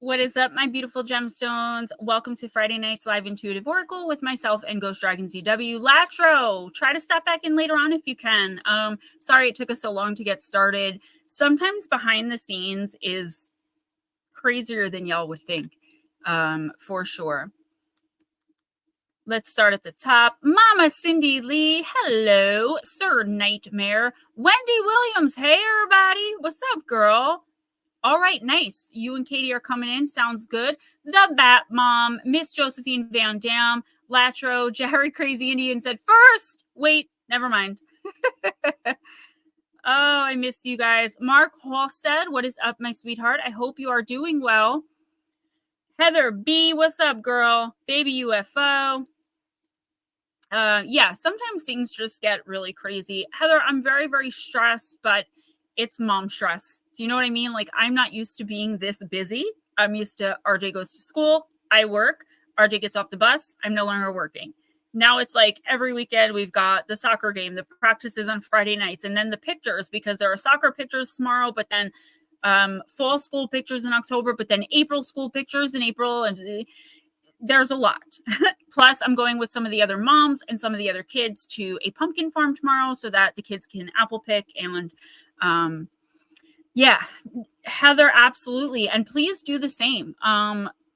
What is up, my beautiful gemstones? Welcome to Friday Night's Live Intuitive Oracle with myself and Ghostdragonzw. Latro, try to stop back in later on if you can. Sorry it took us so long to get started. Sometimes behind the scenes is crazier than y'all would think, for sure. Let's start at the top. Mama Cindy Lee, hello. Sir Nightmare. Wendy Williams, hey everybody. What's up, girl? All right, nice. You and Katie are coming in. Sounds good. The Bat Mom, Miss Josephine Van Dam, Latro, Jared Crazy Indian said first. Wait, never mind. Oh, I missed you guys. Mark Halstead, what is up, my sweetheart? I hope you are doing well. Heather B, what's up, girl? Baby UFO. Yeah, sometimes things just get really crazy. Heather, I'm very, very stressed, but it's mom stress. Do you know what I mean? Like, I'm not used to being this busy. I'm used to RJ goes to school, I work, RJ gets off the bus, I'm no longer working. Now it's like every weekend we've got the soccer game, the practices on Friday nights, and then the pictures, because there are soccer pictures tomorrow, but then fall school pictures in October, but then April school pictures in April, and there's a lot. Plus, I'm going with some of the other moms and some of the other kids to a pumpkin farm tomorrow so that the kids can apple pick and yeah, Heather, absolutely. And please do the same.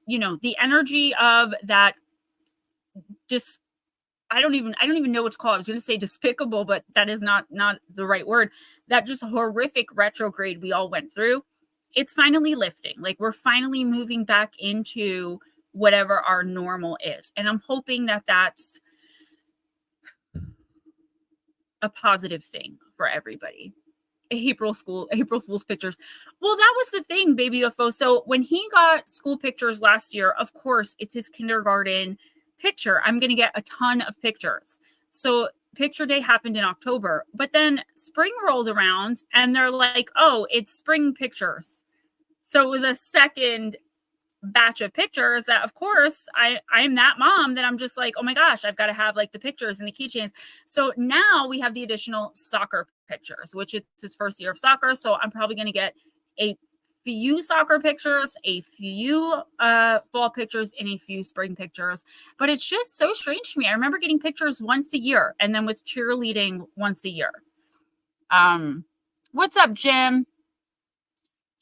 You know, the energy of that just I don't even know what to call it. I was going to say despicable, but that is not the right word. That just horrific retrograde we all went through. It's finally lifting. Like, we're finally moving back into whatever our normal is. And I'm hoping that that's a positive thing for everybody. April Fool's pictures. Well, that was the thing, baby UFO. So when he got school pictures last year, of course, it's his kindergarten picture. I'm going to get a ton of pictures. So picture day happened in October, but then spring rolled around and they're like, oh, it's spring pictures. So it was a second batch of pictures that, of course, I'm that mom that I'm just like, oh my gosh, I've got to have like the pictures and the keychains. So now we have the additional soccer pictures, which is his first year of soccer. So I'm probably going to get a few soccer pictures, a few fall pictures, and a few spring pictures. But it's just so strange to me. I remember getting pictures once a year, and then with cheerleading once a year. What's up, Jim?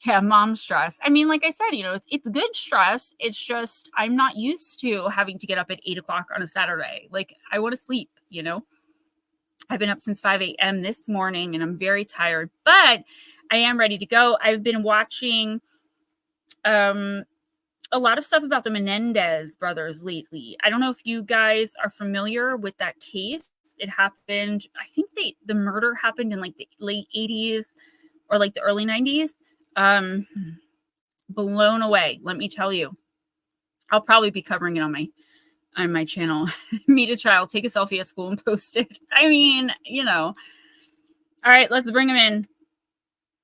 Yeah, mom stress. I mean, like I said, you know, it's good stress. It's just I'm not used to having to get up at 8 o'clock on a Saturday. Like, I want to sleep, you know. I've been up since 5 a.m. this morning and I'm very tired, but I am ready to go. I've been watching a lot of stuff about the Menendez brothers lately. I don't know if you guys are familiar with that case. It happened, I think the murder happened in like the late 80s or like the early 90s. Blown away, let me tell you. I'll probably be covering it on my channel. Meet a child, take a selfie at school and post it. I mean, you know. All right, let's bring him in.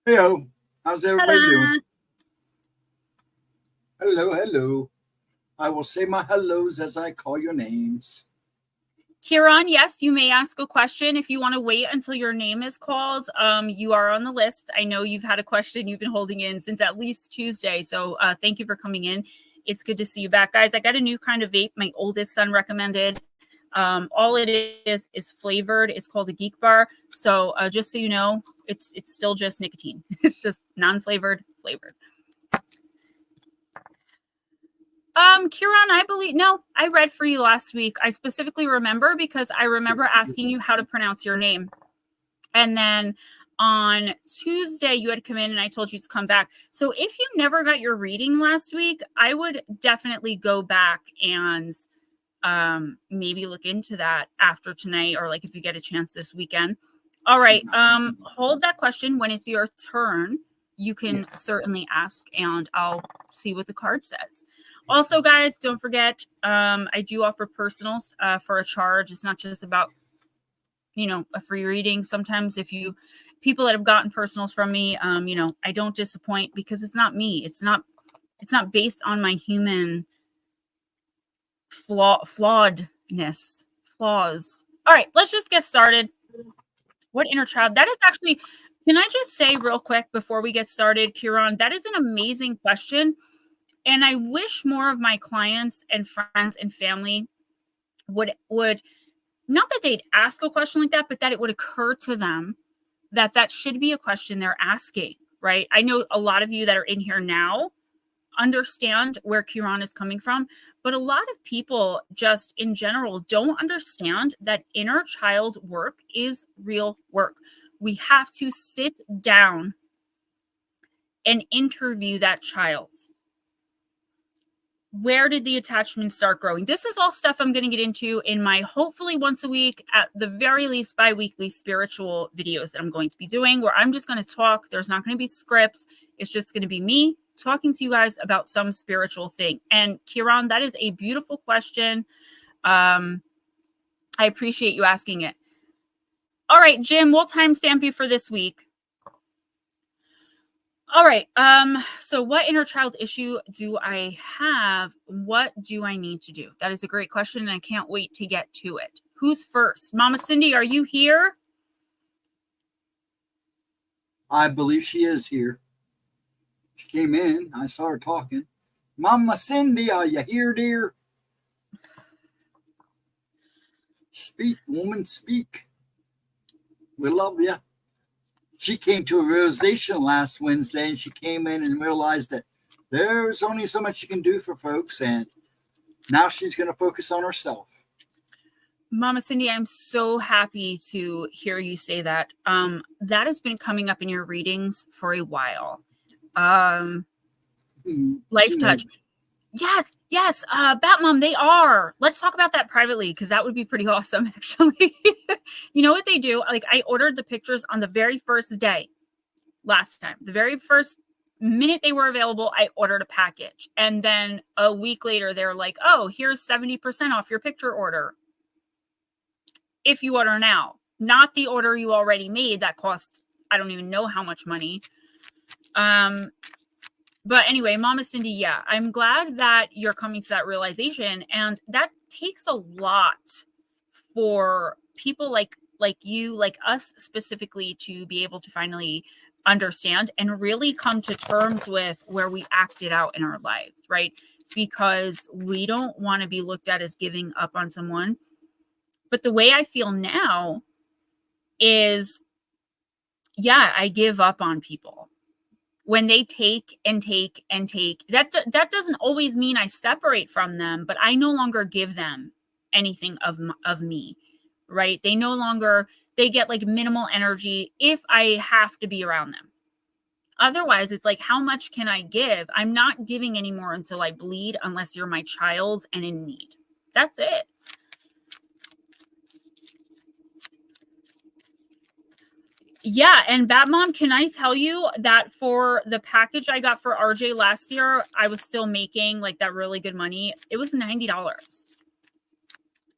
Hello. How's everybody doing? Hello, hello. I will say my hellos as I call your names. Kieran, yes, you may ask a question. If you want to wait until your name is called, you are on the list. I know you've had a question you've been holding in since at least Tuesday. So thank you for coming in. It's good to see you back, guys. I got a new kind of vape my oldest son recommended. All it is flavored. It's called a Geek Bar. So just so you know, it's still just nicotine. It's just non-flavored, flavored. Kieran, I believe, no, I read for you last week. I specifically remember because I remember asking you how to pronounce your name. And then on Tuesday, you had come in and I told you to come back. So if you never got your reading last week, I would definitely go back and maybe look into that after tonight, or like if you get a chance this weekend. All right. Hold that question. When it's your turn, you can certainly ask and I'll see what the card says. Also, guys, don't forget, I do offer personals for a charge. It's not just about, you know, a free reading. Sometimes people that have gotten personals from me, you know, I don't disappoint because it's not me. It's not based on my human flaws. All right, let's just get started. What inner child? That is actually, can I just say real quick before we get started, Kieran, that is an amazing question. And I wish more of my clients and friends and family would not that they'd ask a question like that, but that it would occur to them that that should be a question they're asking, right? I know a lot of you that are in here now understand where Kiran is coming from, but a lot of people just in general don't understand that inner child work is real work. We have to sit down and interview that child. Where did the attachment start growing? This is all stuff I'm going to get into in my hopefully once a week, at the very least bi-weekly spiritual videos that I'm going to be doing, where I'm just going to talk. There's not going to be scripts. It's just going to be me talking to you guys about some spiritual thing. And Kiran, that is a beautiful question. I appreciate you asking it. All right, Jim, we'll timestamp you for this week. All right. So what inner child issue do I have? What do I need to do? That is a great question, and I can't wait to get to it. Who's first? Mama Cindy, are you here? I believe she is here. She came in. I saw her talking. Mama Cindy, are you here, dear? Speak, woman, speak. We love you. She came to a realization last Wednesday, and she came in and realized that there's only so much you can do for folks, and now she's going to focus on herself. Mama Cindy, I'm so happy to hear you say that. That has been coming up in your readings for a while. Life touch. Yes. Batmom, they are. Let's talk about that privately, because that would be pretty awesome, actually. You know what they do? Like, I ordered the pictures on the very first day last time. The very first minute they were available, I ordered a package. And then a week later, they're like, oh, here's 70% off your picture order. If you order now, not the order you already made that costs, I don't even know how much money. But anyway, Mama Cindy, yeah, I'm glad that you're coming to that realization. And that takes a lot for people like you, like us specifically, to be able to finally understand and really come to terms with where we acted out in our lives, right? Because we don't want to be looked at as giving up on someone. But the way I feel now is, yeah, I give up on people. When they take and take and take, that doesn't always mean I separate from them, but I no longer give them anything of me, right? They no longer, they get like minimal energy if I have to be around them. Otherwise, it's like, how much can I give? I'm not giving anymore until I bleed, unless you're my child and in need. That's it. Yeah, and Batmom, can I tell you that for the package I got for RJ last year, I was still making like that really good money. It was $90.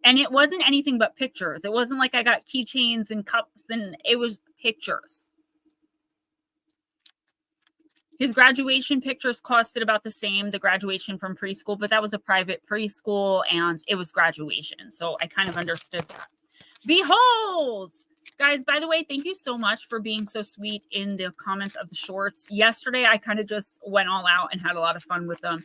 And it wasn't anything but pictures. It wasn't like I got keychains and cups, and it was pictures. His graduation pictures costed about the same, the graduation from preschool, but that was a private preschool and it was graduation. So I kind of understood that. Behold! Guys, by the way, thank you so much for being so sweet in the comments of the shorts. Yesterday, I kind of just went all out and had a lot of fun with them.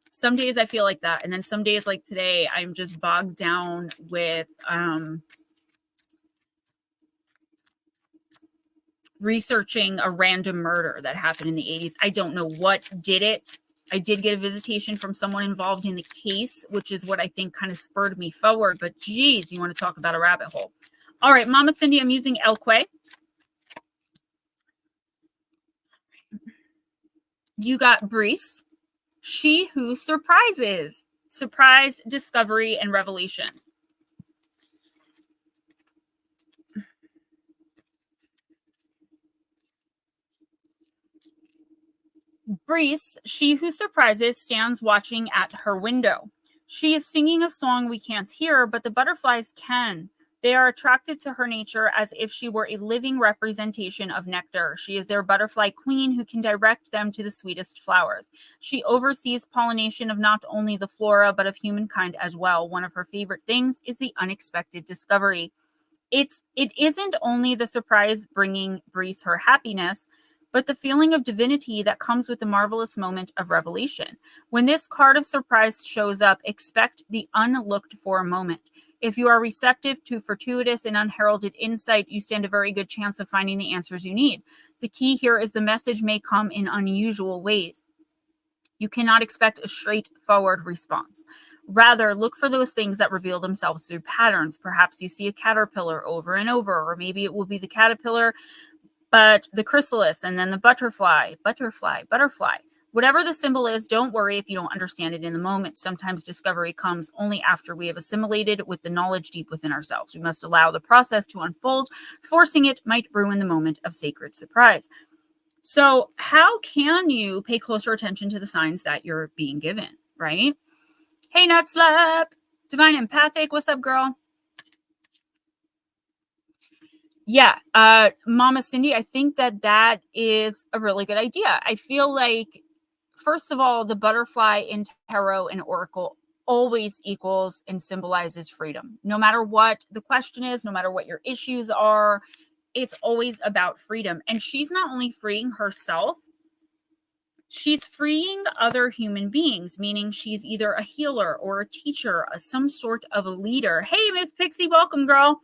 Some days I feel like that. And then some days like today, I'm just bogged down with researching a random murder that happened in the 80s. I don't know what did it. I did get a visitation from someone involved in the case, which is what I think kind of spurred me forward. But geez, you want to talk about a rabbit hole. All right, Mama Cindy, I'm using Elquay. You got Brees, she who surprises. Surprise, discovery, and revelation. Brees, she who surprises, stands watching at her window. She is singing a song we can't hear, but the butterflies can. They are attracted to her nature as if she were a living representation of nectar. She is their butterfly queen who can direct them to the sweetest flowers. She oversees pollination of not only the flora, but of humankind as well. One of her favorite things is the unexpected discovery. It isn't only the surprise bringing Brees her happiness, but the feeling of divinity that comes with the marvelous moment of revelation. When this card of surprise shows up, expect the unlooked for moment. If you are receptive to fortuitous and unheralded insight, you stand a very good chance of finding the answers you need. The key here is the message may come in unusual ways. You cannot expect a straightforward response. Rather, look for those things that reveal themselves through patterns. Perhaps you see a caterpillar over and over, or maybe it will be the caterpillar, but the chrysalis, and then the butterfly. Whatever the symbol is, don't worry if you don't understand it in the moment. Sometimes discovery comes only after we have assimilated with the knowledge deep within ourselves. We must allow the process to unfold. Forcing it might ruin the moment of sacred surprise. So how can you pay closer attention to the signs that you're being given, right? Hey, Nutslap, Divine Empathic, what's up, girl? Yeah, Mama Cindy, I think that is a really good idea. I feel like, first of all, the butterfly in tarot and oracle always equals and symbolizes freedom. No matter what the question is, no matter what your issues are, it's always about freedom. And she's not only freeing herself, she's freeing other human beings, meaning she's either a healer or a teacher, some sort of a leader. Hey, Miss Pixie, welcome, girl.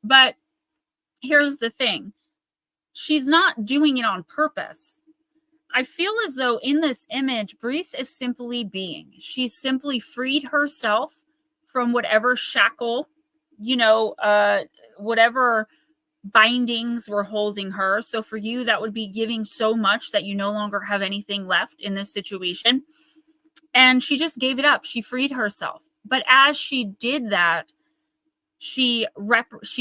But here's the thing. She's not doing it on purpose. I feel as though in this image, Breeze is simply being. She's simply freed herself from whatever shackle, whatever bindings were holding her. So for you, that would be giving so much that you no longer have anything left in this situation. And she just gave it up. She freed herself. But as she did that, she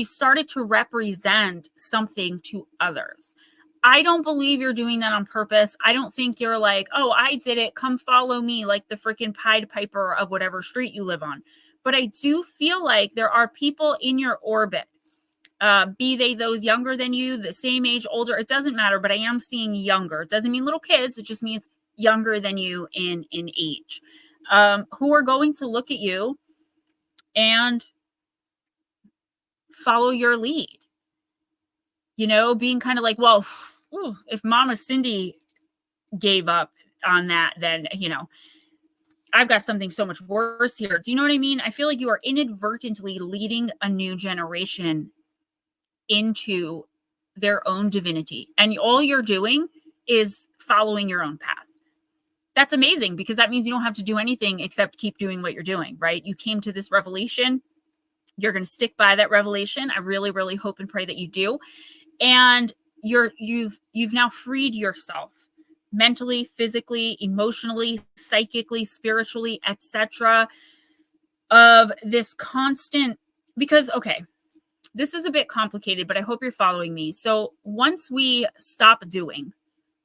started to represent something to others. I don't believe you're doing that on purpose. I don't think you're like, oh, I did it. Come follow me, like the freaking Pied Piper of whatever street you live on. But I do feel like there are people in your orbit, be they those younger than you, the same age, older, it doesn't matter. But I am seeing younger. It doesn't mean little kids. It just means younger than you in age, who are going to look at you and follow your lead, being kind of like, well, if Mama Cindy gave up on that, then, I've got something so much worse here. Do you know what I mean? I feel like you are inadvertently leading a new generation into their own divinity. And all you're doing is following your own path. That's amazing, because that means you don't have to do anything except keep doing what you're doing, right? You came to this revelation. You're going to stick by that revelation. I really, really hope and pray that you do. And you've now freed yourself mentally, physically, emotionally, psychically, spiritually, etc. of this constant, because, okay, this is a bit complicated, but I hope you're following me. So once we stop doing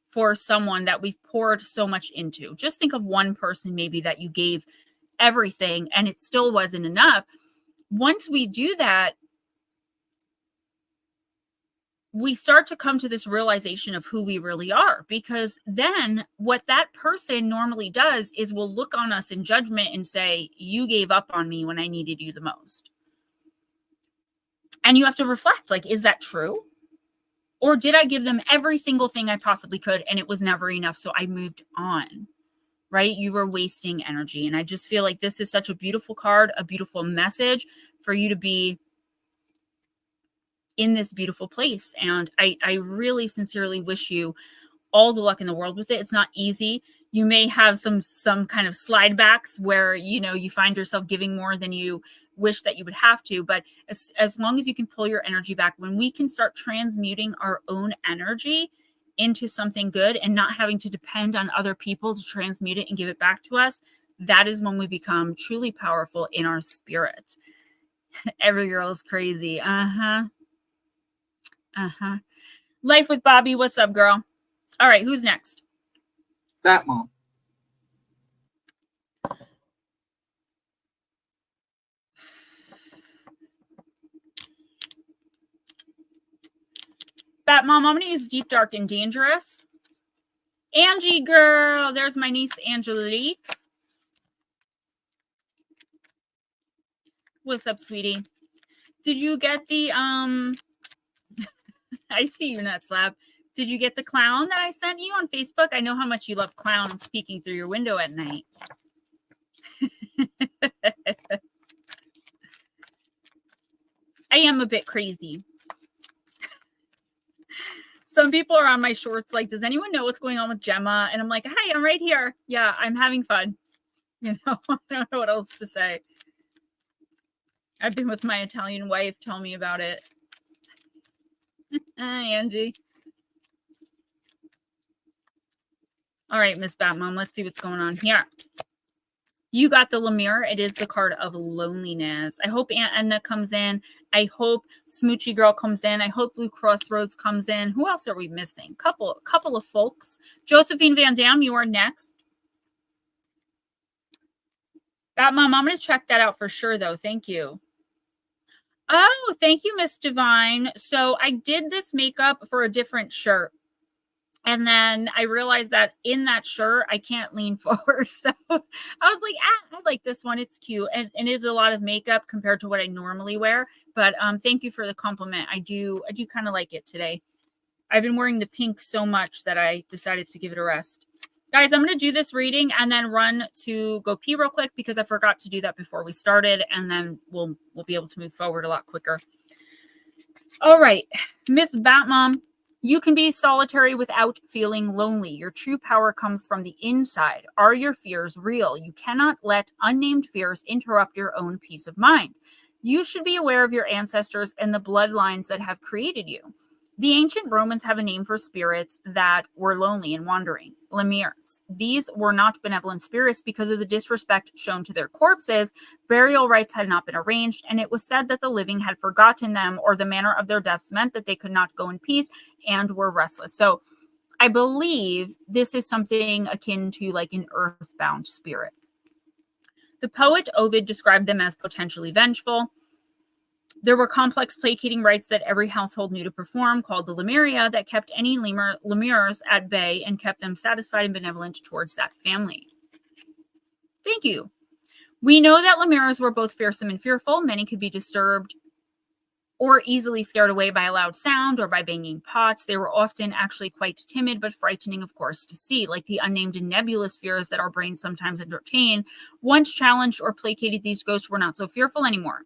for someone that we've poured so much into, just think of one person maybe that you gave everything and it still wasn't enough. Once we do that, we start to come to this realization of who we really are, because then what that person normally does is will look on us in judgment and say, you gave up on me when I needed you the most. And you have to reflect, like, is that true? Or did I give them every single thing I possibly could and it was never enough, so I moved on, right? You were wasting energy. And I just feel like this is such a beautiful card, a beautiful message for you to be in this beautiful place. And I really sincerely wish you all the luck in the world with it. It's not easy. You may have some kind of slide backs where, you find yourself giving more than you wish that you would have to. But as long as you can pull your energy back, when we can start transmuting our own energy into something good and not having to depend on other people to transmute it and give it back to us, that is when we become truly powerful in our spirit. Every girl is crazy. Life with Bobby. What's up, girl? All right, who's next? That mom. Bat Mom, I'm going to use Deep, Dark, and Dangerous. Angie, girl. There's my niece, Angelique. What's up, sweetie? Did you get the, I see you, Nutslab. Did you get the clown that I sent you on Facebook? I know how much you love clowns peeking through your window at night. I am a bit crazy. Some people are on my shorts like, does anyone know what's going on with Gemma? And I'm like, hi, I'm right here. Yeah, I'm having fun. You know, I don't know what else to say. I've been with my Italian wife. Tell me about it. Hi, Angie. All right, Miss Batmom, let's see what's going on here. You got the Lemire. It is the card of loneliness. I hope Aunt Edna comes in. I hope Smoochy Girl comes in. I hope Blue Crossroads comes in. Who else are we missing? Couple of folks. Josephine Van Dam, you are next. Batmom, I'm going to check that out for sure, though. Thank you. Oh, thank you, Miss Divine. So I did this makeup for a different shirt. And then I realized that in that shirt, I can't lean forward. So I was like, I like this one. It's cute. And it is a lot of makeup compared to what I normally wear. But thank you for the compliment. I do kind of like it today. I've been wearing the pink so much that I decided to give it a rest. Guys, I'm going to do this reading and then run to go pee real quick because I forgot to do that before we started. And then we'll be able to move forward a lot quicker. All right, Miss Batmom. You can be solitary without feeling lonely. Your true power comes from the inside. Are your fears real? You cannot let unnamed fears interrupt your own peace of mind. You should be aware of your ancestors and the bloodlines that have created you. The ancient Romans have a name for spirits that were lonely and wandering, lemures. These were not benevolent spirits because of the disrespect shown to their corpses. Burial rites had not been arranged, and it was said that the living had forgotten them, or the manner of their deaths meant that they could not go in peace and were restless. So I believe this is something akin to like an earthbound spirit. The poet Ovid described them as potentially vengeful. There were complex placating rites that every household knew to perform, called the Lemuria, that kept any lemures at bay and kept them satisfied and benevolent towards that family. Thank you. We know that lemures were both fearsome and fearful. Many could be disturbed or easily scared away by a loud sound or by banging pots. They were often actually quite timid, but frightening, of course, to see, like the unnamed and nebulous fears that our brains sometimes entertain. Once challenged or placated, these ghosts were not so fearful anymore.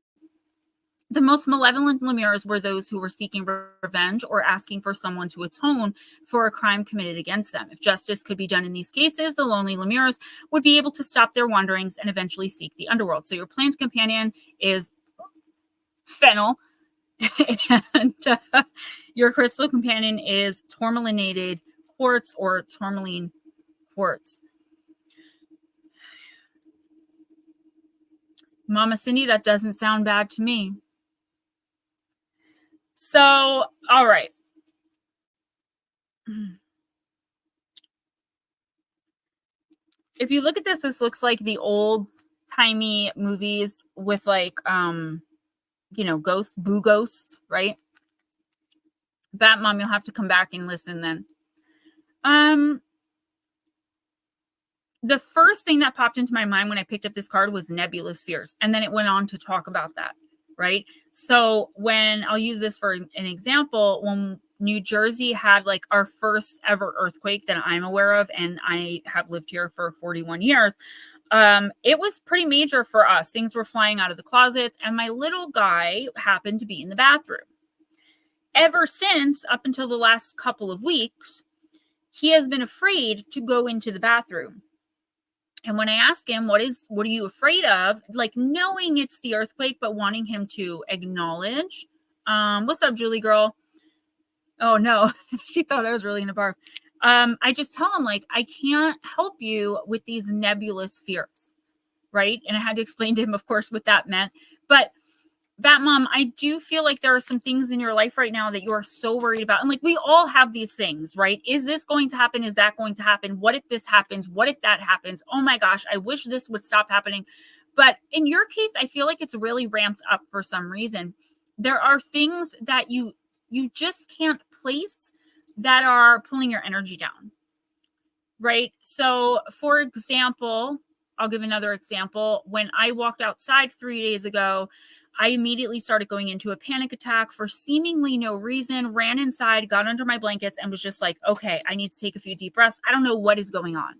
The most malevolent lemures were those who were seeking revenge or asking for someone to atone for a crime committed against them. If justice could be done in these cases, the lonely lemures would be able to stop their wanderings and eventually seek the underworld. So your plant companion is fennel, and your crystal companion is tourmalinated quartz or tourmaline quartz. Mama Cindy, that doesn't sound bad to me. So, all right. If you look at this looks like the old-timey movies with like, ghosts, boo ghosts, right? Batmom, you'll have to come back and listen then. The first thing that popped into my mind when I picked up this card was nebulous fears. And then it went on to talk about that, right? So when I'll use this for an example, when New Jersey had like our first ever earthquake that I'm aware of, and I have lived here for 41 years, it was pretty major for us. Things were flying out of the closets, and my little guy happened to be in the bathroom. Ever since, up until the last couple of weeks, he has been afraid to go into the bathroom. And when I ask him, what are you afraid of? Like knowing it's the earthquake, but wanting him to acknowledge. What's up, Julie girl? Oh no, she thought I was really in a barf. I just tell him like, I can't help you with these nebulous fears, right? And I had to explain to him, of course, what that meant. But Batmom, I do feel like there are some things in your life right now that you are so worried about. And like, we all have these things, right? Is this going to happen? Is that going to happen? What if this happens? What if that happens? Oh my gosh, I wish this would stop happening. But in your case, I feel like it's really ramped up for some reason. There are things that you just can't place that are pulling your energy down, right? So for example, I'll give another example. When I walked outside 3 days ago, I immediately started going into a panic attack for seemingly no reason, ran inside, got under my blankets, and was just like, okay, I need to take a few deep breaths. I don't know what is going on.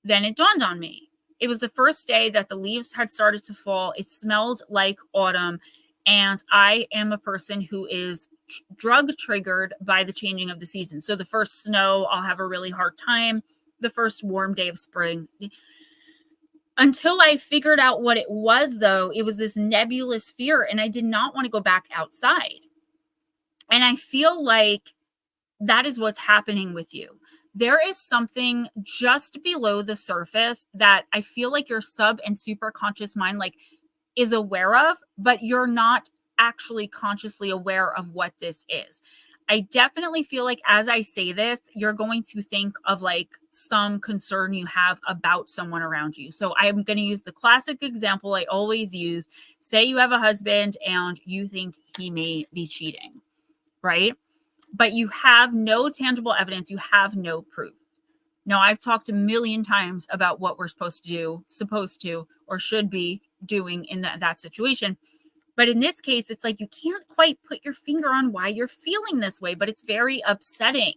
Then it dawned on me. It was the first day that the leaves had started to fall. It smelled like autumn. And I am a person who is drug triggered by the changing of the season. So the first snow, I'll have a really hard time. The first warm day of spring. Until I figured out what it was, though, it was this nebulous fear, and I did not want to go back outside. And I feel like that is what's happening with you. There is something just below the surface that I feel like your sub and super conscious mind like is aware of, but you're not actually consciously aware of what this is. I definitely feel like as I say this, you're going to think of like some concern you have about someone around you. So I'm going to use the classic example I always use. Say you have a husband and you think he may be cheating, right? But you have no tangible evidence. You have no proof. Now, I've talked a million times about what we're supposed to, or should be doing in that situation. But in this case, it's like you can't quite put your finger on why you're feeling this way, but it's very upsetting.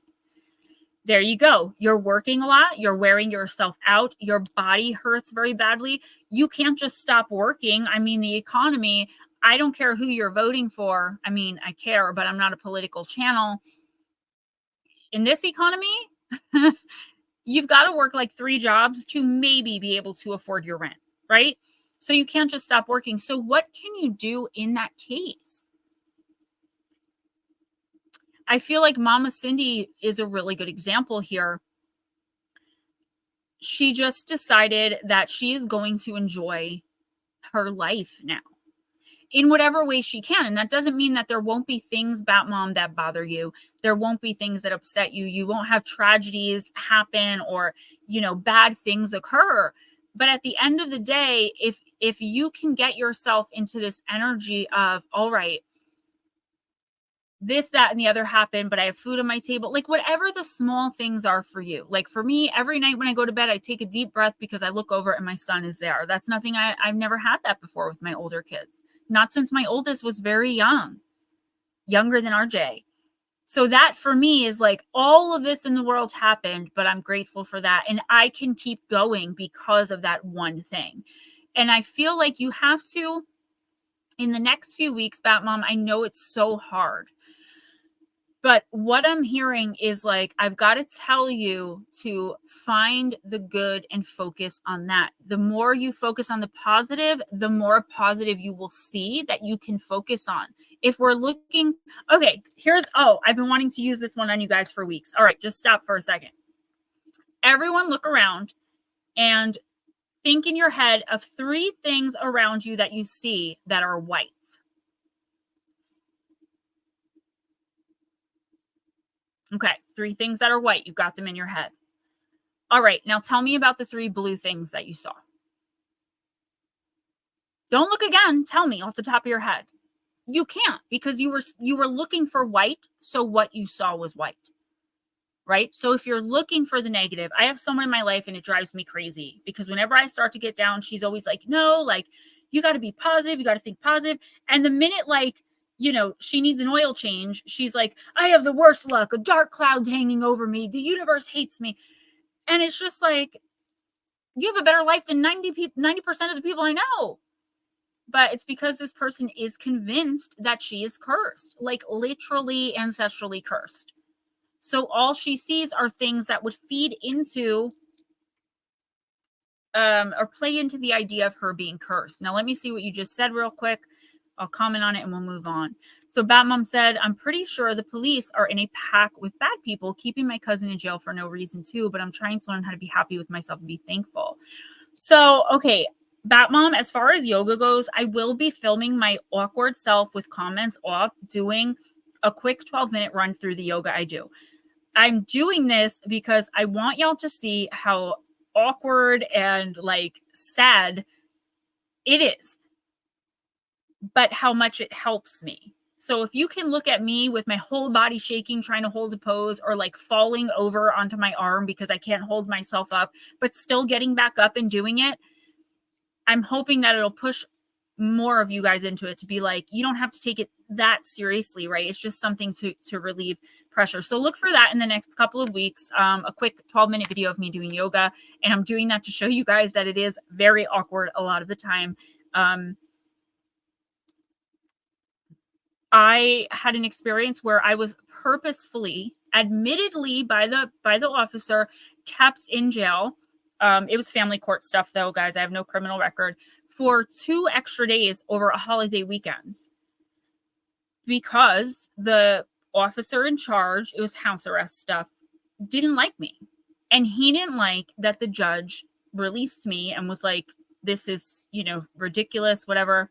There you go. You're working a lot. You're wearing yourself out. Your body hurts very badly. You can't just stop working. I mean, the economy, I don't care who you're voting for. I mean, I care, but I'm not a political channel. In this economy, you've got to work like 3 jobs to maybe be able to afford your rent, right? So you can't just stop working. So what can you do in that case? I feel like Mama Cindy is a really good example here. She just decided that she is going to enjoy her life now in whatever way she can. And that doesn't mean that there won't be things about Mom that bother you. There won't be things that upset you. You won't have tragedies happen or, bad things occur. But at the end of the day, if you can get yourself into this energy of, all right, this, that, and the other happened, but I have food on my table, like whatever the small things are for you. Like for me, every night when I go to bed, I take a deep breath because I look over and my son is there. That's nothing I've never had that before with my older kids. Not since my oldest was very young, younger than RJ. So that for me is like all of this in the world happened, but I'm grateful for that. And I can keep going because of that one thing. And I feel like you have to, in the next few weeks, Batmom, I know it's so hard. But what I'm hearing is like, I've got to tell you to find the good and focus on that. The more you focus on the positive, the more positive you will see that you can focus on. If we're looking, okay, I've been wanting to use this one on you guys for weeks. All right, just stop for a second. Everyone look around and think in your head of 3 things around you that you see that are white. Okay, 3 things that are white. You've got them in your head. All right, now tell me about the 3 blue things that you saw. Don't look again. Tell me off the top of your head. You can't because you were looking for white, so what you saw was white. Right? So if you're looking for the negative, I have someone in my life and it drives me crazy because whenever I start to get down, she's always like, no, like you got to be positive. You got to think positive. And the minute she needs an oil change, she's like, I have the worst luck, a dark cloud's hanging over me. The universe hates me. And it's just like, you have a better life than 90% of the people I know. But it's because this person is convinced that she is cursed, like literally ancestrally cursed. So all she sees are things that would feed into or play into the idea of her being cursed. Now, let me see what you just said real quick. I'll comment on it and we'll move on. So Batmom said, I'm pretty sure the police are in a pack with bad people, keeping my cousin in jail for no reason too, but I'm trying to learn how to be happy with myself and be thankful. So, okay, Batmom, as far as yoga goes, I will be filming my awkward self with comments off, doing a quick 12-minute run through the yoga I do. I'm doing this because I want y'all to see how awkward and like sad it is, but how much it helps me. So if you can look at me with my whole body shaking, trying to hold a pose, or like falling over onto my arm because I can't hold myself up, but still getting back up and doing it, I'm hoping that it'll push more of you guys into it, to be like, you don't have to take it that seriously, right? It's just something to relieve pressure. So look for that in the next couple of weeks. A quick 12-minute video of me doing yoga. And I'm doing that to show you guys that it is very awkward a lot of the time. I had an experience where I was purposefully, admittedly by the officer, kept in jail. It was family court stuff though, guys. I have no criminal record, for 2 extra days over a holiday weekend, because the officer in charge, it was house arrest stuff, didn't like me. And he didn't like that the judge released me and was like, this is, ridiculous, whatever.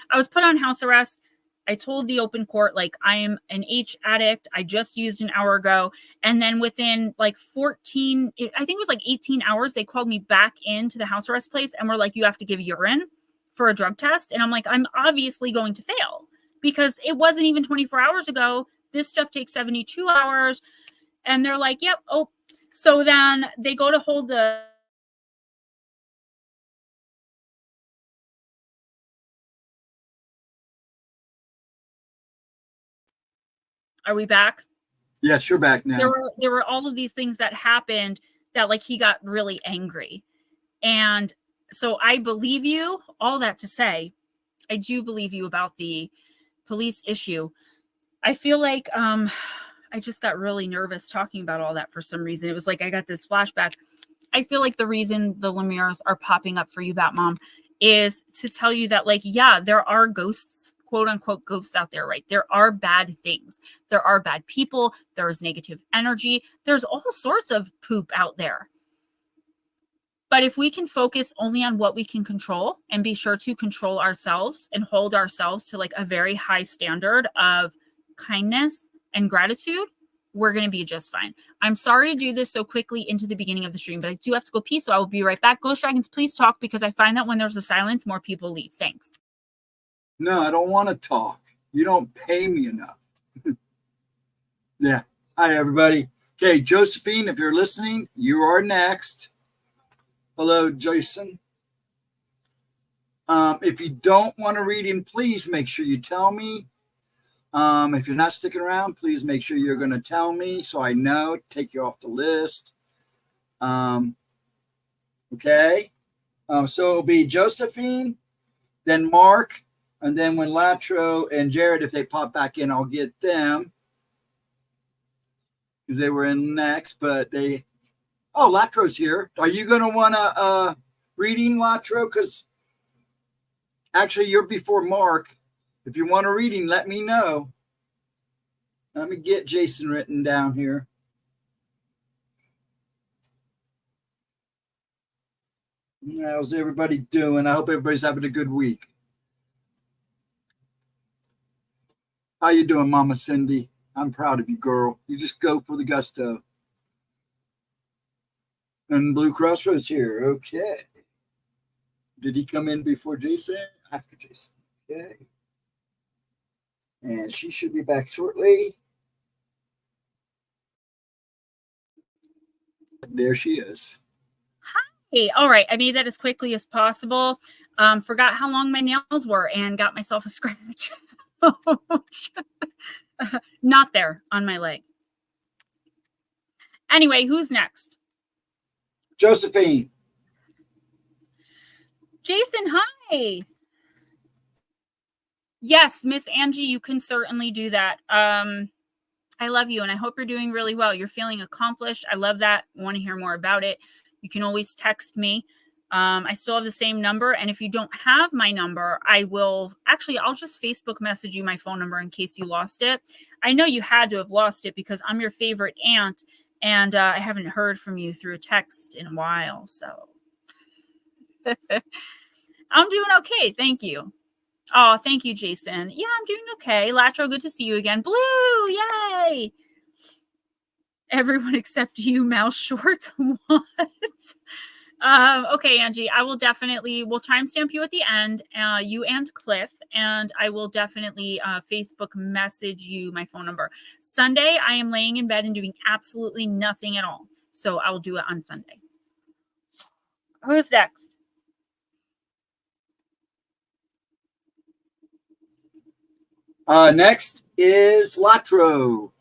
I was put on house arrest. I told the open court, like, I am an H addict. I just used an hour ago. And then within like 14, I think it was like 18 hours, they called me back into the house arrest place and were like, you have to give urine for a drug test. And I'm like, I'm obviously going to fail because it wasn't even 24 hours ago. This stuff takes 72 hours. And they're like, yep. Oh, so then they go to hold the Are we back? Yes, you're back now. There were all of these things that happened that, like, he got really angry. And so I believe you, all that to say, I do believe you about the police issue. I feel like I just got really nervous talking about all that for some reason. It was like I got this flashback. I feel like the reason the Lemire's are popping up for you, Batmom, is to tell you that, like, yeah, there are ghosts, quote unquote ghosts out there, right? There are bad things. There are bad people. There is negative energy. There's all sorts of poop out there. But if we can focus only on what we can control and be sure to control ourselves and hold ourselves to like a very high standard of kindness and gratitude, we're going to be just fine. I'm sorry to do this so quickly into the beginning of the stream, but I do have to go pee, so I will be right back. Ghost Dragons, please talk, because I find that when there's a silence, more people leave. Thanks. No, I don't want to talk. You don't pay me enough. Yeah. Hi, everybody. Okay, Josephine, if you're listening, you are next. Hello, Jason. If you don't want a reading, please make sure you tell me. If you're not sticking around, please make sure you're going to tell me so I know, take you off the list. Okay. So it'll be Josephine, then Mark, and then when Latro and Jared, if they pop back in, I'll get them because they were in next, but they... Oh, Latro's here. Are you going to want a reading, Latro? Because actually, you're before Mark. If you want a reading, let me know. Let me get Jason written down here. How's everybody doing? I hope everybody's having a good week. How you doing, Mama Cindy? I'm proud of you, girl. You just go for the gusto. And Blue Crossroads here. Okay. Did he come in before Jason? After Jason. Okay. And she should be back shortly. There she is. Hey, all right. I made that as quickly as possible. Forgot how long my nails were and got myself a scratch. Not there on my leg. Anyway, who's next? Josephine. Jason, hi. Yes, Miss Angie, you can certainly do that. I love you, and I hope you're doing really well. You're feeling accomplished. I love that. I want to hear more about it. You can always text me. I still have the same number, and if you don't have my number, I'll just Facebook message you my phone number in case you lost it. I know you had to have lost it because I'm your favorite aunt, and I haven't heard from you through a text in a while, so. I'm doing okay, thank you. Oh, thank you, Jason. Yeah, I'm doing okay. Latro, good to see you again. Blue, yay! Everyone except you, Mouse Shorts. What? Okay, Angie, I will definitely, we'll timestamp you at the end, you and Cliff, and I will definitely Facebook message you my phone number. Sunday, I am laying in bed and doing absolutely nothing at all. So I will do it on Sunday. Who's next? Next is Latro.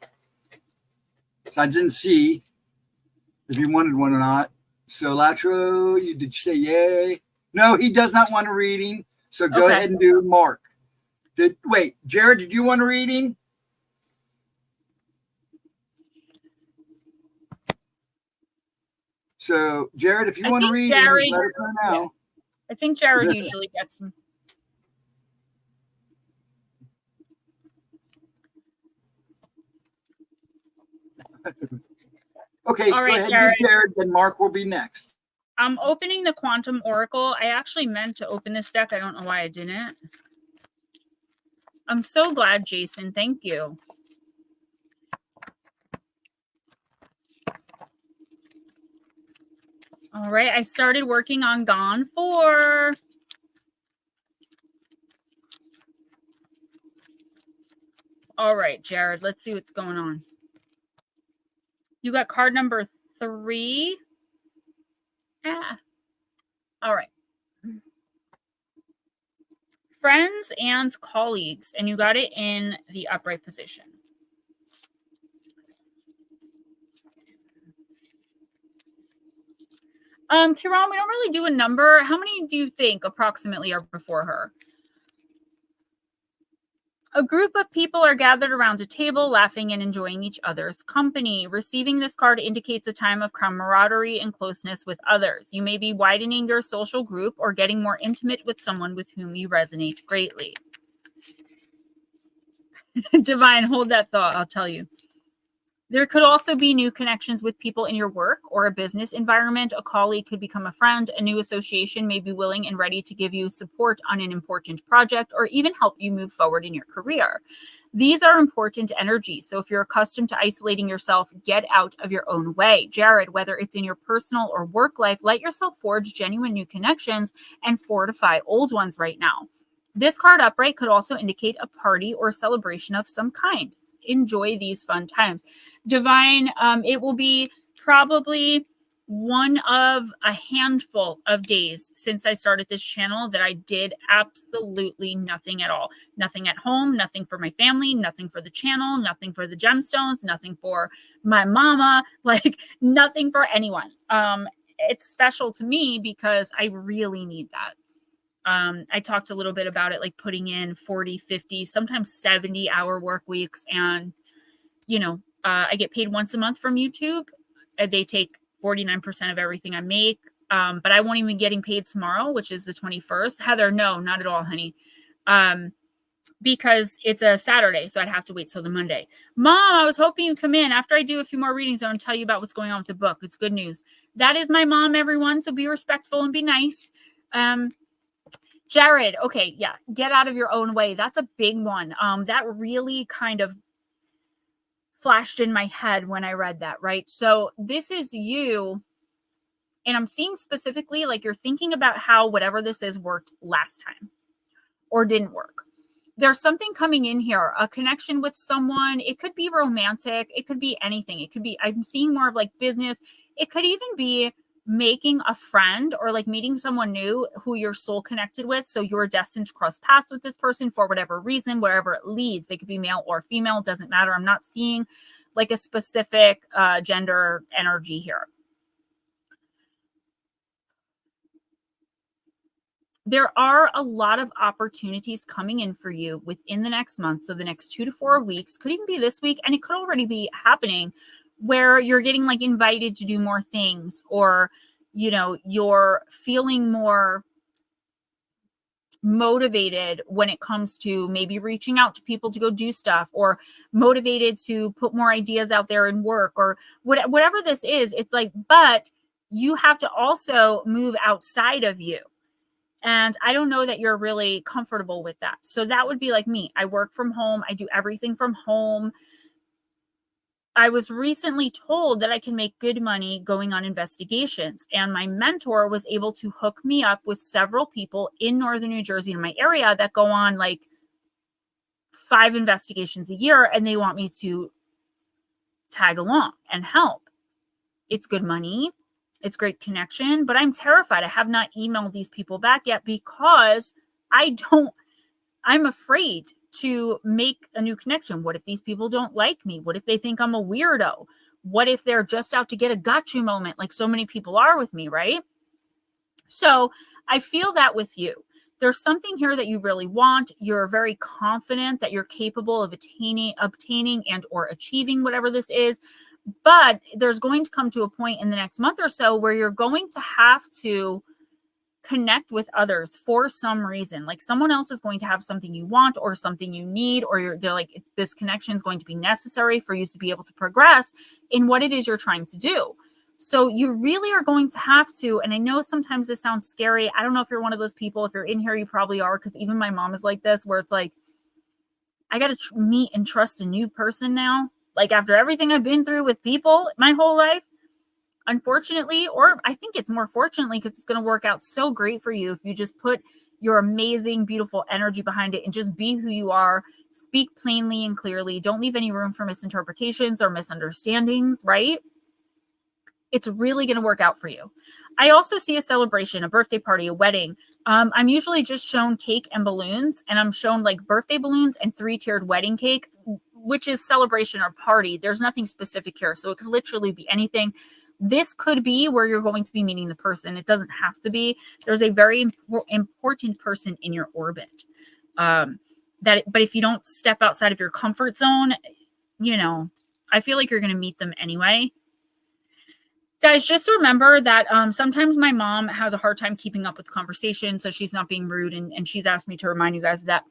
So I didn't see if you wanted one or not. So Latro, did you say yay? No, he does not want a reading. So go ahead and do Mark. Wait, Jared, did you want a reading? So Jared, if you want to read, let us know now. Yeah. I think Jared usually gets them. Okay, all right, go ahead, Jared, then Mark will be next. I'm opening the Quantum Oracle. I actually meant to open this deck. I don't know why I didn't. I'm so glad, Jason. Thank you. All right, I started working on Gone 4. All right, Jared, let's see what's going on. You got card number 3. Yeah. All right. Friends and colleagues, and you got it in the upright position. Kiran, we don't really do a number. How many do you think approximately are before her? A group of people are gathered around a table, laughing and enjoying each other's company. Receiving this card indicates a time of camaraderie and closeness with others. You may be widening your social group or getting more intimate with someone with whom you resonate greatly. Divine, hold that thought, I'll tell you. There could also be new connections with people in your work or a business environment. A colleague could become a friend. A new association may be willing and ready to give you support on an important project or even help you move forward in your career. These are important energies. So if you're accustomed to isolating yourself, get out of your own way. Jared, whether it's in your personal or work life, let yourself forge genuine new connections and fortify old ones right now. This card upright could also indicate a party or celebration of some kind. Enjoy these fun times. Divine, it will be probably one of a handful of days since I started this channel that I did absolutely nothing at all. Nothing at home, nothing for my family, nothing for the channel, nothing for the gemstones, nothing for my mama, like nothing for anyone. It's special to me because I really need that. I talked a little bit about it, like putting in 40, 50, sometimes 70-hour work weeks. And, you know, I get paid once a month from YouTube. They take 49% of everything I make. But I won't even be getting paid tomorrow, which is the 21st. Heather, no, not at all, honey. Because it's a Saturday, so I'd have to wait till the Monday. Mom, I was hoping you'd come in. After I do a few more readings, I'm going to tell you about what's going on with the book. It's good news. That is my mom, everyone, so be respectful and be nice. Jared, okay, yeah, get out of your own way. That's a big one. That really kind of flashed in my head when I read that, right? So this is you, and I'm seeing specifically like you're thinking about how whatever this is worked last time or didn't work. There's something coming in here, a connection with someone. It could be romantic. It could be anything. It could be, I'm seeing more of like business. It could even be making a friend or like meeting someone new who you're soul connected with. So you're destined to cross paths with this person for whatever reason, wherever it leads. They could be male or female, doesn't matter. I'm not seeing like a specific gender energy here. There are a lot of opportunities coming in for you within the next month. So the next 2 to 4 weeks, could even be this week, and it could already be happening, where you're getting like invited to do more things, or, you know, you're feeling more motivated when it comes to maybe reaching out to people to go do stuff, or motivated to put more ideas out there in work, or whatever this is. It's like, but you have to also move outside of you. And I don't know that you're really comfortable with that. So that would be like me. I work from home. I do everything from home. I was recently told that I can make good money going on investigations. And my mentor was able to hook me up with several people in Northern New Jersey in my area that go on like 5 investigations a year. And they want me to tag along and help. It's good money. It's great connection, but I'm terrified. I have not emailed these people back yet because I'm afraid to make a new connection. What if these people don't like me? What if they think I'm a weirdo? What if they're just out to get a gotcha moment, like so many people are with me, right? So I feel that with you. There's something here that you really want. You're very confident that you're capable of obtaining and or achieving whatever this is. But there's going to come to a point in the next month or so where you're going to have to connect with others for some reason. Like someone else is going to have something you want or something you need, or they're like, this connection is going to be necessary for you to be able to progress in what it is you're trying to do. So you really are going to have to, and I know sometimes this sounds scary. I don't know if you're one of those people. If you're in here, you probably are, because even my mom is like this, where it's like, I got to meet and trust a new person now. Like after everything I've been through with people my whole life, unfortunately, or I think it's more fortunately, because it's going to work out so great for you if you just put your amazing, beautiful energy behind it and just be who you are, speak plainly and clearly. Don't leave any room for misinterpretations or misunderstandings, right? It's really going to work out for you. I also see a celebration, a birthday party, a wedding. I'm usually just shown cake and balloons, and I'm shown like birthday balloons and 3-tiered wedding cake, which is celebration or party. There's nothing specific here. So it could literally be anything. This could be where you're going to be meeting the person. It doesn't have to be. There's a very important person in your orbit. But if you don't step outside of your comfort zone, you know, I feel like you're going to meet them anyway. Guys, just remember that sometimes my mom has a hard time keeping up with conversation, so she's not being rude, and she's asked me to remind you guys of that.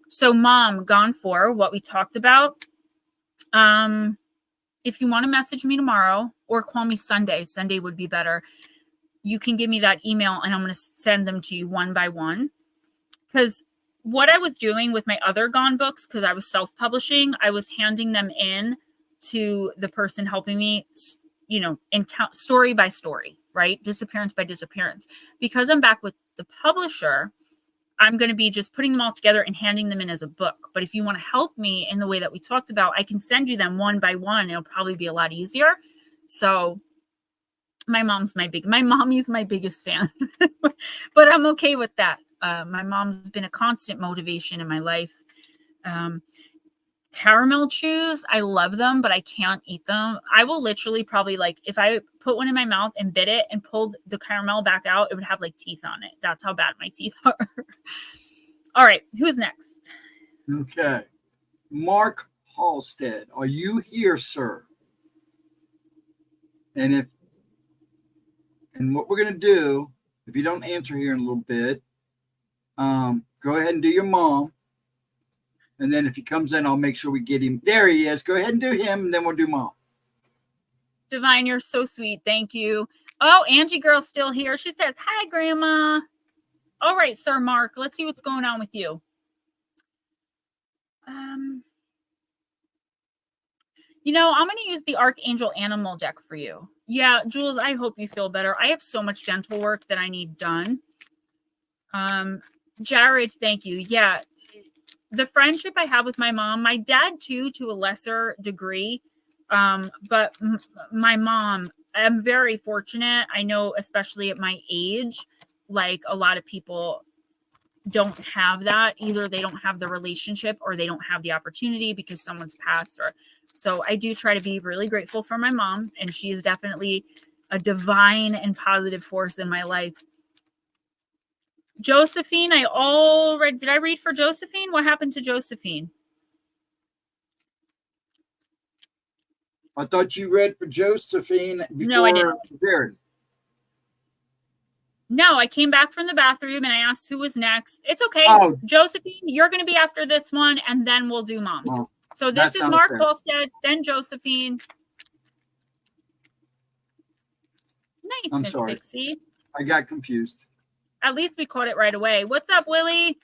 So mom, gone for what we talked about. If you want to message me tomorrow or call me Sunday would be better. You can give me that email and I'm going to send them to you one by one. Because what I was doing with my other Gone books, because I was self-publishing, I was handing them in to the person helping me, you know, story by story, right? Disappearance by disappearance. Because I'm back with the publisher, I'm going to be just putting them all together and handing them in as a book. But if you want to help me in the way that we talked about, I can send you them one by one. It'll probably be a lot easier. So my mommy's my biggest fan, but I'm okay with that. My mom's been a constant motivation in my life. Caramel chews, I love them, but I can't eat them. I will literally probably, like, if I put one in my mouth and bit it and pulled the caramel back out, it would have like teeth on it. That's how bad my teeth are. All right, who's next? Okay. Mark Halstead, are you here, sir? And what we're going to do, if you don't answer here in a little bit, go ahead and do your mom. And then if he comes in, I'll make sure we get him. There he is. Go ahead and do him, and then we'll do mom. Divine, you're so sweet. Thank you. Oh, Angie girl's still here. She says, hi, Grandma. All right, Sir Mark. Let's see what's going on with you. You know, I'm going to use the Archangel Animal deck for you. Yeah, Jules, I hope you feel better. I have so much dental work that I need done. Jared, thank you. Yeah, the friendship I have with my mom, my dad too, to a lesser degree. But my mom, I'm very fortunate. I know, especially at my age, like a lot of people don't have that. Either they don't have the relationship or they don't have the opportunity because someone's passed. Or so I do try to be really grateful for my mom, and she is definitely a divine and positive force in my life. Josephine, did I read for Josephine? What happened to Josephine? I thought you read for Josephine before. No, I didn't. Jared. No, I came back from the bathroom and I asked who was next. It's okay. Oh. Josephine, you're going to be after this one, and then we'll do mom. Oh, so this is Mark Halstead, then Josephine. Nice, I'm Miss sorry. Pixie. I got confused. At least we caught it right away. What's up, Willie?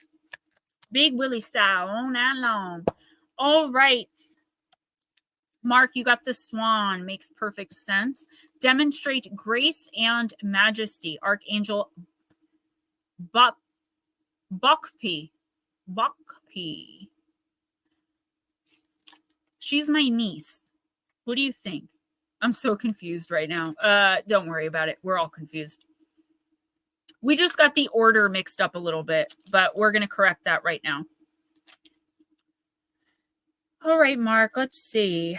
Big Willie style, all night long. All right. Mark, you got the swan. Makes perfect sense. Demonstrate grace and majesty. Archangel Bokpi. She's my niece. What do you think? I'm so confused right now. Don't worry about it. We're all confused. We just got the order mixed up a little bit, but we're going to correct that right now. All right, Mark, let's see.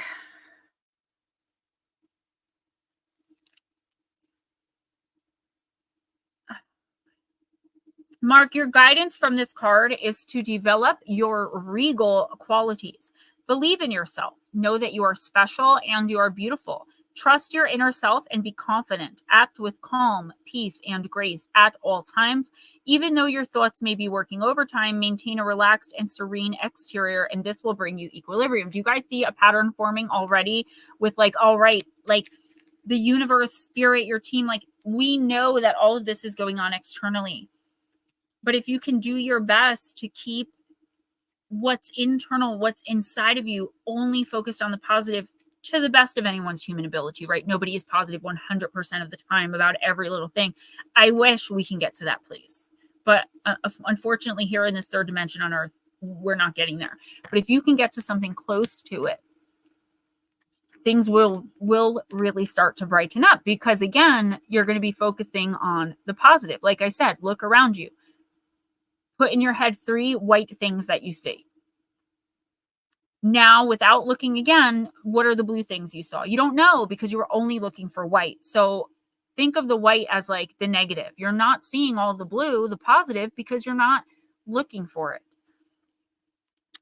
Mark, your guidance from this card is to develop your regal qualities. Believe in yourself. Know that you are special and you are beautiful. Trust your inner self and be confident. Act with calm, peace, and grace at all times. Even though your thoughts may be working overtime, maintain a relaxed and serene exterior, and this will bring you equilibrium. Do you guys see a pattern forming already with like, all right, like the universe, spirit, your team? Like, we know that all of this is going on externally. But if you can do your best to keep what's internal, what's inside of you, only focused on the positive to the best of anyone's human ability, right? Nobody is positive 100% of the time about every little thing. I wish we can get to that place. But unfortunately, here in this third dimension on Earth, we're not getting there. But if you can get to something close to it, things will really start to brighten up, because again, you're going to be focusing on the positive. Like I said, look around you. Put in your head 3 white things that you see. Now, without looking again, what are the blue things you saw? You don't know because you were only looking for white. So think of the white as like the negative. You're not seeing all the blue, the positive, because you're not looking for it.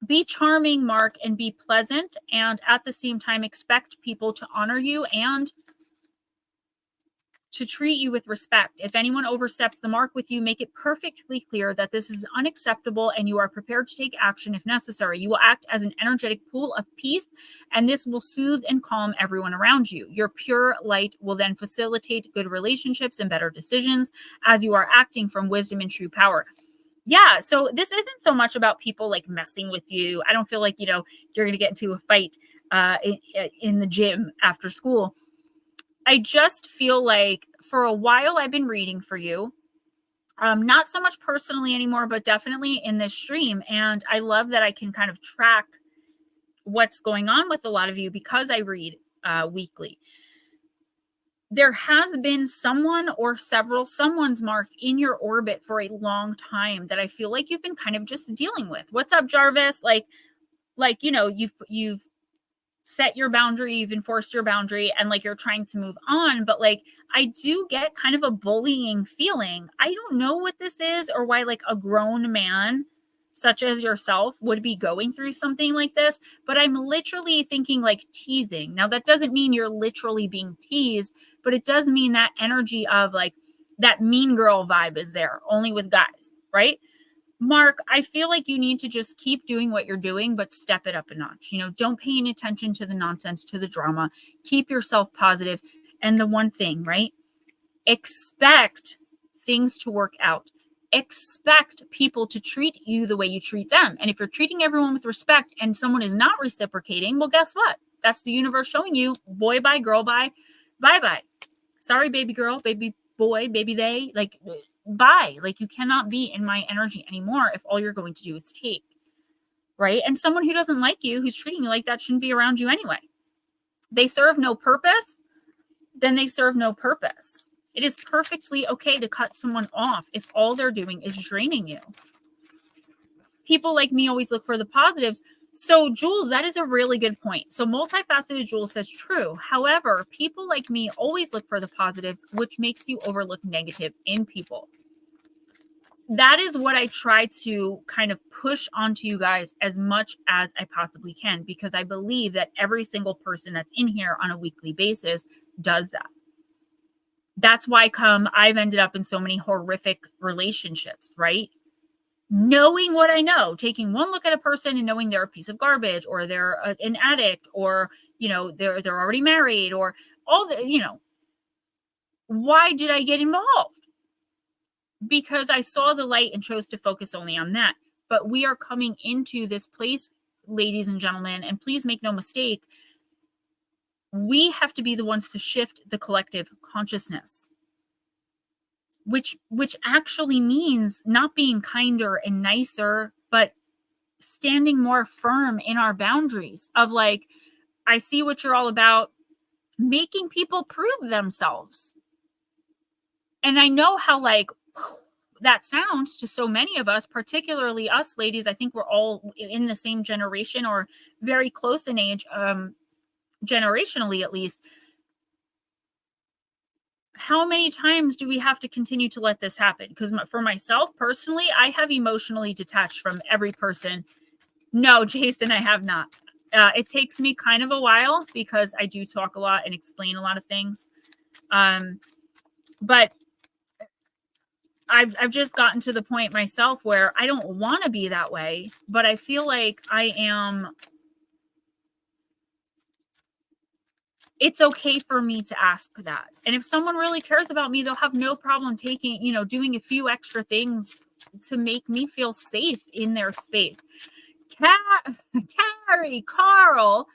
Be charming, Mark, and be pleasant. And at the same time, expect people to honor you and to treat you with respect. If anyone oversteps the mark with you, make it perfectly clear that this is unacceptable and you are prepared to take action if necessary. You will act as an energetic pool of peace, and this will soothe and calm everyone around you. Your pure light will then facilitate good relationships and better decisions as you are acting from wisdom and true power. Yeah, so this isn't so much about people like messing with you. I don't feel like, you're going to get into a fight in the gym after school. I just feel like for a while I've been reading for you, not so much personally anymore, but definitely in this stream. And I love that I can kind of track what's going on with a lot of you because I read weekly. There has been someone or several someone's, Mark, in your orbit for a long time that I feel like you've been kind of just dealing with. What's up, Jarvis? Like, you've set your boundary, you've enforced your boundary, and like you're trying to move on. But like, I do get kind of a bullying feeling. I don't know what this is or why like a grown man such as yourself would be going through something like this, but I'm literally thinking like teasing. Now that doesn't mean you're literally being teased, but it does mean that energy of like that mean girl vibe is there, only with guys, right? Mark, I feel like you need to just keep doing what you're doing, but step it up a notch. Don't pay any attention to the nonsense, to the drama. Keep yourself positive. And the one thing, right? Expect things to work out. Expect people to treat you the way you treat them. And if you're treating everyone with respect and someone is not reciprocating, well, guess what? That's the universe showing you, boy, bye, girl, bye, bye. Sorry, baby girl, baby boy, baby they, like, bye. Like, you cannot be in my energy anymore if all you're going to do is take, right? And someone who doesn't like you, who's treating you like that, shouldn't be around you anyway. They serve no purpose, then they serve no purpose. It is perfectly okay to cut someone off if all they're doing is draining you. People like me always look for the positives. So, Jules, that is a really good point. So, multifaceted Jules says true. However, people like me always look for the positives, which makes you overlook negative in people. That is what I try to kind of push onto you guys as much as I possibly can, because I believe that every single person that's in here on a weekly basis does that. That's why I've ended up in so many horrific relationships, right? Knowing what I know, taking one look at a person and knowing they're a piece of garbage, or they're an addict, or, they're already married, or all the, why did I get involved? Because I saw the light and chose to focus only on that. But we are coming into this place, ladies and gentlemen, and please make no mistake, we have to be the ones to shift the collective consciousness. Which actually means not being kinder and nicer, but standing more firm in our boundaries of like, I see what you're all about, making people prove themselves. And I know how like that sounds to so many of us, particularly us ladies, I think we're all in the same generation or very close in age, generationally at least. How many times do we have to continue to let this happen? Because for myself personally, I have emotionally detached from every person. No, Jason, I have not. It takes me kind of a while because I do talk a lot and explain a lot of things. But I've just gotten to the point myself where I don't want to be that way, but I feel like I am. It's okay for me to ask that. And if someone really cares about me, they'll have no problem taking, doing a few extra things to make me feel safe in their space. Carrie, Carl.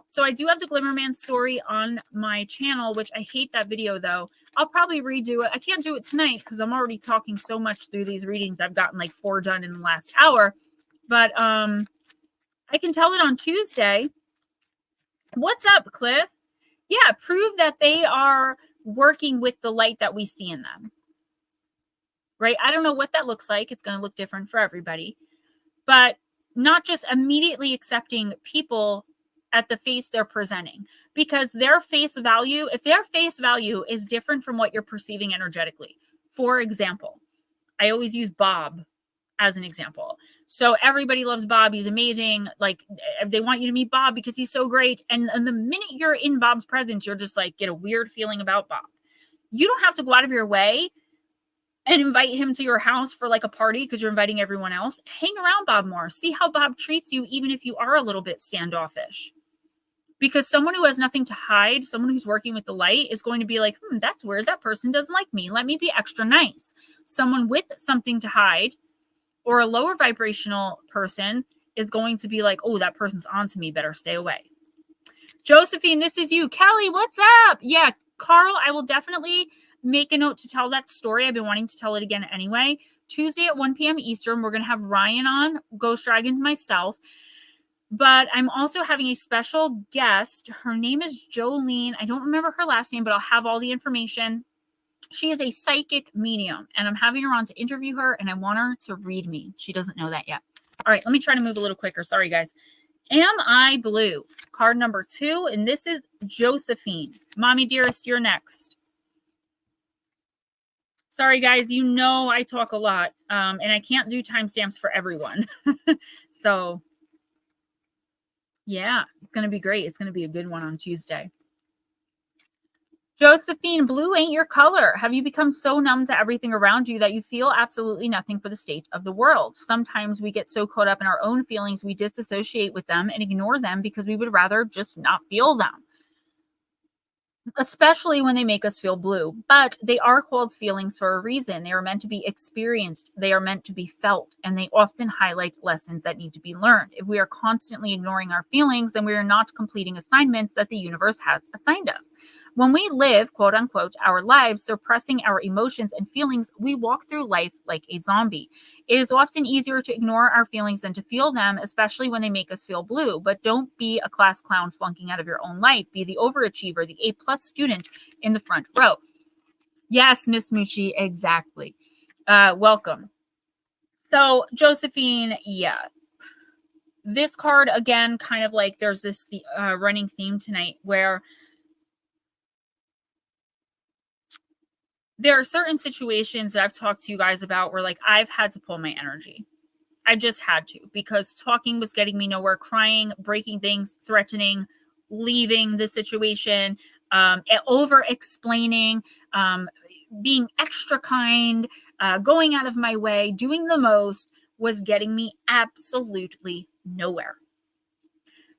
So I do have the Glimmerman story on my channel, which I hate that video though. I'll probably redo it. I can't do it tonight because I'm already talking so much through these readings. I've gotten like 4 done in the last hour, but I can tell it on Tuesday. What's up, Cliff? Yeah, prove that they are working with the light that we see in them. Right? I don't know what that looks like. It's going to look different for everybody. But not just immediately accepting people at the face they're presenting, because their face value, if their face value is different from what you're perceiving energetically. For example, I always use Bob as an example. So everybody loves Bob. He's amazing. Like they want you to meet Bob because he's so great. And the minute you're in Bob's presence, you're just like, get a weird feeling about Bob. You don't have to go out of your way and invite him to your house for like a party because you're inviting everyone else. Hang around Bob more. See how Bob treats you, even if you are a little bit standoffish. Because someone who has nothing to hide, someone who's working with the light is going to be like, that's weird. That person doesn't like me. Let me be extra nice. Someone with something to hide or a lower vibrational person is going to be like, oh, that person's on to me. Better stay away. Josephine, this is you. Kelly, what's up? Yeah, Carl, I will definitely make a note to tell that story. I've been wanting to tell it again anyway. Tuesday at 1 p.m. Eastern, we're going to have Ryan on, Ghost Dragons, myself. But I'm also having a special guest. Her name is Jolene. I don't remember her last name, but I'll have all the information. She is a psychic medium, and I'm having her on to interview her, and I want her to read me. She doesn't know that yet. All right, let me try to move a little quicker. Sorry, guys. Am I Blue? Card number 2, and this is Josephine. Mommy dearest, you're next. Sorry, guys. You know I talk a lot, and I can't do timestamps for everyone. So, yeah, it's going to be great. It's going to be a good one on Tuesday. Josephine, blue ain't your color. Have you become so numb to everything around you that you feel absolutely nothing for the state of the world? Sometimes we get so caught up in our own feelings, we disassociate with them and ignore them because we would rather just not feel them. Especially when they make us feel blue. But they are called feelings for a reason. They are meant to be experienced. They are meant to be felt. And they often highlight lessons that need to be learned. If we are constantly ignoring our feelings, then we are not completing assignments that the universe has assigned us. When we live, quote unquote, our lives, suppressing our emotions and feelings, we walk through life like a zombie. It is often easier to ignore our feelings than to feel them, especially when they make us feel blue. But don't be a class clown flunking out of your own life. Be the overachiever, the A+ student in the front row. Yes, Miss Mushi, exactly. Welcome. So, Josephine, yeah. This card, again, kind of like there's this running theme tonight where there are certain situations that I've talked to you guys about where like I've had to pull my energy. I just had to, because talking was getting me nowhere, crying, breaking things, threatening, leaving the situation, over explaining, being extra kind, going out of my way, doing the most was getting me absolutely nowhere.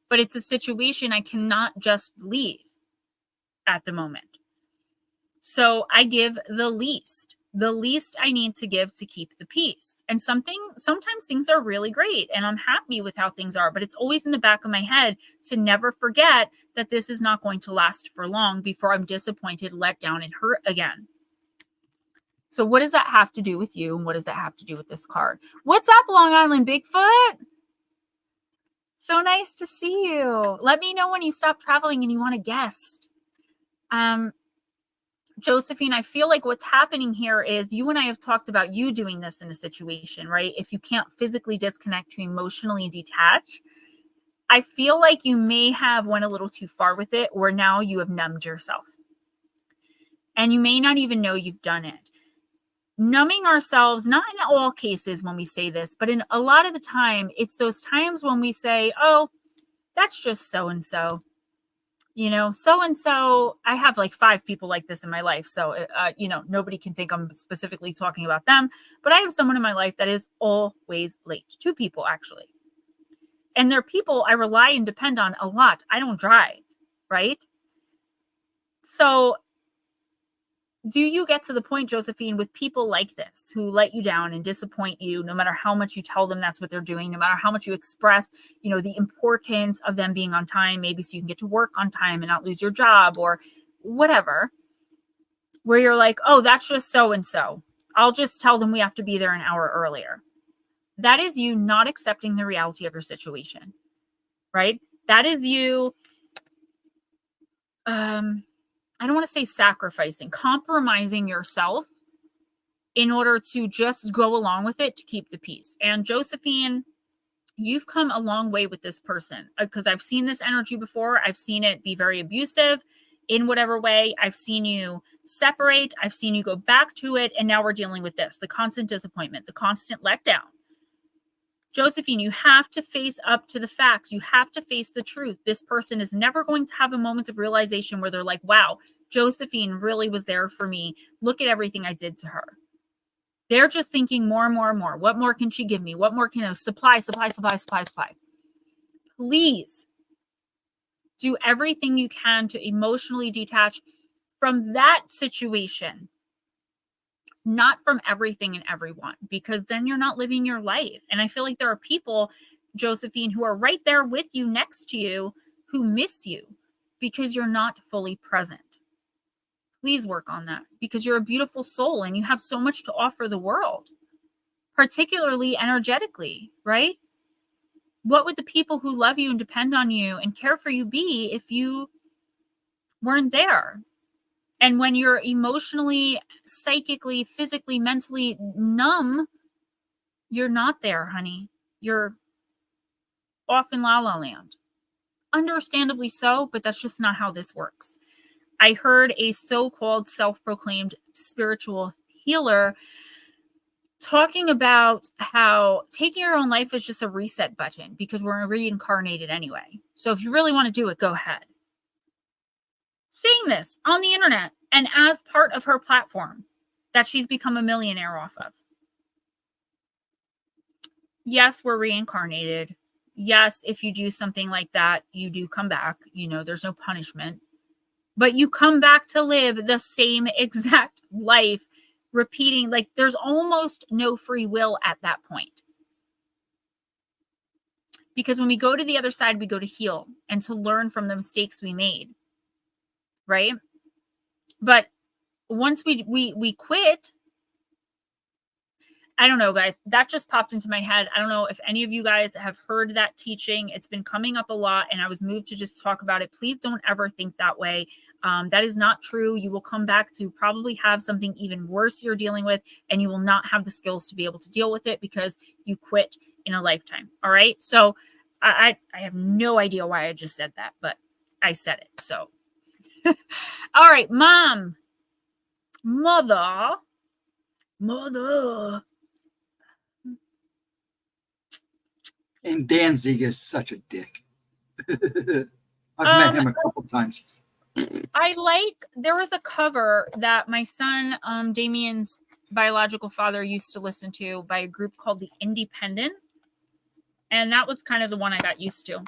But it's a situation I cannot just leave at the moment. So I give the least I need to give to keep the peace. And sometimes things are really great and I'm happy with how things are, but it's always in the back of my head to never forget that this is not going to last for long before I'm disappointed, let down, and hurt again. So what does that have to do with you? And what does that have to do with this card? What's up, Long Island Bigfoot? So nice to see you. Let me know when you stop traveling and you want a guest. Josephine, I feel like what's happening here is you and I have talked about you doing this in a situation, right? If you can't physically disconnect to emotionally detach, I feel like you may have went a little too far with it, or now you have numbed yourself. And you may not even know you've done it. Numbing ourselves, not in all cases when we say this, but in a lot of the time, it's those times when we say, oh, that's just so-and-so. You know, so-and-so, I have like 5 people like this in my life. So, you know, nobody can think I'm specifically talking about them, but I have someone in my life that is always late. 2 people, actually. And they're people I rely and depend on a lot. I don't drive, right? So do you get to the point, Josephine, with people like this who let you down and disappoint you, no matter how much you tell them that's what they're doing, no matter how much you express, you know, the importance of them being on time, maybe so you can get to work on time and not lose your job or whatever, where you're like, oh, that's just so-and-so. I'll just tell them we have to be there an hour earlier. That is you not accepting the reality of your situation, right? That is you, I don't want to say sacrificing, compromising yourself in order to just go along with it to keep the peace. And Josephine, you've come a long way with this person because I've seen this energy before. I've seen it be very abusive in whatever way. I've seen you separate. I've seen you go back to it. And now we're dealing with this, the constant disappointment, the constant letdown. Josephine, you have to face up to the facts. You have to face the truth. This person is never going to have a moment of realization where they're like, wow, Josephine really was there for me. Look at everything I did to her. They're just thinking more and more and more. What more can she give me? What more can I supply? Please do everything you can to emotionally detach from that situation, not from everything and everyone, because then you're not living your life. And I feel like there are people, Josephine, who are right there with you, next to you, who miss you because you're not fully present. Please work on that because you're a beautiful soul and you have so much to offer the world, particularly energetically, right? What would the people who love you and depend on you and care for you be if you weren't there? And when you're emotionally, psychically, physically, mentally numb, you're not there, honey. You're off in la la land. Understandably so, but that's just not how this works. I heard a so-called self-proclaimed spiritual healer talking about how taking your own life is just a reset button because we're reincarnated anyway. So if you really want to do it, go ahead. Saying this on the internet and as part of her platform that she's become a millionaire off of. Yes, we're reincarnated. Yes, if you do something like that, you do come back. You know, there's no punishment. But you come back to live the same exact life, repeating, like there's almost no free will at that point. Because when we go to the other side, we go to heal and to learn from the mistakes we made, right? But once we quit, I don't know, guys, that just popped into my head. I don't know if any of you guys have heard that teaching. It's been coming up a lot and I was moved to just talk about it. Please don't ever think that way. That is not true. You will come back to probably have something even worse you're dealing with, and you will not have the skills to be able to deal with it because you quit in a lifetime. All right. So I have no idea why I just said that, but I said it. So, all right, mom, mother. And Danzig is such a dick. I've met him a couple times. There was a cover that my son, Damien's biological father, used to listen to by a group called the Independents. And that was kind of the one I got used to.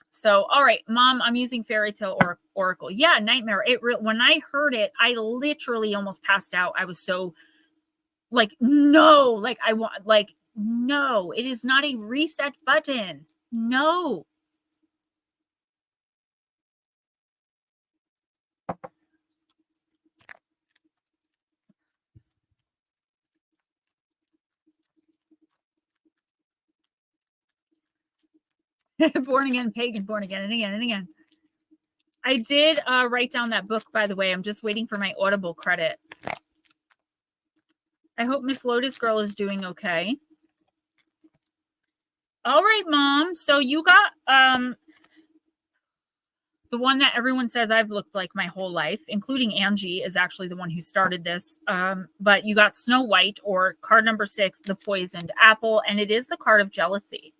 So, all right, mom, I'm using Fairy Tale Oracle. Yeah, Nightmare. When I heard it, I literally almost passed out. I was so like, no, no, it is not a reset button. No. Born again, pagan, born again and again and again. I did write down that book, by the way. I'm just waiting for my Audible credit. I hope Miss Lotus Girl is doing okay. All right, Mom. So you got the one that everyone says I've looked like my whole life, including Angie is actually the one who started this. But you got Snow White, or card number 6, the poisoned apple, and it is the card of jealousy.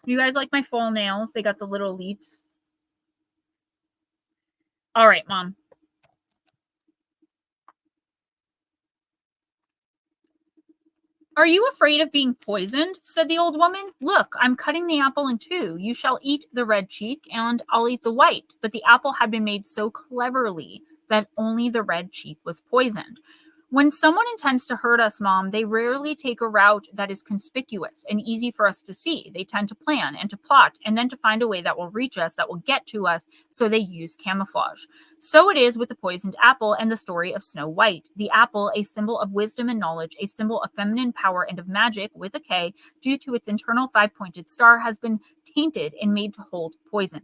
You guys like my fall nails? They got the little leaves. All right, Mom. Are you afraid of being poisoned? Said the old woman. Look, I'm cutting the apple in two. You shall eat the red cheek, and I'll eat the white. But the apple had been made so cleverly that only the red cheek was poisoned. When someone intends to hurt us, Mom, they rarely take a route that is conspicuous and easy for us to see. They tend to plan and to plot and then to find a way that will reach us, that will get to us, so they use camouflage. So it is with the poisoned apple and the story of Snow White. The apple, a symbol of wisdom and knowledge, a symbol of feminine power and of magic with a K, due to its internal 5-pointed star, has been tainted and made to hold poison.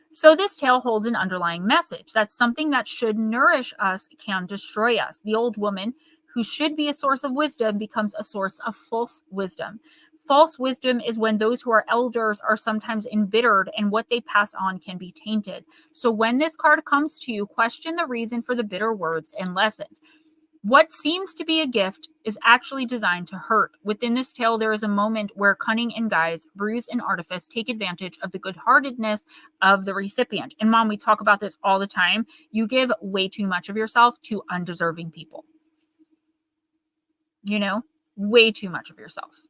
So this tale holds an underlying message that something that should nourish us can destroy us. The old woman, who should be a source of wisdom, becomes a source of false wisdom. False wisdom is when those who are elders are sometimes embittered and what they pass on can be tainted. So when this card comes to you, question the reason for the bitter words and lessons. What seems to be a gift is actually designed to hurt. Within this tale, there is a moment where cunning and guise, ruse and artifice take advantage of the good-heartedness of the recipient. And Mom, we talk about this all the time. You give way too much of yourself to undeserving people. You know, way too much of yourself.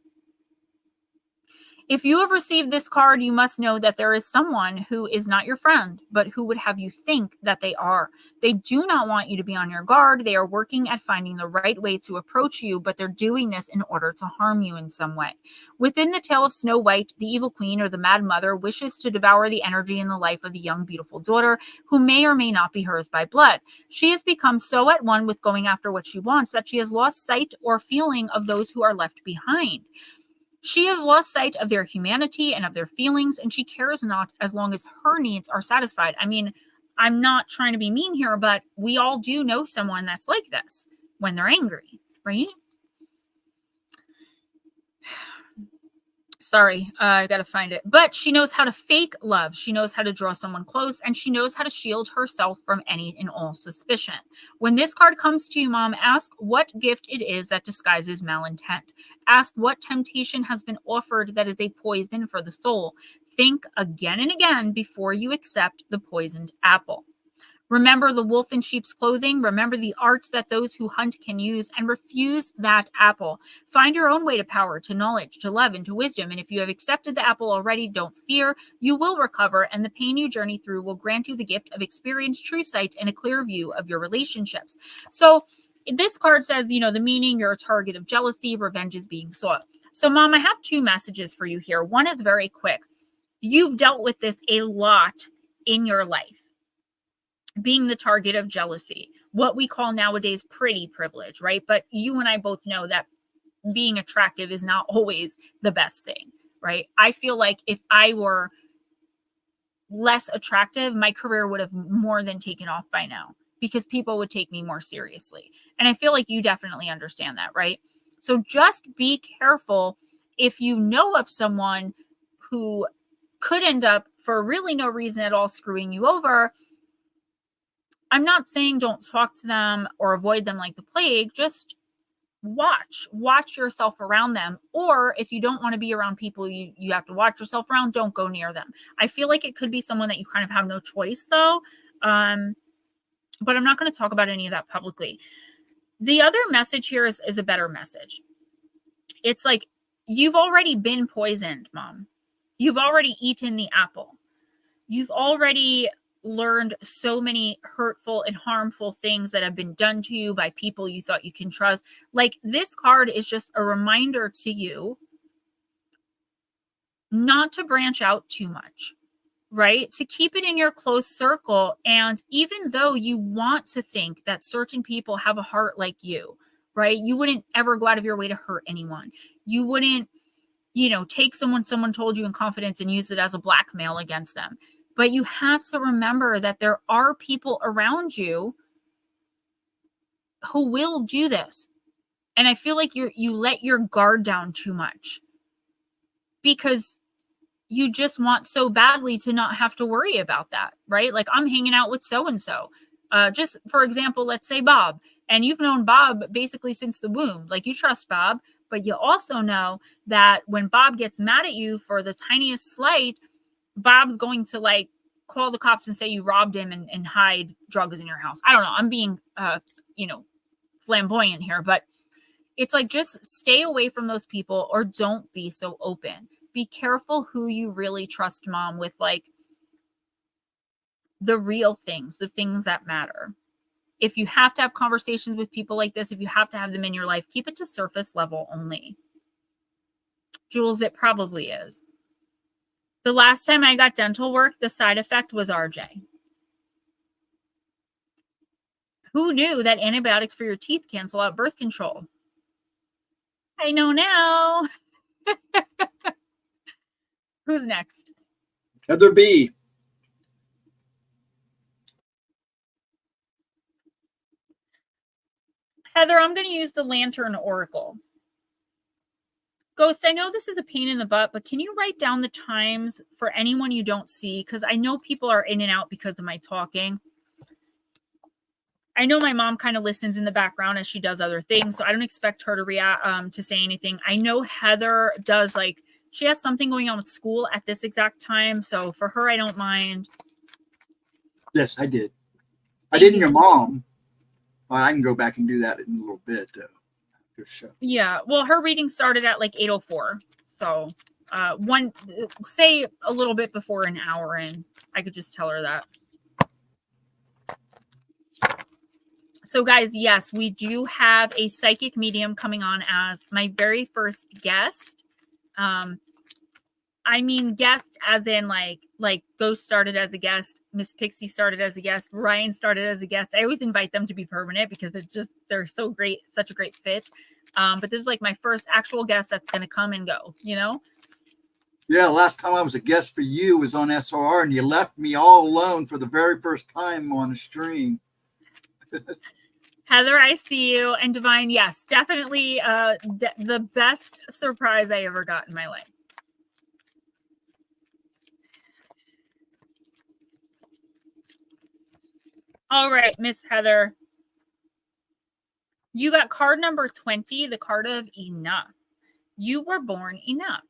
If you have received this card, you must know that there is someone who is not your friend, but who would have you think that they are. They do not want you to be on your guard. They are working at finding the right way to approach you, but they're doing this in order to harm you in some way. Within the tale of Snow White, the evil queen, or the mad mother, wishes to devour the energy and the life of the young, beautiful daughter, who may or may not be hers by blood. She has become so at one with going after what she wants that she has lost sight or feeling of those who are left behind. She has lost sight of their humanity and of their feelings, and she cares not as long as her needs are satisfied. I mean, I'm not trying to be mean here, but we all do know someone that's like this when they're angry, right? Sorry, I gotta find it. But she knows how to fake love. She knows how to draw someone close, and she knows how to shield herself from any and all suspicion. When this card comes to you, Mom, ask what gift it is that disguises malintent. Ask what temptation has been offered that is a poison for the soul. Think again and again before you accept the poisoned apple. Remember the wolf in sheep's clothing. Remember the arts that those who hunt can use, and refuse that apple. Find your own way to power, to knowledge, to love, and to wisdom. And if you have accepted the apple already, don't fear. You will recover, and the pain you journey through will grant you the gift of experience, true sight, and a clear view of your relationships. So this card says, you know, the meaning, you're a target of jealousy, revenge is being sought. So, Mom, I have 2 messages for you here. One is very quick. You've dealt with this a lot in your life, being the target of jealousy, what we call nowadays pretty privilege, right? But you and I both know that being attractive is not always the best thing, right? I feel like if I were less attractive, my career would have more than taken off by now, because people would take me more seriously. And I feel like you definitely understand that, right? So just be careful if you know of someone who could end up, for really no reason at all, screwing you over. I'm not saying don't talk to them or avoid them like the plague. Just watch yourself around them. Or if you don't want to be around people you have to watch yourself around, don't go near them. I feel like it could be someone that you kind of have no choice though. But I'm not going to talk about any of that publicly. The other message here is a better message. It's like, you've already been poisoned, Mom. You've already eaten the apple. You've already learned so many hurtful and harmful things that have been done to you by people you thought you can trust. Like, this card is just a reminder to you not to branch out too much, right? To keep it in your close circle. And even though you want to think that certain people have a heart like you, right? You wouldn't ever go out of your way to hurt anyone. You wouldn't, take someone told you in confidence and use it as a blackmail against them. But you have to remember that there are people around you who will do this. And I feel like you let your guard down too much because you just want so badly to not have to worry about that, right? Like, I'm hanging out with so-and-so. Just for example, let's say Bob, and you've known Bob basically since the womb. Like, you trust Bob, but you also know that when Bob gets mad at you for the tiniest slight, Bob's going to like call the cops and say you robbed him and hide drugs in your house. I don't know. I'm being, flamboyant here, but it's like, just stay away from those people or don't be so open. Be careful who you really trust, Mom, with like the real things, the things that matter. If you have to have conversations with people like this, if you have to have them in your life, keep it to surface level only. Jules, it probably is. The last time I got dental work, the side effect was RJ. Who knew that antibiotics for your teeth cancel out birth control? I know now. Who's next? Heather B. Heather, I'm going to use the Lantern Oracle. Ghost, I know this is a pain in the butt, but can you write down the times for anyone you don't see? Because I know people are in and out because of my talking. I know my mom kind of listens in the background as she does other things, so I don't expect her to react to say anything. I know Heather does, like, she has something going on with school at this exact time, so for her, I don't mind. Yes, I did. I didn't your mom. Well, I can go back and do that in a little bit, though. Yeah, well, her reading started at like 8:04, so say a little bit before an hour in. I could just tell her that. So guys, yes, we do have a psychic medium coming on as my very first guest. I mean guest as in like Ghost started as a guest, Miss Pixie started as a guest, Ryan started as a guest. I always invite them to be permanent because it's just, they're so great, such a great fit. But this is like my first actual guest that's going to come and go, you know? Yeah, last time I was a guest for you was on SRR and you left me all alone for the very first time on a stream. Heather, I see you. And Divine, yes, definitely the best surprise I ever got in my life. All right, Miss Heather. You got card number 20, the card of enough. You were born enough.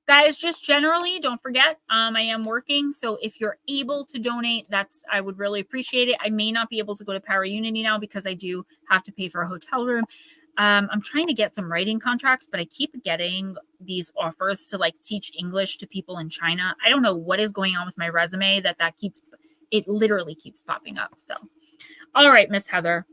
Guys, just generally, don't forget, I am working. So if you're able to donate, I would really appreciate it. I may not be able to go to Power Unity now because I do have to pay for a hotel room. I'm trying to get some writing contracts, but I keep getting these offers to like teach English to people in China. I don't know what is going on with my resume it literally keeps popping up. So, all right, Miss Heather.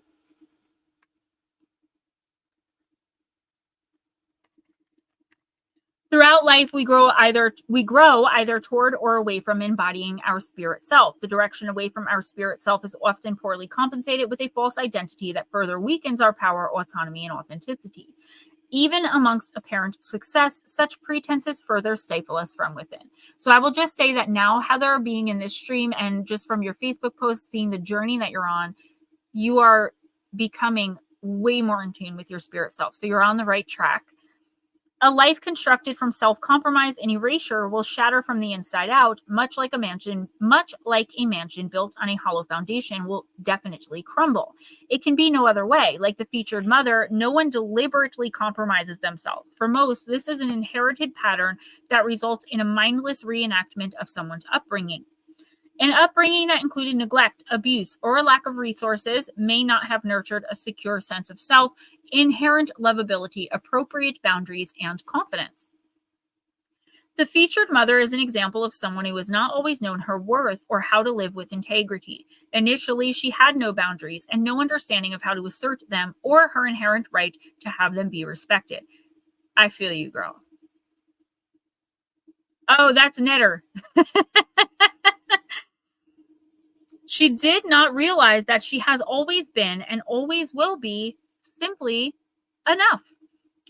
Throughout life, we grow either toward or away from embodying our spirit self. The direction away from our spirit self is often poorly compensated with a false identity that further weakens our power, autonomy, and authenticity. Even amongst apparent success, such pretenses further stifle us from within. So I will just say that now, Heather, being in this stream and just from your Facebook post, seeing the journey that you're on, you are becoming way more in tune with your spirit self. So you're on the right track. A life constructed from self-compromise and erasure will shatter from the inside out, much like a mansion built on a hollow foundation will definitely crumble. It can be no other way. Like the featured mother, no one deliberately compromises themselves. For most, this is an inherited pattern that results in a mindless reenactment of someone's upbringing. An upbringing that included neglect, abuse, or a lack of resources may not have nurtured a secure sense of self, inherent lovability, appropriate boundaries, and confidence. The featured mother is an example of someone who has not always known her worth or how to live with integrity. Initially, she had no boundaries and no understanding of how to assert them or her inherent right to have them be respected. I feel you, girl. Oh, that's NEDR. She did not realize that she has always been and always will be simply enough.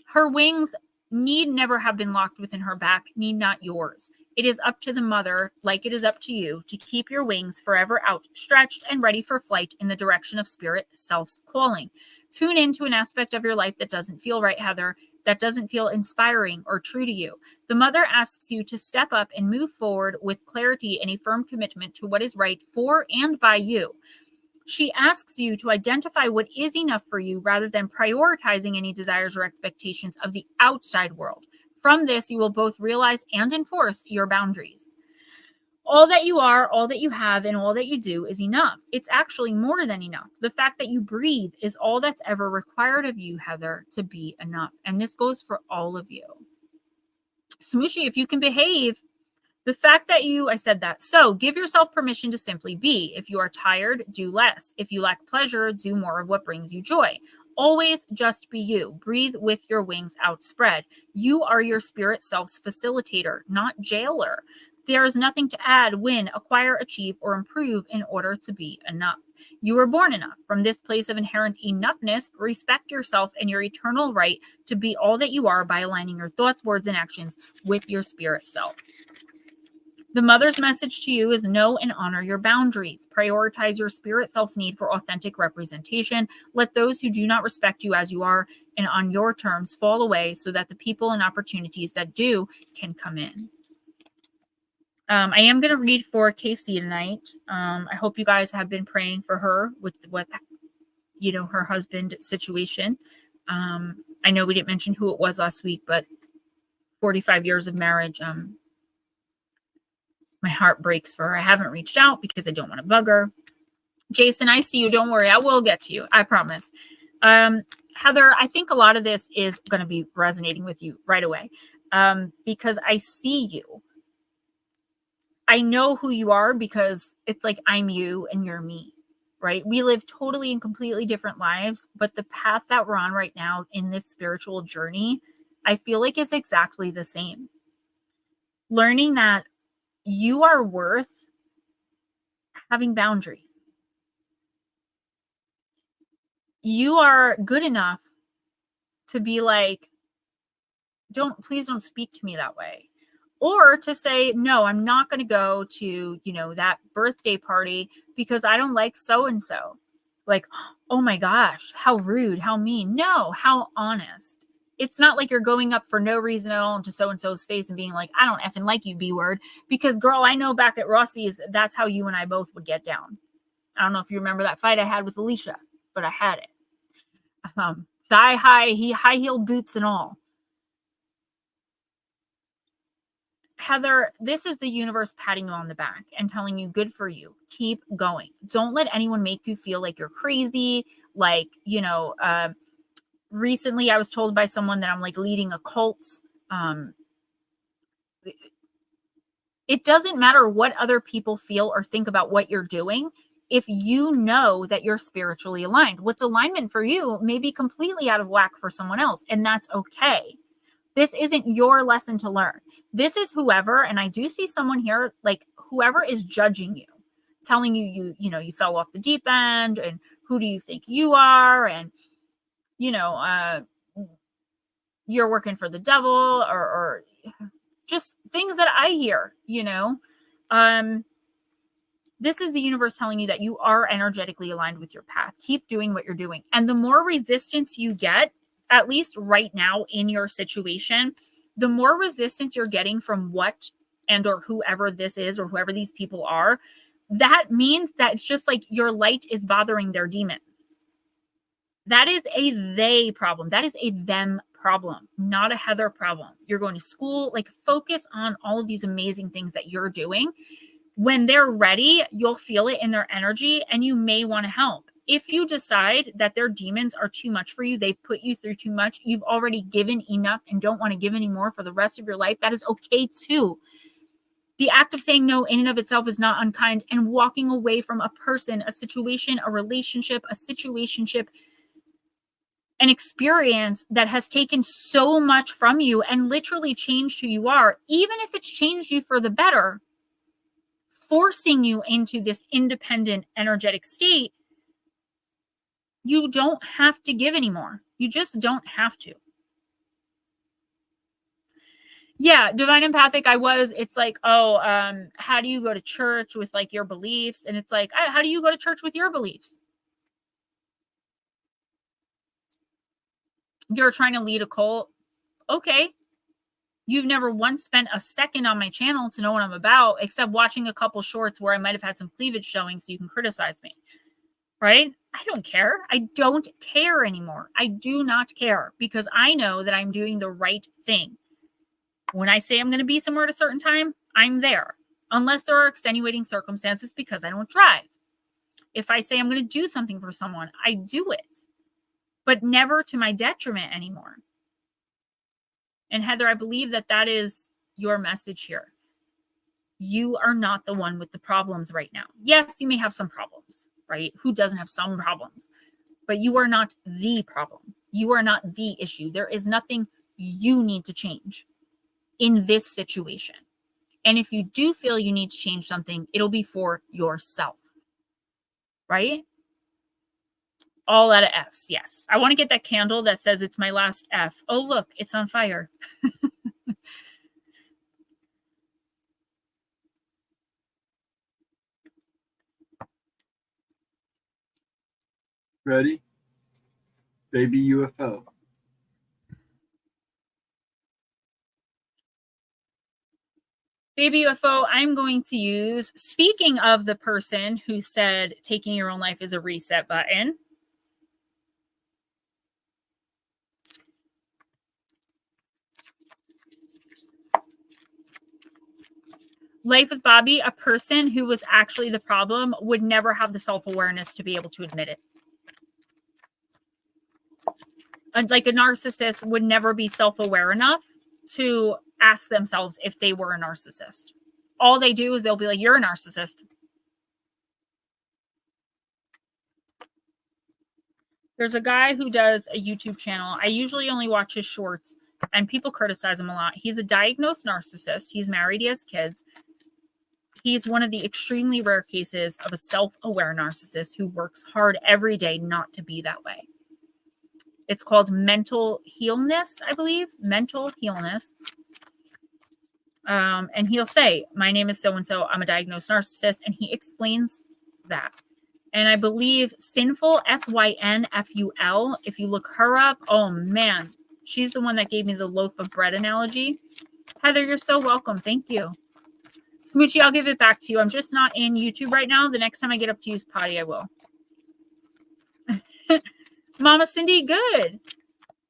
Her wings need never have been locked within her back, need not yours. It is up to the mother, like it is up to you, to keep your wings forever outstretched and ready for flight in the direction of spirit self's calling. Tune into an aspect of your life that doesn't feel right, Heather, that doesn't feel inspiring or true to you. The mother asks you to step up and move forward with clarity and a firm commitment to what is right for and by you. She asks you to identify what is enough for you rather than prioritizing any desires or expectations of the outside world. From this, you will both realize and enforce your boundaries. All that you are, all that you have, and all that you do is enough. It's actually more than enough. The fact that you breathe is all that's ever required of you, Heather, to be enough. And this goes for all of you. Smooshy, if you can behave, the fact that I said that. So give yourself permission to simply be. If you are tired, do less. If you lack pleasure, do more of what brings you joy. Always just be you. Breathe with your wings outspread. You are your spirit self's facilitator, not jailer. There is nothing to add, win, acquire, achieve, or improve in order to be enough. You were born enough. From this place of inherent enoughness, respect yourself and your eternal right to be all that you are by aligning your thoughts, words, and actions with your spirit self. The mother's message to you is know and honor your boundaries. Prioritize your spirit self's need for authentic representation. Let those who do not respect you as you are and on your terms fall away so that the people and opportunities that do can come in. I am going to read for Casey tonight. I hope you guys have been praying for her with her husband situation. I know we didn't mention who it was last week, but 45 years of marriage. My heart breaks for her. I haven't reached out because I don't want to bug her. Jason, I see you. Don't worry. I will get to you. I promise. Heather, I think a lot of this is going to be resonating with you right away because I see you. I know who you are because it's like I'm you and you're me, right? We live totally and completely different lives, but the path that we're on right now in this spiritual journey, I feel like is exactly the same. Learning that you are worth having boundaries. You are good enough to be like, please don't speak to me that way. Or to say, no, I'm not going to go to, that birthday party because I don't like so-and-so. Like, oh my gosh, how rude, how mean. No, how honest. It's not like you're going up for no reason at all into so-and-so's face and being like, I don't effing like you, B-word. Because, girl, I know back at Rossi's, that's how you and I both would get down. I don't know if you remember that fight I had with Alicia, but I had it. High-heeled boots and all. Heather, this is the universe patting you on the back and telling you, good for you. Keep going. Don't let anyone make you feel like you're crazy. Like, recently I was told by someone that I'm like leading a cult. It doesn't matter what other people feel or think about what you're doing. If you know that you're spiritually aligned, what's alignment for you may be completely out of whack for someone else, and that's okay. This isn't your lesson to learn. This is whoever, and I do see someone here, like whoever is judging you, telling you, you fell off the deep end, and who do you think you are? And, you're working for the devil or just things that I hear, this is the universe telling you that you are energetically aligned with your path. Keep doing what you're doing. And the more resistance you get, at least right now in your situation, the more resistance you're getting from what and or whoever this is or whoever these people are, that means that it's just like your light is bothering their demons. That is a they problem. That is a them problem, not a Heather problem. You're going to school, like focus on all of these amazing things that you're doing. When they're ready, you'll feel it in their energy and you may want to help. If you decide that their demons are too much for you, they've put you through too much, you've already given enough and don't want to give any more for the rest of your life, that is okay too. The act of saying no in and of itself is not unkind, and walking away from a person, a situation, a relationship, an experience that has taken so much from you and literally changed who you are, even if it's changed you for the better, forcing you into this independent energetic state, you don't have to give anymore. You just don't have to. Yeah, divine empathic. It's like, oh, how do you go to church with like your beliefs? And it's like, how do you go to church with your beliefs? You're trying to lead a cult. Okay. You've never once spent a second on my channel to know what I'm about, except watching a couple shorts where I might have had some cleavage showing so you can criticize me. Right? I don't care. I don't care anymore. I do not care because I know that I'm doing the right thing. When I say I'm going to be somewhere at a certain time, I'm there. Unless there are extenuating circumstances because I don't drive. If I say I'm going to do something for someone, I do it. But never to my detriment anymore. And Heather, I believe that that is your message here. You are not the one with the problems right now. Yes, you may have some problems, right? Who doesn't have some problems? But you are not the problem. You are not the issue. There is nothing you need to change in this situation. And if you do feel you need to change something, it'll be for yourself, right? All out of F's, yes. I want to get that candle that says it's my last F. Oh, look, it's on fire. Ready? Baby UFO. Baby UFO, I'm going to use, speaking of the person who said taking your own life is a reset button. Life with Bobby, a person who was actually the problem would never have the self-awareness to be able to admit it. Like a narcissist would never be self-aware enough to ask themselves if they were a narcissist. All they do is they'll be like, you're a narcissist. There's a guy who does a YouTube channel. I usually only watch his shorts and people criticize him a lot. He's a diagnosed narcissist. He's married. He has kids. He's one of the extremely rare cases of a self-aware narcissist who works hard every day not to be that way. It's called mental healness, I believe. Mental healness. And he'll say, my name is so-and-so. I'm a diagnosed narcissist. And he explains that. And I believe Sinful, SYNFUL, if you look her up, oh man, she's the one that gave me the loaf of bread analogy. Heather, you're so welcome. Thank you. Smoochie, I'll give it back to you. I'm just not in YouTube right now. The next time I get up to use Potty, I will. Mama Cindy, good.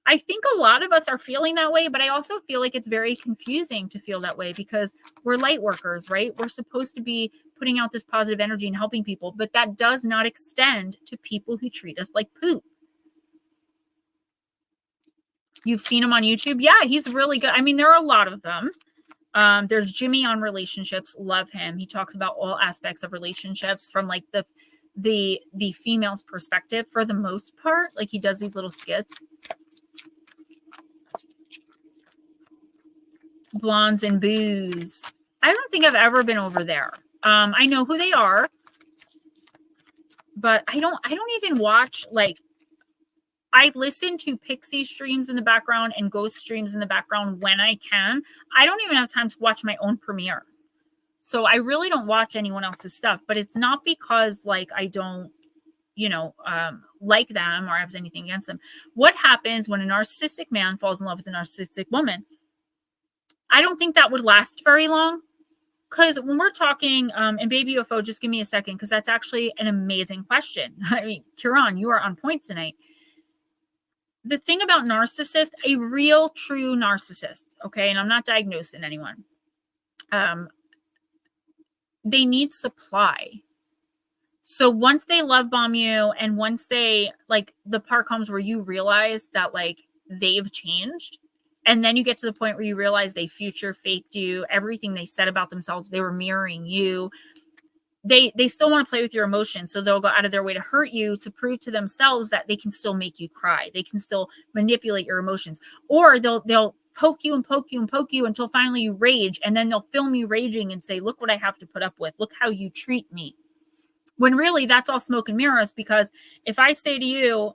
I think a lot of us are feeling that way, but I also feel like it's very confusing to feel that way because we're light workers, right? We're supposed to be putting out this positive energy and helping people, but that does not extend to people who treat us like poop. You've seen him on YouTube? Yeah, he's really good. I mean, there are a lot of them. There's Jimmy on relationships. Love him. He talks about all aspects of relationships from like the female's perspective for the most part. Like he does these little skits. Blondes and Booze. I don't think I've ever been over there. I know who they are, but I don't even watch, like, I listen to Pixie streams in the background and Ghost streams in the background when I can. I don't even have time to watch my own premiere. So I really don't watch anyone else's stuff, but it's not because like I don't, like them or have anything against them. What happens when a narcissistic man falls in love with a narcissistic woman? I don't think that would last very long. Because when we're talking, and Baby UFO, just give me a second, because that's actually an amazing question. I mean, Kieran, you are on point tonight. The thing about narcissists, a real, true narcissist, okay, and I'm not diagnosing anyone, they need supply. So once they love bomb you, and once they, like, the part comes where you realize that, like, they've changed, and then you get to the point where you realize they future faked you, everything they said about themselves, they were mirroring you. They still want to play with your emotions. So they'll go out of their way to hurt you to prove to themselves that they can still make you cry. They can still manipulate your emotions. Or they'll poke you and poke you and poke you until finally you rage. And then they'll film you raging and say, look what I have to put up with. Look how you treat me. When really that's all smoke and mirrors, because if I say to you,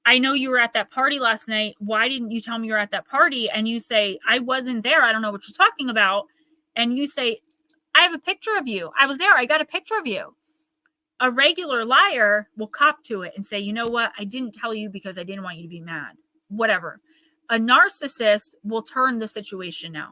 I know you were at that party last night. Why didn't you tell me you were at that party? And you say, I wasn't there. I don't know what you're talking about. And you say, I have a picture of you. I was there. I got a picture of you. A regular liar will cop to it and say, you know what? I didn't tell you because I didn't want you to be mad. Whatever. A narcissist will turn the situation now.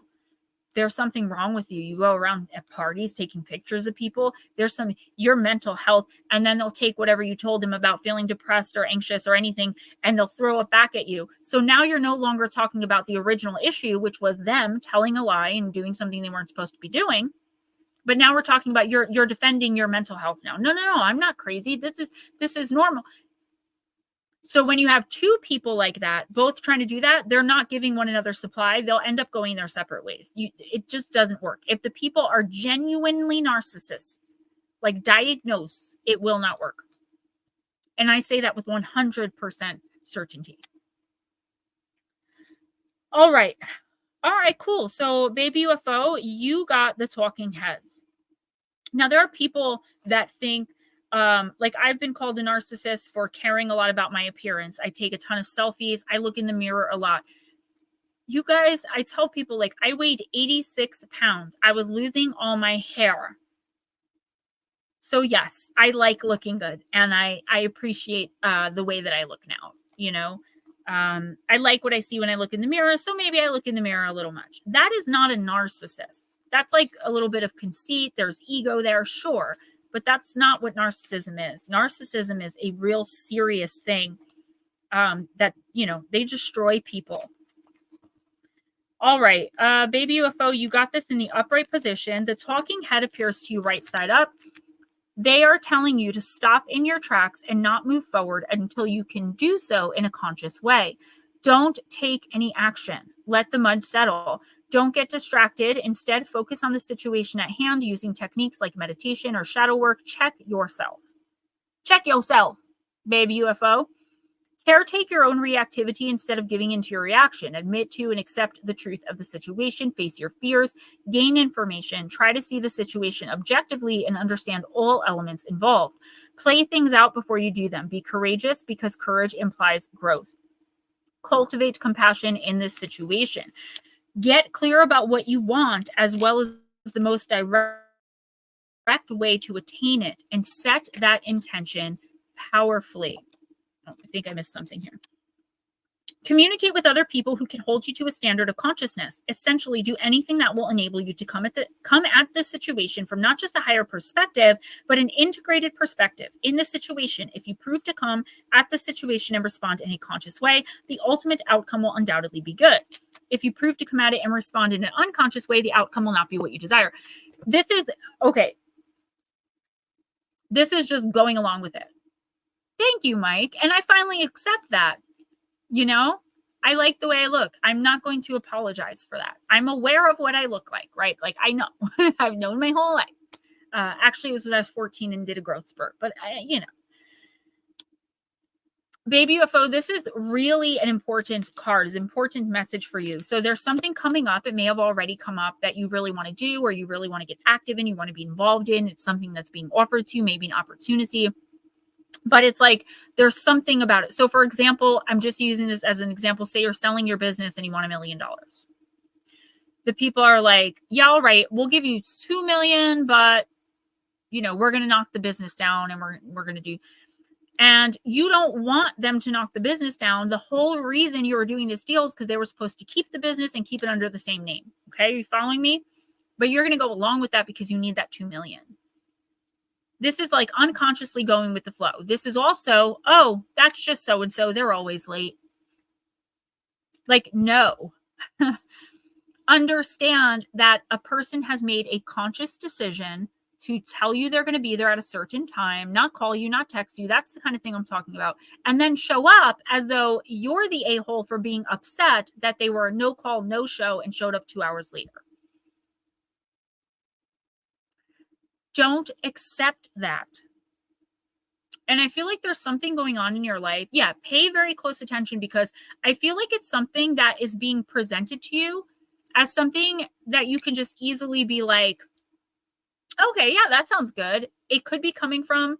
There's something wrong with you. You go around at parties taking pictures of people. There's your mental health. And then they'll take whatever you told them about feeling depressed or anxious or anything, and they'll throw it back at you. So now you're no longer talking about the original issue, which was them telling a lie and doing something they weren't supposed to be doing. But now we're talking about you're defending your mental health now. No, I'm not crazy. This is normal. So when you have two people like that, both trying to do that, they're not giving one another supply. They'll end up going their separate ways. It just doesn't work. If the people are genuinely narcissists, like diagnosed, it will not work. And I say that with 100% certainty. All right, cool. So baby UFO, you got the talking heads. Now there are people that think, like I've been called a narcissist for caring a lot about my appearance. I take a ton of selfies. I look in the mirror a lot. You guys, I tell people, like, I weighed 86 pounds. I was losing all my hair. So yes, I like looking good. And I appreciate the way that I look now, you know. I like what I see when I look in the mirror. So maybe I look in the mirror a little much. That is not a narcissist. That's like a little bit of conceit. There's ego there, sure. But that's not what narcissism is. Narcissism is a real serious thing that, you know, they destroy people. All right, baby UFO, you got this in the upright position. The talking head appears to you right side up. They are telling you to stop in your tracks and not move forward until you can do so in a conscious way. Don't take any action. Let the mud settle. Don't get distracted. Instead, focus on the situation at hand using techniques like meditation or shadow work. Check yourself. Check yourself, baby UFO. Caretake your own reactivity instead of giving into your reaction. Admit to and accept the truth of the situation. Face your fears. Gain information. Try to see the situation objectively and understand all elements involved. Play things out before you do them. Be courageous because courage implies growth. Cultivate compassion in this situation. Get clear about what you want as well as the most direct way to attain it, and set that intention powerfully. Oh, I think I missed something here. Communicate with other people who can hold you to a standard of consciousness. Essentially, do anything that will enable you to come at the situation from not just a higher perspective, but an integrated perspective. In this situation, if you prove to come at the situation and respond in a conscious way, the ultimate outcome will undoubtedly be good. If you prove to come at it and respond in an unconscious way, the outcome will not be what you desire. This is, okay. This is just going along with it. Thank you, Mike. And I finally accept that. You know, I like the way I look. I'm not going to apologize for that. I'm aware of what I look like, right? Like, I know. I've known my whole life. Actually, it was when I was 14 and did a growth spurt. But, you know. Baby UFO, this is really an important card, is an important message for you. So there's something coming up. It may have already come up that you really want to do, or you really want to get active in, you want to be involved in. It's something that's being offered to you, maybe an opportunity. But it's like, there's something about it. So for example, I'm just using this as an example. Say you're selling your business and you want $1 million. The people are like, yeah, all right, we'll give you 2 million, but you know, we're going to knock the business down and we're going to do, and you don't want them to knock the business down. The whole reason you were doing this deal is because they were supposed to keep the business and keep it under the same name. Okay. Are you following me? But you're going to go along with that because you need that 2 million. This is like unconsciously going with the flow. This is also, oh, that's just so-and-so. They're always late. Like, no. Understand that a person has made a conscious decision to tell you they're going to be there at a certain time, not call you, not text you. That's the kind of thing I'm talking about. And then show up as though you're the a-hole for being upset that they were no call, no show and showed up 2 hours later. Don't accept that. And I feel like there's something going on in your life. Yeah, pay very close attention, because I feel like it's something that is being presented to you as something that you can just easily be like, okay, yeah, that sounds good. It could be coming from,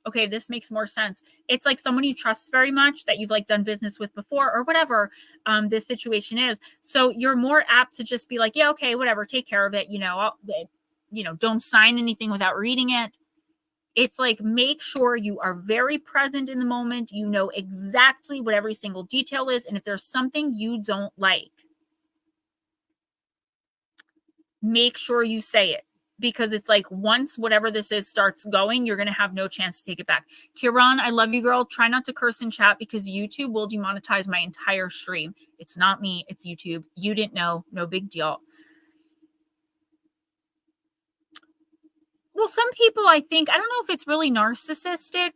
okay, this makes more sense. It's like someone you trust very much that you've like done business with before or whatever this situation is. So you're more apt to just be like, yeah, okay, whatever, take care of it. Don't sign anything without reading it. It's like, make sure you are very present in the moment. You know exactly what every single detail is. And if there's something you don't like, make sure you say it, because it's like once whatever this is starts going, you're going to have no chance to take it back. Kiran, I love you, girl. Try not to curse in chat because YouTube will demonetize my entire stream. It's not me. It's YouTube. You didn't know. No big deal. Well, some people, I think, I don't know if it's really narcissistic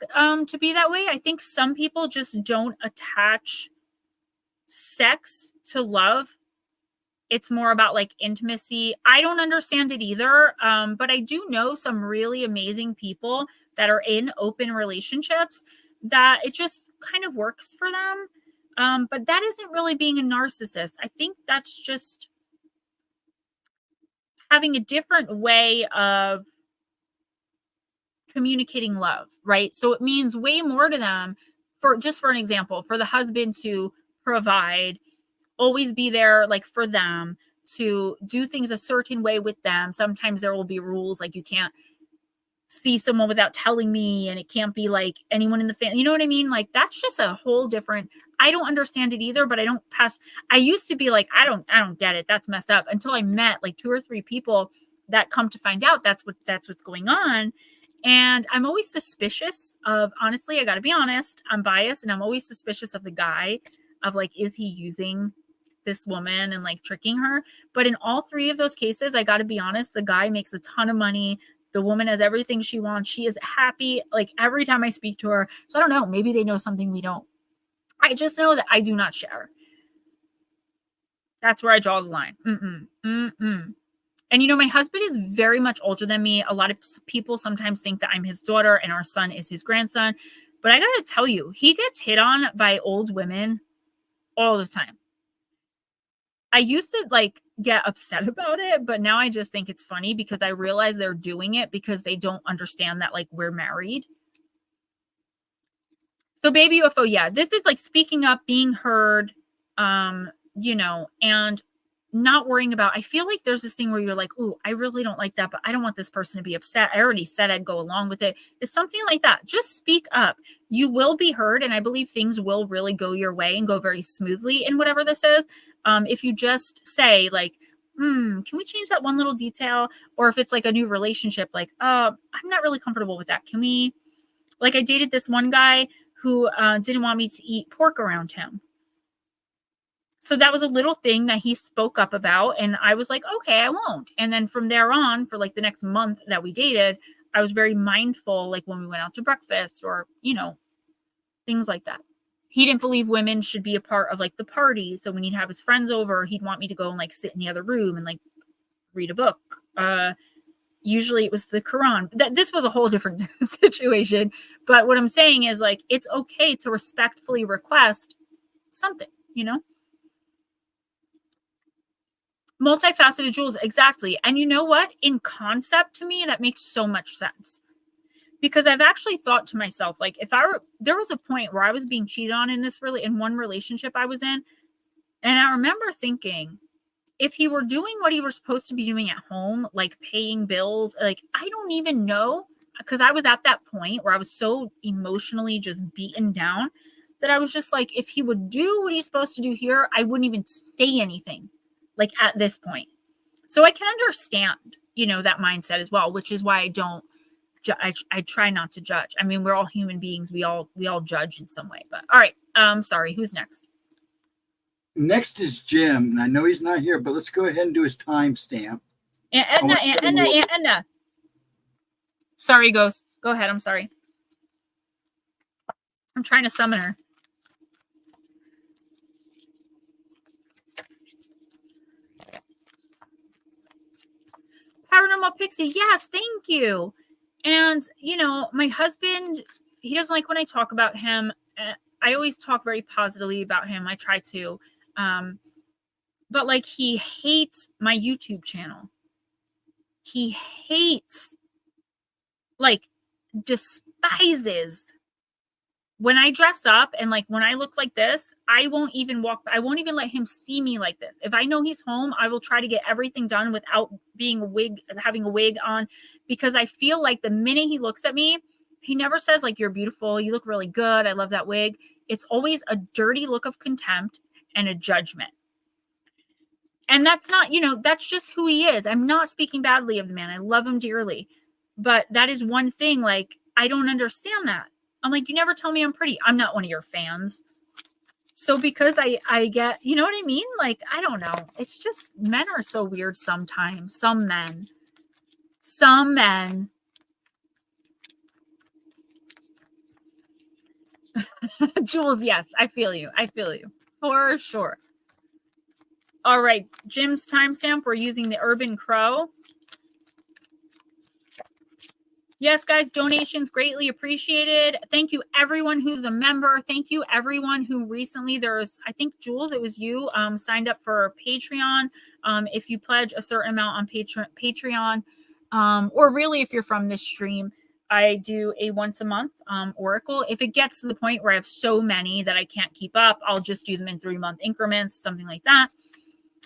to be that way. I think some people just don't attach sex to love. It's more about like intimacy. I don't understand it either. But I do know some really amazing people that are in open relationships that it just kind of works for them. But that isn't really being a narcissist. I think that's just having a different way of communicating love, right? So it means way more to them, for an example, for the husband to provide, always be there like for them, to do things a certain way with them. Sometimes there will be rules like you can't see someone without telling me, and it can't be like anyone in the family. You know what I mean? Like that's just a whole different, I don't understand it either, but I used to be like, I don't get it. That's messed up, until I met like 2 or 3 people that come to find out that's what's going on. And I'm always suspicious of, honestly, I got to be honest, I'm biased, and I'm always suspicious of the guy, of like, is he using this woman and like tricking her? But in all 3 of those cases, I got to be honest, the guy makes a ton of money. The woman has everything she wants. She is happy like every time I speak to her. So I don't know, maybe they know something we don't. I just know that I do not share. That's where I draw the line. And my husband is very much older than me. A lot of people sometimes think that I'm his daughter and our son is his grandson. But I got to tell you, he gets hit on by old women all the time. I used to like get upset about it, but now I just think it's funny because I realize they're doing it because they don't understand that like we're married. So baby UFO, yeah, this is like speaking up, being heard, and not worrying about, I feel like there's this thing where you're like, oh, I really don't like that, but I don't want this person to be upset. I already said I'd go along with it. It's something like that. Just speak up. You will be heard. And I believe things will really go your way and go very smoothly in whatever this is. If you just say like, can we change that one little detail? Or if it's like a new relationship, like, I'm not really comfortable with that. Can we, like, I dated this one guy who didn't want me to eat pork around him. So that was a little thing that he spoke up about. And I was like, okay, I won't. And then from there on, for like the next month that we dated, I was very mindful, like when we went out to breakfast or, things like that. He didn't believe women should be a part of like the party. So when he'd have his friends over, he'd want me to go and like sit in the other room and like read a book. Usually it was the Quran. This was a whole different situation. But what I'm saying is like, it's okay to respectfully request something, Multifaceted jewels, exactly. And you know what? In concept, to me, that makes so much sense. Because I've actually thought to myself, like, there was a point where I was being cheated on in one relationship I was in. And I remember thinking, if he were doing what he was supposed to be doing at home, like paying bills, like, I don't even know. Because I was at that point where I was so emotionally just beaten down that I was just like, if he would do what he's supposed to do here, I wouldn't even say anything. Like at this point. So I can understand, that mindset as well, which is why I don't, I try not to judge. I mean, we're all human beings. We all judge in some way, but all right. Sorry. Who's next? Next is Jim. And I know he's not here, but let's go ahead and do his timestamp. Edna. Sorry, Ghost. Go ahead. I'm sorry. I'm trying to summon her. Paranormal Pixie, yes, thank you. And, my husband, he doesn't like when I talk about him. I always talk very positively about him. I try to. But, like, he hates my YouTube channel. He hates, like, despises when I dress up and like when I look like this. I won't even let him see me like this. If I know he's home, I will try to get everything done without having a wig on, because I feel like the minute he looks at me, he never says like, you're beautiful, you look really good, I love that wig. It's always a dirty look of contempt and a judgment. And that's not, that's just who he is. I'm not speaking badly of the man. I love him dearly. But that is one thing, like, I don't understand that. I'm like, you never tell me I'm pretty. I'm not one of your fans. So because I get, you know what I mean? Like, I don't know. It's just, men are so weird sometimes. Some men. Jules, yes, I feel you. For sure. All right, Jim's timestamp, we're using the Urban Crow. Yes, guys, donations greatly appreciated. Thank you, everyone who's a member. Thank you, everyone who recently, I think, Jules, it was you, signed up for Patreon. If you pledge a certain amount on Patreon, or really if you're from this stream, I do a once a month oracle. If it gets to the point where I have so many that I can't keep up, I'll just do them in 3-month increments, something like that.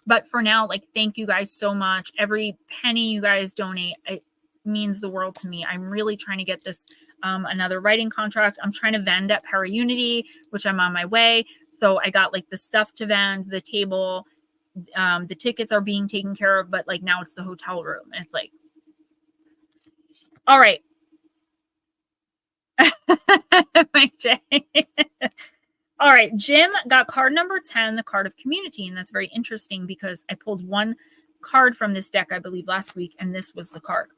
But for now, like, thank you guys so much. Every penny you guys donate, it means the world to me. I'm really trying to get this another writing contract. I'm trying to vend at Para Unity, which I'm on my way. So I got like the stuff to vend, the table, the tickets are being taken care of, but like now it's the hotel room. And it's like, all right. Mike J. All right, Jim got card number 10, the card of community. And that's very interesting because I pulled one card from this deck, I believe, last week, and this was the card.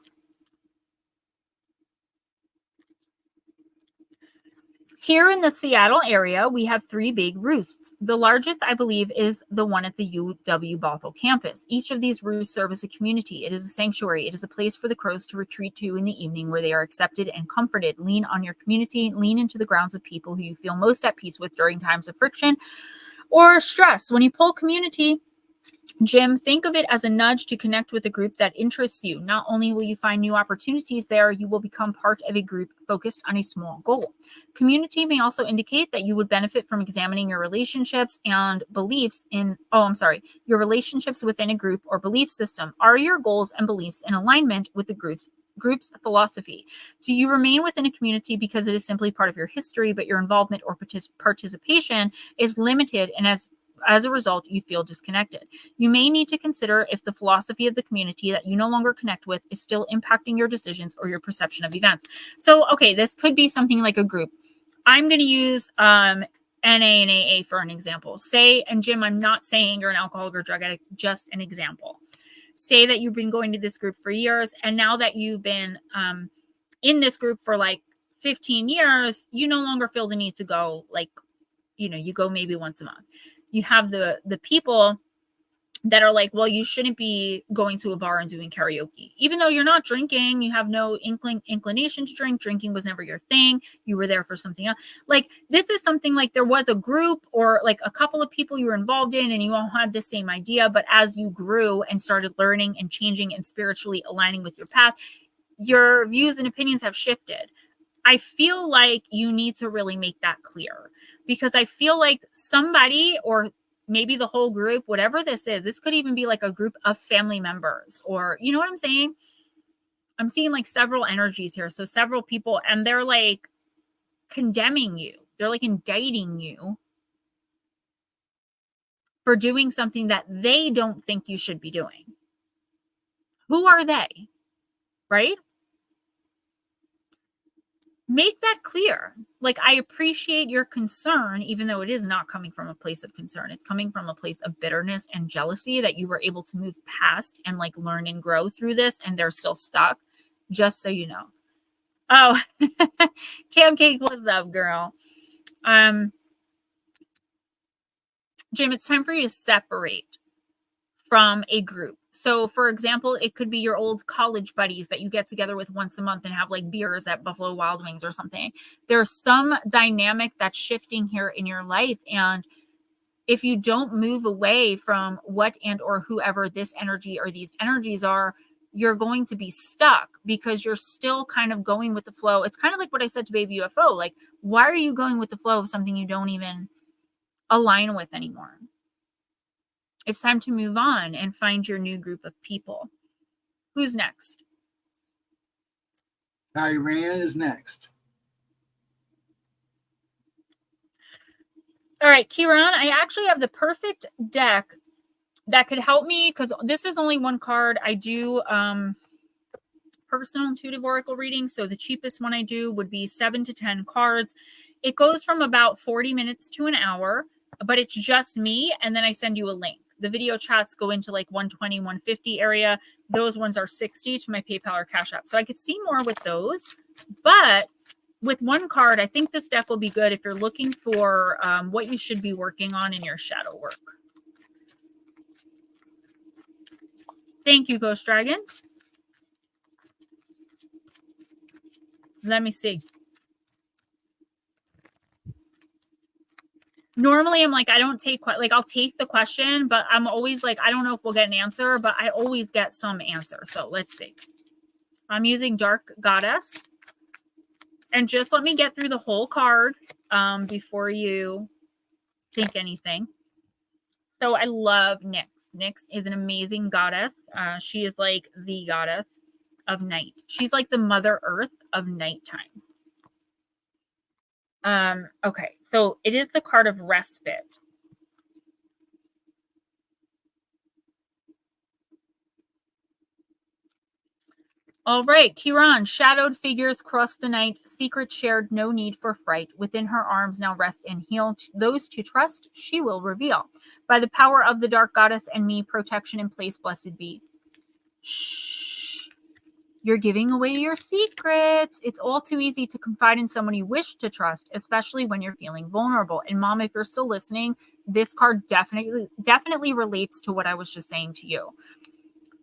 Here in the Seattle area, we have 3 big roosts. The largest, I believe, is the one at the UW Bothell campus. Each of these roosts serve as a community. It is a sanctuary. It is a place for the crows to retreat to in the evening where they are accepted and comforted. Lean on your community. Lean into the grounds of people who you feel most at peace with during times of friction or stress. When you pull community, Jim, think of it as a nudge to connect with a group that interests you. Not only will you find new opportunities there, you will become part of a group focused on a small goal. Community may also indicate that you would benefit from examining your relationships and beliefs your relationships within a group or belief system. Are your goals and beliefs in alignment with the group's philosophy? Do you remain within a community because it is simply part of your history, but your involvement or participation is limited, and as a result, you feel disconnected? You may need to consider if the philosophy of the community that you no longer connect with is still impacting your decisions or your perception of events. So, okay, this could be something like a group. I'm going to use NA and AA for an example. Say, and Jim, I'm not saying you're an alcoholic or drug addict, just an example. Say that you've been going to this group for years, and now that you've been in this group for like 15 years, you no longer feel the need to go, like, you go maybe once a month. You have the people that are like, well, you shouldn't be going to a bar and doing karaoke. Even though you're not drinking, you have no inclination to drink. Drinking was never your thing. You were there for something else. Like, this is something like there was a group or like a couple of people you were involved in and you all had the same idea. But as you grew and started learning and changing and spiritually aligning with your path, your views and opinions have shifted. I feel like you need to really make that clear, because I feel like somebody, or maybe the whole group, whatever this is, this could even be like a group of family members, or, you know what I'm saying? I'm seeing like several energies here. So several people, and they're like condemning you. They're like indicting you for doing something that they don't think you should be doing. Who are they? Right? Make that clear. Like, I appreciate your concern, even though it is not coming from a place of concern. It's coming from a place of bitterness and jealousy that you were able to move past and like learn and grow through this, and they're still stuck, just so you know. Oh, Cam Cake, what's up, girl? Jim, it's time for you to separate from a group. So, for example, it could be your old college buddies that you get together with once a month and have like beers at Buffalo Wild Wings or something. There's some dynamic that's shifting here in your life. And if you don't move away from what and or whoever this energy or these energies are, you're going to be stuck because you're still kind of going with the flow. It's kind of like what I said to Baby UFO. Like, why are you going with the flow of something you don't even align with anymore? It's time to move on and find your new group of people. Who's next? Iran is next. All right, Kieran, I actually have the perfect deck that could help me because this is only one card. I do personal intuitive oracle readings. So the cheapest one I do would be 7 to 10 cards. It goes from about 40 minutes to an hour, but it's just me. And then I send you a link. The video chats go into like 120, 150 area. Those ones are 60 to my PayPal or Cash App. So I could see more with those. But with one card, I think this deck will be good if you're looking for what you should be working on in your shadow work. Thank you, Ghost Dragons. Let me see. Normally, I'm like, I don't take, like, I'll take the question, but I'm always like, I don't know if we'll get an answer, but I always get some answer. So let's see. I'm using Dark Goddess. And just let me get through the whole card before you think anything. So I love Nyx. Nyx is an amazing goddess. She is like the goddess of night. She's like the Mother Earth of nighttime. Okay, so it is the card of respite. All right, Kiran, shadowed figures cross the night, secret shared, no need for fright. Within her arms now rest and heal. Those to trust, she will reveal. By the power of the dark goddess and me, protection in place, blessed be. Shh. You're giving away your secrets. It's all too easy to confide in someone you wish to trust, especially when you're feeling vulnerable. And Mom, if you're still listening, this card definitely relates to what I was just saying to you.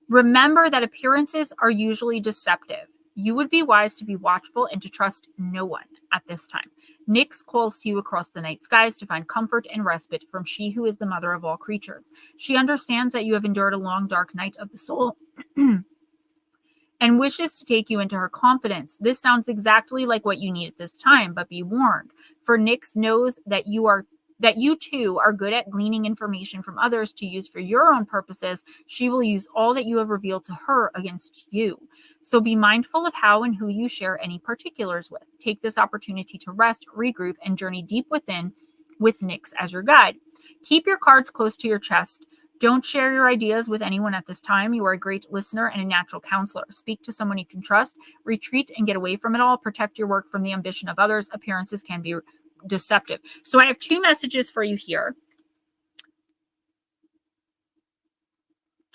Remember that appearances are usually deceptive. You would be wise to be watchful and to trust no one at this time. Nyx calls to you across the night skies to find comfort and respite from she who is the mother of all creatures. She understands that you have endured a long, dark night of the soul and wishes to take you into her confidence. This sounds exactly like what you need at this time, but be warned, for Nyx knows that you too are good at gleaning information from others to use for your own purposes. She will use all that you have revealed to her against you. So be mindful of how and who you share any particulars with. Take this opportunity to rest, regroup, and journey deep within with Nyx as your guide. Keep your cards close to your chest. Don't share your ideas with anyone at this time. You are a great listener and a natural counselor. Speak to someone you can trust. Retreat and get away from it all. Protect your work from the ambition of others. Appearances can be deceptive. So I have two messages for you here.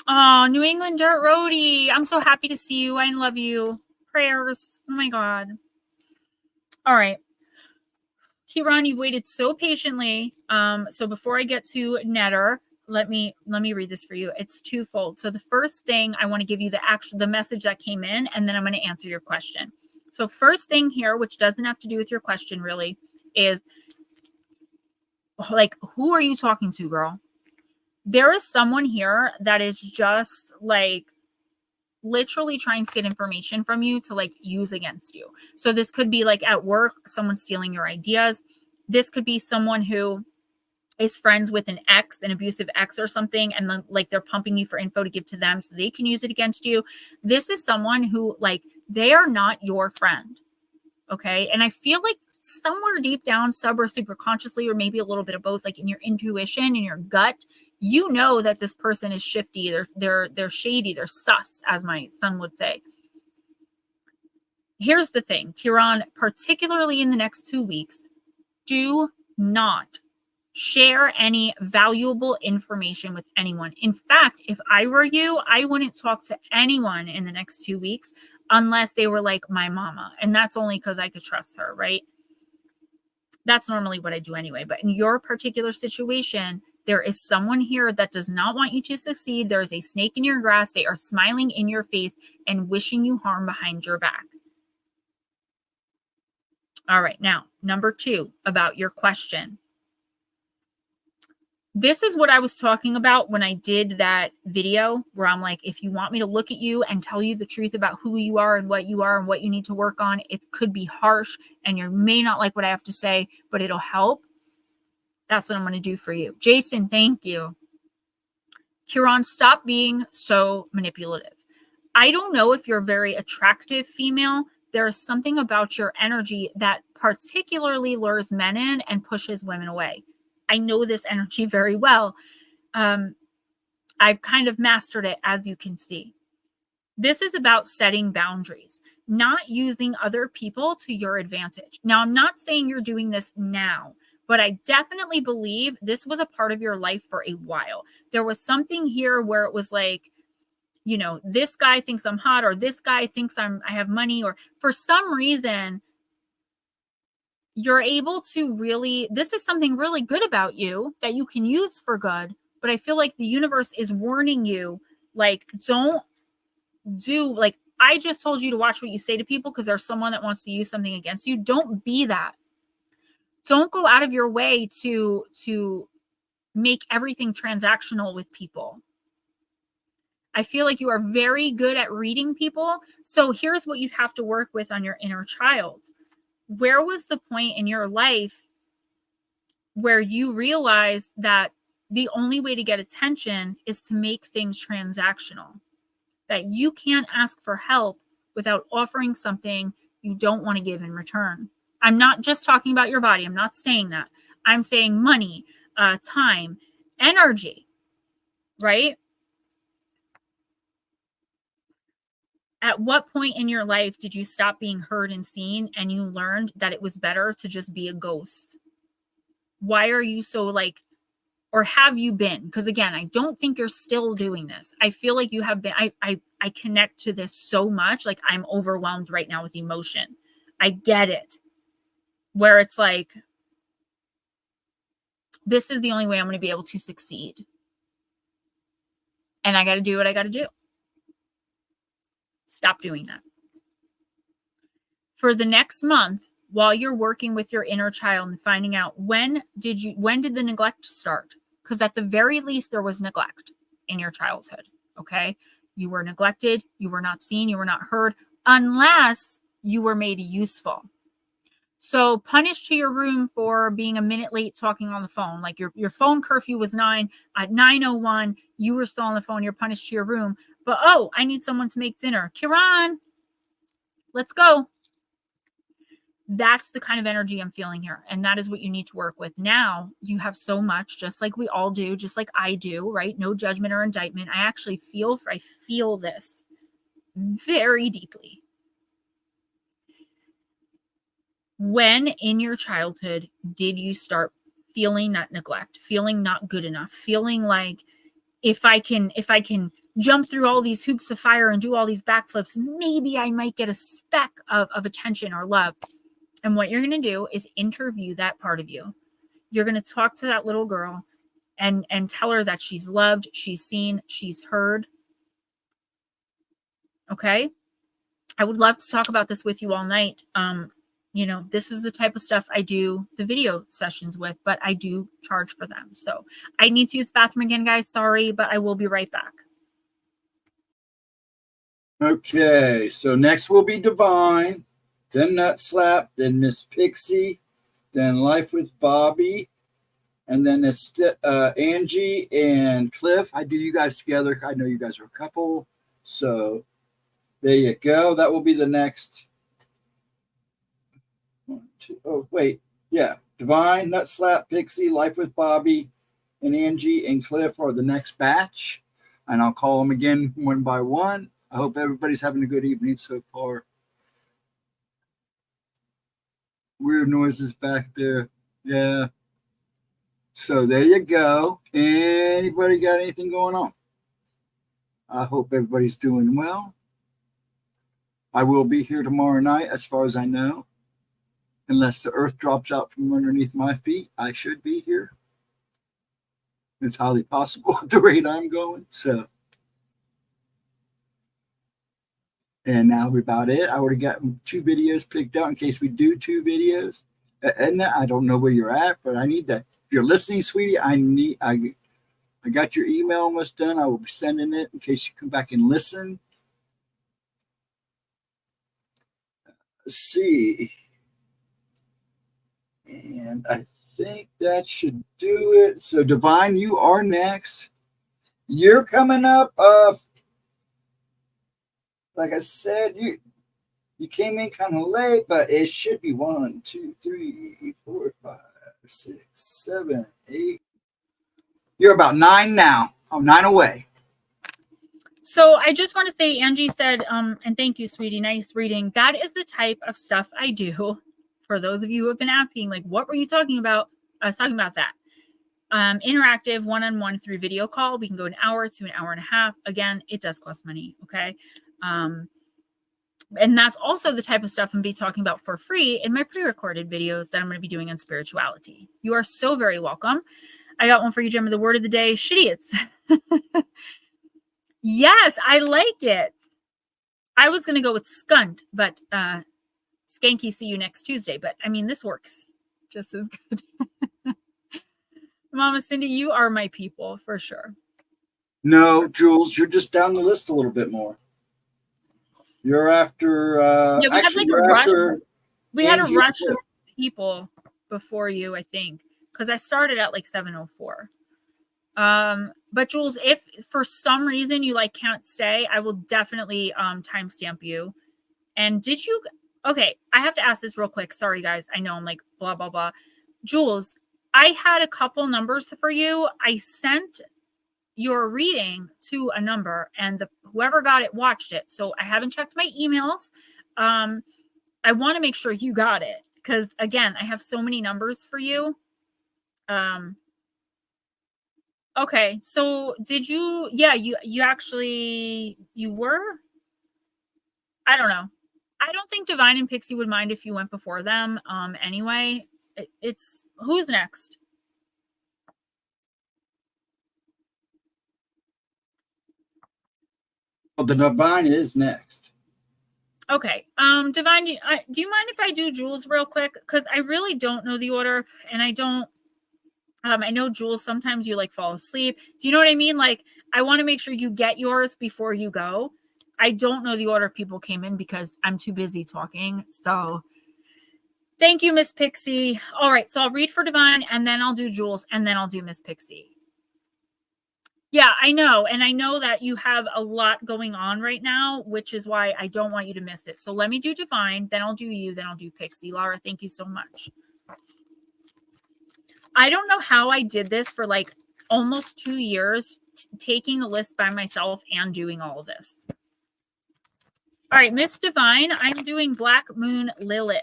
Oh, New England Dirt Roadie. I'm so happy to see you. I love you. Prayers. Oh my God. All right. Kiran, you've waited so patiently. So before I get to NEDR, let me read this for you. It's twofold. So the first thing, I want to give you the message that came in, and then I'm going to answer your question. So first thing here, which doesn't have to do with your question really, is like, who are you talking to, girl? There is someone here that is just like literally trying to get information from you to like use against you. So this could be like at work, someone stealing your ideas. This could be someone who is friends with an abusive ex or something, and then like they're pumping you for info to give to them so they can use it against you. This is someone who, like, they are not your friend. Okay. And I feel like somewhere deep down, sub or super consciously, or maybe a little bit of both, like in your intuition, in your gut, you know that this person is shifty. They're shady. They're sus, as my son would say. Here's the thing, Kiran, particularly in the next 2 weeks, do not share any valuable information with anyone. In fact, if I were you, I wouldn't talk to anyone in the next 2 weeks unless they were like my mama. And that's only because I could trust her, right? That's normally what I do anyway. But in your particular situation, there is someone here that does not want you to succeed. There is a snake in your grass. They are smiling in your face and wishing you harm behind your back. All right. Now, number 2, about your question. This is what I was talking about when I did that video where I'm like, if you want me to look at you and tell you the truth about who you are and what you need to work on, it could be harsh and you may not like what I have to say, but it'll help. That's what I'm going to do for you. Jason, thank you. Kieran, stop being so manipulative. I don't know if you're a very attractive female. There is something about your energy that particularly lures men in and pushes women away. I know this energy very well. I've kind of mastered it, as you can see. This is about setting boundaries, not using other people to your advantage. Now, I'm not saying you're doing this now, but I definitely believe this was a part of your life for a while. There was something here where it was like, you know, this guy thinks I'm hot, or this guy thinks I have money, or for some reason, you're able to really, this is something really good about you that you can use for good. But I feel like the universe is warning you, like, don't do, like, I just told you to watch what you say to people because there's someone that wants to use something against you. Don't be that. Don't go out of your way to make everything transactional with people. I feel like you are very good at reading people. So here's what you'd have to work with on your inner child. Where was the point in your life where you realized that the only way to get attention is to make things transactional? That you can't ask for help without offering something you don't want to give in return. I'm not just talking about your body. I'm not saying that. I'm saying money, time, energy, right? At what point in your life did you stop being heard and seen and you learned that it was better to just be a ghost? Why are you so like, or have you been? Because again, I don't think you're still doing this. I feel like you have been. I connect to this so much. Like, I'm overwhelmed right now with emotion. I get it. Where it's like, this is the only way I'm going to be able to succeed. And I got to do what I got to do. Stop doing that. For the next month, while you're working with your inner child and finding out when did the neglect start? Because at the very least, there was neglect in your childhood. Okay. You were neglected. You were not seen. You were not heard unless you were made useful. So punished to your room for being a minute late talking on the phone. Like your phone curfew was 9. At 9:01, you were still on the phone. You're punished to your room. But, oh, I need someone to make dinner. Kiran, let's go. That's the kind of energy I'm feeling here. And that is what you need to work with. Now you have so much, just like we all do, just like I do, right? No judgment or indictment. I actually feel this very deeply. When in your childhood did you start feeling that neglect, feeling not good enough, feeling like if I can jump through all these hoops of fire and do all these backflips, maybe I might get a speck of attention or love? And what you're going to do is interview that part of you. You're going to talk to that little girl and tell her that she's loved, she's seen, she's heard. Okay? I would love to talk about this with you all night. You know, this is the type of stuff I do the video sessions with, but I do charge for them. So I need to use the bathroom again, guys. Sorry, but I will be right back. Okay, so next will be Divine, then Nut Slap, then Miss Pixie, then Life with Bobby, and then it's Angie and Cliff. I do you guys together. I know you guys are a couple. So there you go. That will be the next. 1, 2. Oh, wait. Yeah. Divine, Nut Slap, Pixie, Life with Bobby, and Angie and Cliff are the next batch. And I'll call them again one by one. I hope everybody's having a good evening so far. Weird noises back there. Yeah. So there you go. Anybody got anything going on? I hope everybody's doing well. I will be here tomorrow night, as far as I know. Unless the earth drops out from underneath my feet, I should be here. It's highly possible at the rate I'm going. So, and now about it. I already got 2 videos picked out in case we do 2 videos. And I don't know where you're at, but I need to you're listening, sweetie, I got your email almost done. I will be sending it in case you come back and listen. Let's see. And I think that should do it. So, Divine, you are next. You're coming up. Like I said, you came in kind of late, but it should be 1, 2, 3, 4, 5, 6, 7, 8. You're about 9 now. I'm 9 away. So I just want to say, Angie said, and thank you, sweetie, nice reading. That is the type of stuff I do. For those of you who have been asking, like, what were you talking about? I was talking about that. Interactive one-on-one through video call. We can go an hour to an hour and a half. Again, it does cost money. Okay. And that's also the type of stuff I'm going to be talking about for free in my pre-recorded videos that I'm going to be doing on spirituality. You are so very welcome. I got one for you, Gemma. The word of the day, shittiets. Yes, I like it. I was going to go with skunt, but skanky, see you next Tuesday. But I mean, this works just as good. Mama Cindy, you are my people for sure. No, Jules, you're just down the list a little bit more. You're after. Yeah, we actually, had like a rush. We had a Angie rush of people before you, I think, because I started at like 7:04. But Jules, if for some reason you like can't stay, I will definitely timestamp you. And did you? Okay, I have to ask this real quick. Sorry, guys. I know I'm like blah blah blah. Jules, I had a couple numbers for you. I sent your reading to a number, and whoever got it watched it. So I haven't checked my emails. I want to make sure you got it because again, I have so many numbers for you. Okay, so did you? Yeah, you actually were. I don't know. I don't think Divine and Pixie would mind if you went before them. Anyway, it's who's next? Well, the Divine is next. Okay. Divine, do you mind if I do Jules real quick? Because I really don't know the order, and I don't. I know Jules, sometimes you like fall asleep. Do you know what I mean? Like, I want to make sure you get yours before you go. I don't know the order people came in because I'm too busy talking. So thank you, Miss Pixie. All right. So I'll read for Divine and then I'll do Jules and then I'll do Miss Pixie. Yeah, I know. And I know that you have a lot going on right now, which is why I don't want you to miss it. So let me do Divine, then I'll do you, then I'll do Pixie. Laura, thank you so much. I don't know how I did this for like almost 2 years, taking the list by myself and doing all of this. All right, Miss Divine, I'm doing Black Moon Lilith.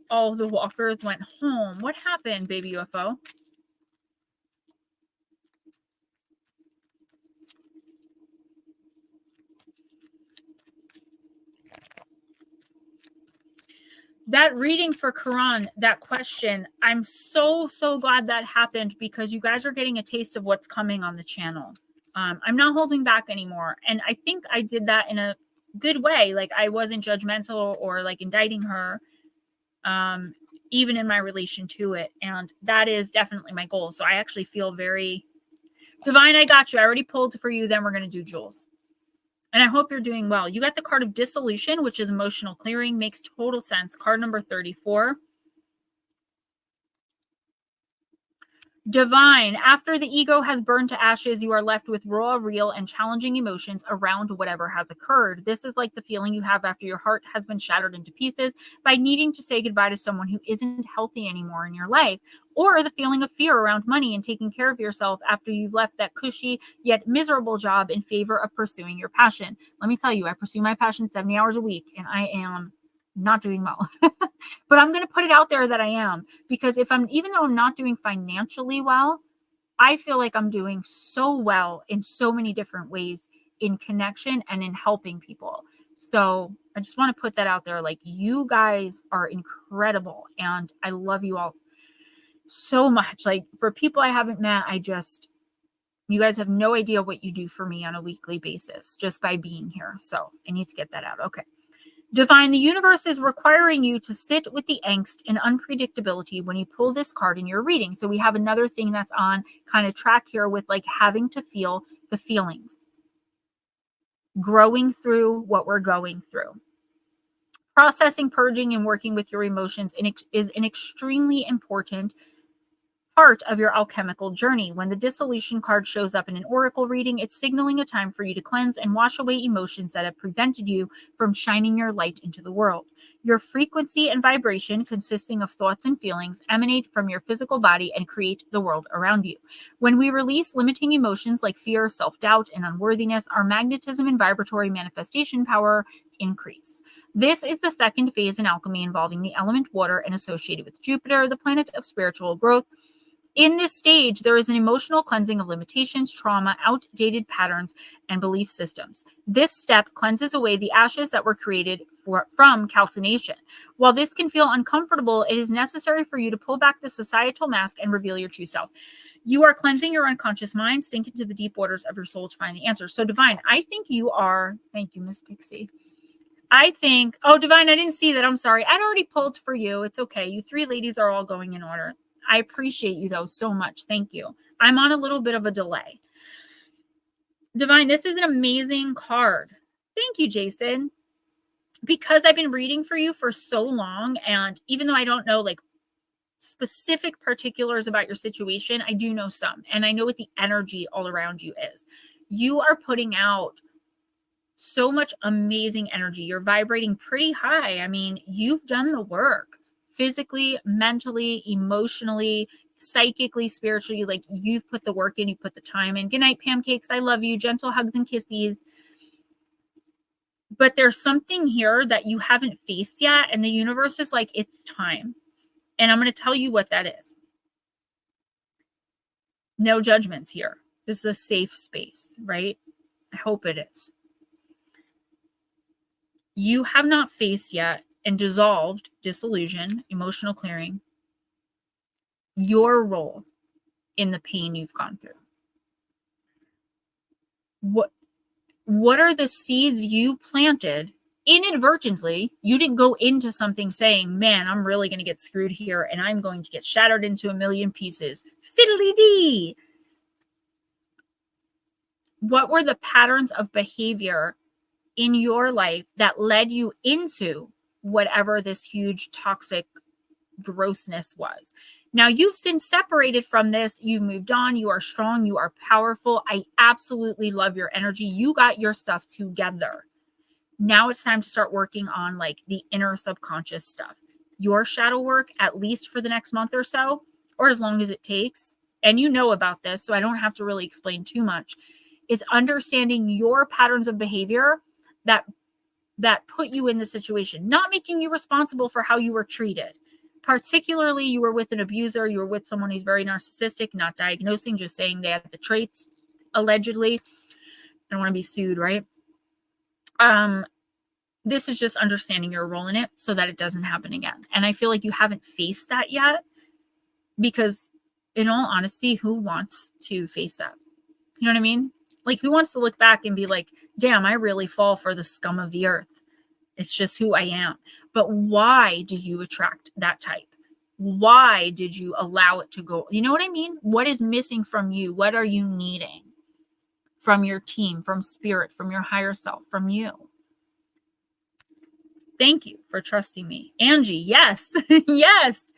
All the walkers went home. What happened, baby UFO? That reading for Quran, that question, I'm so glad that happened because you guys are getting a taste of what's coming on the channel. I'm not holding back anymore. And I think I did that in a good way. Like I wasn't judgmental or like indicting her, even in my relation to it. And that is definitely my goal. So I actually feel very Divine. I got you. I already pulled for you. Then we're going to do Jules. And I hope you're doing well. You got the card of dissolution, which is emotional clearing. Makes total sense. Card number 34. Divine. After the ego has burned to ashes, you are left with raw, real, and challenging emotions around whatever has occurred. This is like the feeling you have after your heart has been shattered into pieces by needing to say goodbye to someone who isn't healthy anymore in your life, or the feeling of fear around money and taking care of yourself after you've left that cushy yet miserable job in favor of pursuing your passion. Let me tell you, I pursue my passion 70 hours a week, and I am not doing well. But I'm going to put it out there that I am, because even though I'm not doing financially well, I feel like I'm doing so well in so many different ways in connection and in helping people. So I just want to put that out there. Like, you guys are incredible and I love you all so much. Like, for people I haven't met, you guys have no idea what you do for me on a weekly basis just by being here. So I need to get that out. Okay. Divine, the universe is requiring you to sit with the angst and unpredictability when you pull this card in your reading. So we have another thing that's on kind of track here with like having to feel the feelings, growing through what we're going through. Processing, purging, and working with your emotions is an extremely important part of your alchemical journey. When the dissolution card shows up in an oracle reading, it's signaling a time for you to cleanse and wash away emotions that have prevented you from shining your light into the world. Your frequency and vibration, consisting of thoughts and feelings, emanate from your physical body and create the world around you. When we release limiting emotions like fear, self-doubt, and unworthiness, our magnetism and vibratory manifestation power increase. This is the second phase in alchemy involving the element water and associated with Jupiter, the planet of spiritual growth. In this stage, there is an emotional cleansing of limitations, trauma, outdated patterns, and belief systems. This step cleanses away the ashes that were created from calcination. While this can feel uncomfortable, it is necessary for you to pull back the societal mask and reveal your true self. You are cleansing your unconscious mind, sink into the deep waters of your soul to find the answers. So, Divine, I think you are, thank you, Miss Pixie. I think, oh, Divine, I didn't see that. I'm sorry. I'd already pulled for you. It's okay. You three ladies are all going in order. I appreciate you, though, so much. Thank you. I'm on a little bit of a delay. Divine, this is an amazing card. Thank you, Jason. Because I've been reading for you for so long, and even though I don't know like specific particulars about your situation, I do know some, and I know what the energy all around you is. You are putting out so much amazing energy. You're vibrating pretty high. I mean, you've done the work. Physically, mentally, emotionally, psychically, spiritually, like you've put the work in, you put the time in. Good night, pancakes. I love you. Gentle hugs and kisses. But there's something here that you haven't faced yet. And the universe is like, it's time. And I'm going to tell you what that is. No judgments here. This is a safe space, right? I hope it is. You have not faced yet and dissolved disillusion, emotional clearing, your role in the pain you've gone through. What are the seeds you planted inadvertently? You didn't go into something saying, man, I'm really going to get screwed here and I'm going to get shattered into a million pieces. Fiddly-dee. What were the patterns of behavior in your life that led you into whatever this huge toxic grossness was? Now you've since separated from this. You've moved on. You are strong. You are powerful. I absolutely love your energy. You got your stuff together. Now it's time to start working on like the inner subconscious stuff. Your shadow work, at least for the next month or so, or as long as it takes. And you know about this, so I don't have to really explain too much, is understanding your patterns of behavior that put you in the situation, not making you responsible for how you were treated. Particularly, you were with an abuser, you were with someone who's very narcissistic, not diagnosing, just saying they had the traits, allegedly. I don't want to be sued, right? This is just understanding your role in it so that it doesn't happen again. And I feel like you haven't faced that yet because, in all honesty, who wants to face that? You know what I mean? Like, who wants to look back and be like, damn, I really fall for the scum of the earth. It's just who I am. But why do you attract that type? Why did you allow it to go? You know what I mean? What is missing from you? What are you needing from your team, from spirit, from your higher self, from you? Thank you for trusting me. Angie, yes, yes.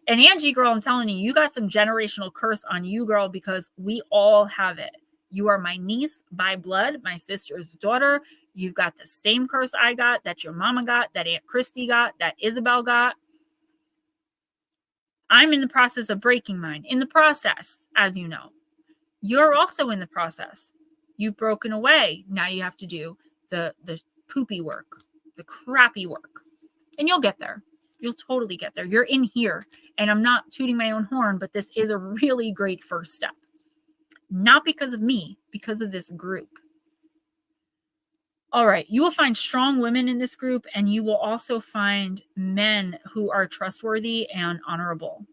And Angie, girl, I'm telling you, you got some generational curse on you, girl, because we all have it. You are my niece by blood, my sister's daughter. You've got the same curse I got, that your mama got, that Aunt Christy got, that Isabel got. I'm in the process of breaking mine. In the process, as you know. You're also in the process. You've broken away. Now you have to do the poopy work, the crappy work. And you'll get there. You'll totally get there. You're in here. And I'm not tooting my own horn, but this is a really great first step. Not because of me, because of this group. All right. You will find strong women in this group, and you will also find men who are trustworthy and honorable,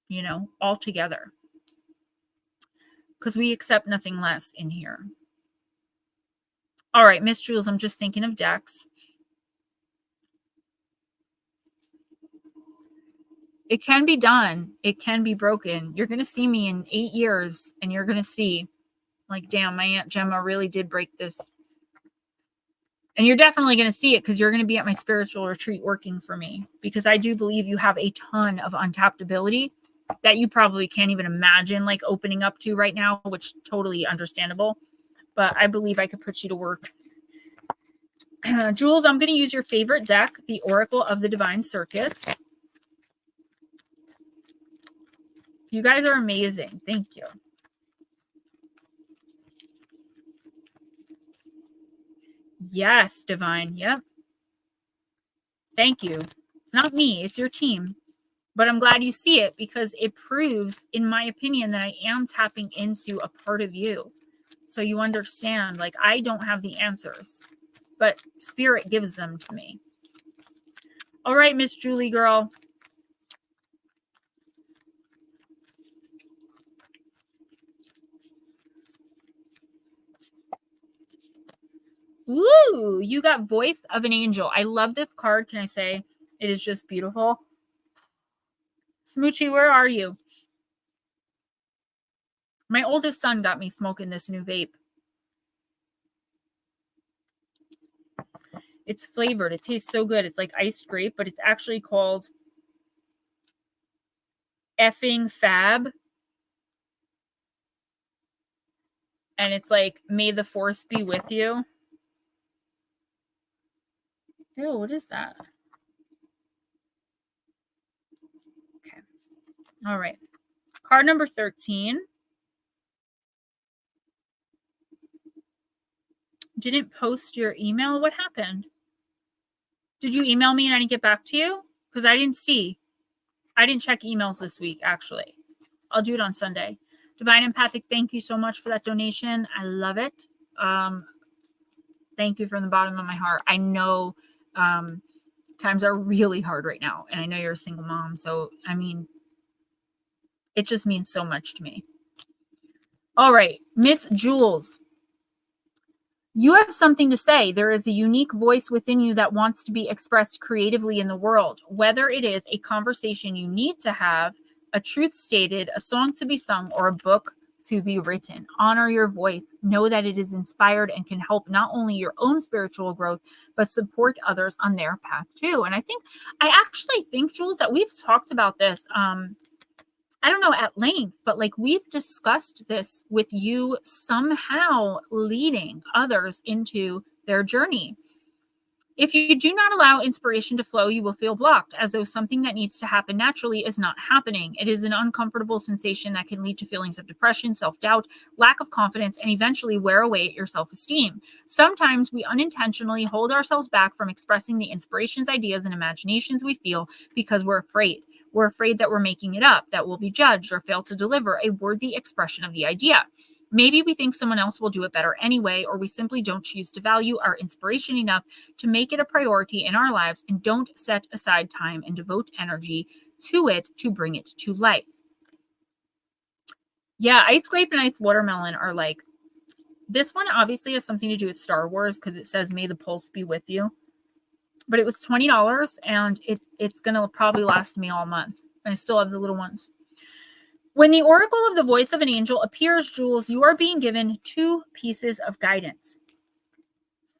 you know, all together. Because we accept nothing less in here. All right, Miss Jules, I'm just thinking of decks. It can be done. It can be broken. You're going to see me in 8 years and you're going to see, like, damn, my Aunt Gemma really did break this. And you're definitely going to see it because you're going to be at my spiritual retreat working for me, because I do believe you have a ton of untapped ability that you probably can't even imagine, like, opening up to right now, which totally understandable. But I believe I could put you to work. Jules, I'm going to use your favorite deck, the Oracle of the Divine Circuits. You guys are amazing. Thank you. Yes, Divine. Yep. Thank you. It's not me. It's your team. But I'm glad you see it, because it proves, in my opinion, that I am tapping into a part of you. So you understand, like, I don't have the answers, but Spirit gives them to me. All right, Miss Julie girl. Woo! You got Voice of an Angel. I love this card. Can I say it is just beautiful? Smoochie, where are you? My oldest son got me smoking this new vape. It's flavored. It tastes so good. It's like iced grape, but it's actually called Effing Fab. And it's like, may the force be with you. Ew, what is that? Okay. All right. Card number 13. Didn't post your email. What happened? Did you email me and I didn't get back to you? Because I didn't see. I didn't check emails this week, actually. I'll do it on Sunday. Divine Empathic, thank you so much for that donation. I love it. Thank you from the bottom of my heart. I know times are really hard right now, and I know you're a single mom. So, I mean, it just means so much to me. All right, Miss Jules. You have something to say. There is a unique voice within you that wants to be expressed creatively in the world, whether it is a conversation you need to have, a truth stated, a song to be sung, or a book to be written. Honor your voice. Know that it is inspired and can help not only your own spiritual growth, but support others on their path too. And I actually think, Jules, that we've talked about this, I don't know at length, but like we've discussed this with you somehow leading others into their journey. If you do not allow inspiration to flow, you will feel blocked, as though something that needs to happen naturally is not happening. It is an uncomfortable sensation that can lead to feelings of depression, self-doubt, lack of confidence, and eventually wear away at your self-esteem. Sometimes we unintentionally hold ourselves back from expressing the inspirations, ideas, and imaginations we feel because we're afraid. We're afraid that we're making it up, that we'll be judged, or fail to deliver a worthy expression of the idea. Maybe we think someone else will do it better anyway, or we simply don't choose to value our inspiration enough to make it a priority in our lives and don't set aside time and devote energy to it to bring it to life. Yeah, ice grape and ice watermelon are like, this one obviously has something to do with Star Wars because it says, may the pulse be with you. But it was $20 and it's going to probably last me all month. And I still have the little ones. When the oracle of the voice of an angel appears, Jules, you are being given 2 pieces of guidance.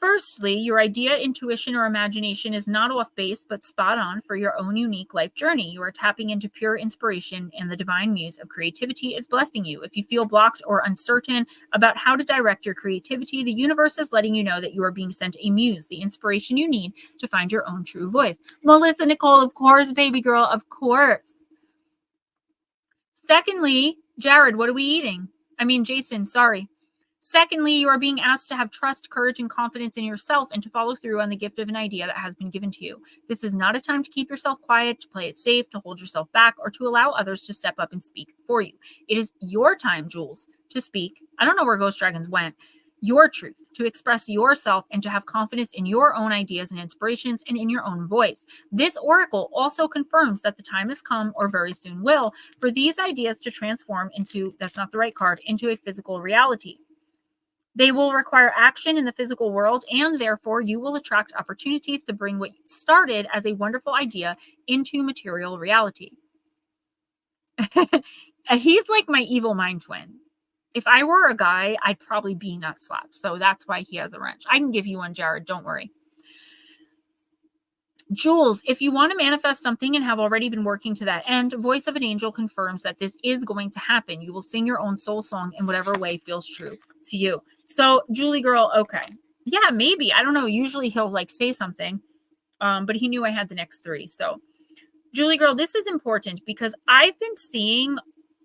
Firstly, your idea, intuition, or imagination is not off base, but spot on for your own unique life journey. You are tapping into pure inspiration, and the divine muse of creativity is blessing you. If you feel blocked or uncertain about how to direct your creativity, the universe is letting you know that you are being sent a muse, the inspiration you need to find your own true voice. Melissa Nicole, of course, baby girl, of course. Secondly, Jared, what are we eating? Jason, sorry. Secondly, you are being asked to have trust, courage, and confidence in yourself and to follow through on the gift of an idea that has been given to you. This is not a time to keep yourself quiet, to play it safe, to hold yourself back, or to allow others to step up and speak for you. It is your time, Jules, to speak. I don't know where Ghost Dragons went. Your truth, to express yourself and to have confidence in your own ideas and inspirations and in your own voice. This oracle also confirms that the time has come, or very soon will, for these ideas to transform into, that's not the right card, into a physical reality. They will require action in the physical world, and therefore you will attract opportunities to bring what started as a wonderful idea into material reality. He's like my evil mind twin. If I were a guy, I'd probably be nut slapped. So that's why he has a wrench. I can give you one, Jared. Don't worry. Jules, if you want to manifest something and have already been working to that end, voice of an angel confirms that this is going to happen. You will sing your own soul song in whatever way feels true to you. So, Julie girl, okay. Yeah, maybe. I don't know. Usually he'll like say something, but he knew I had the next 3. So, Julie girl, this is important because I've been seeing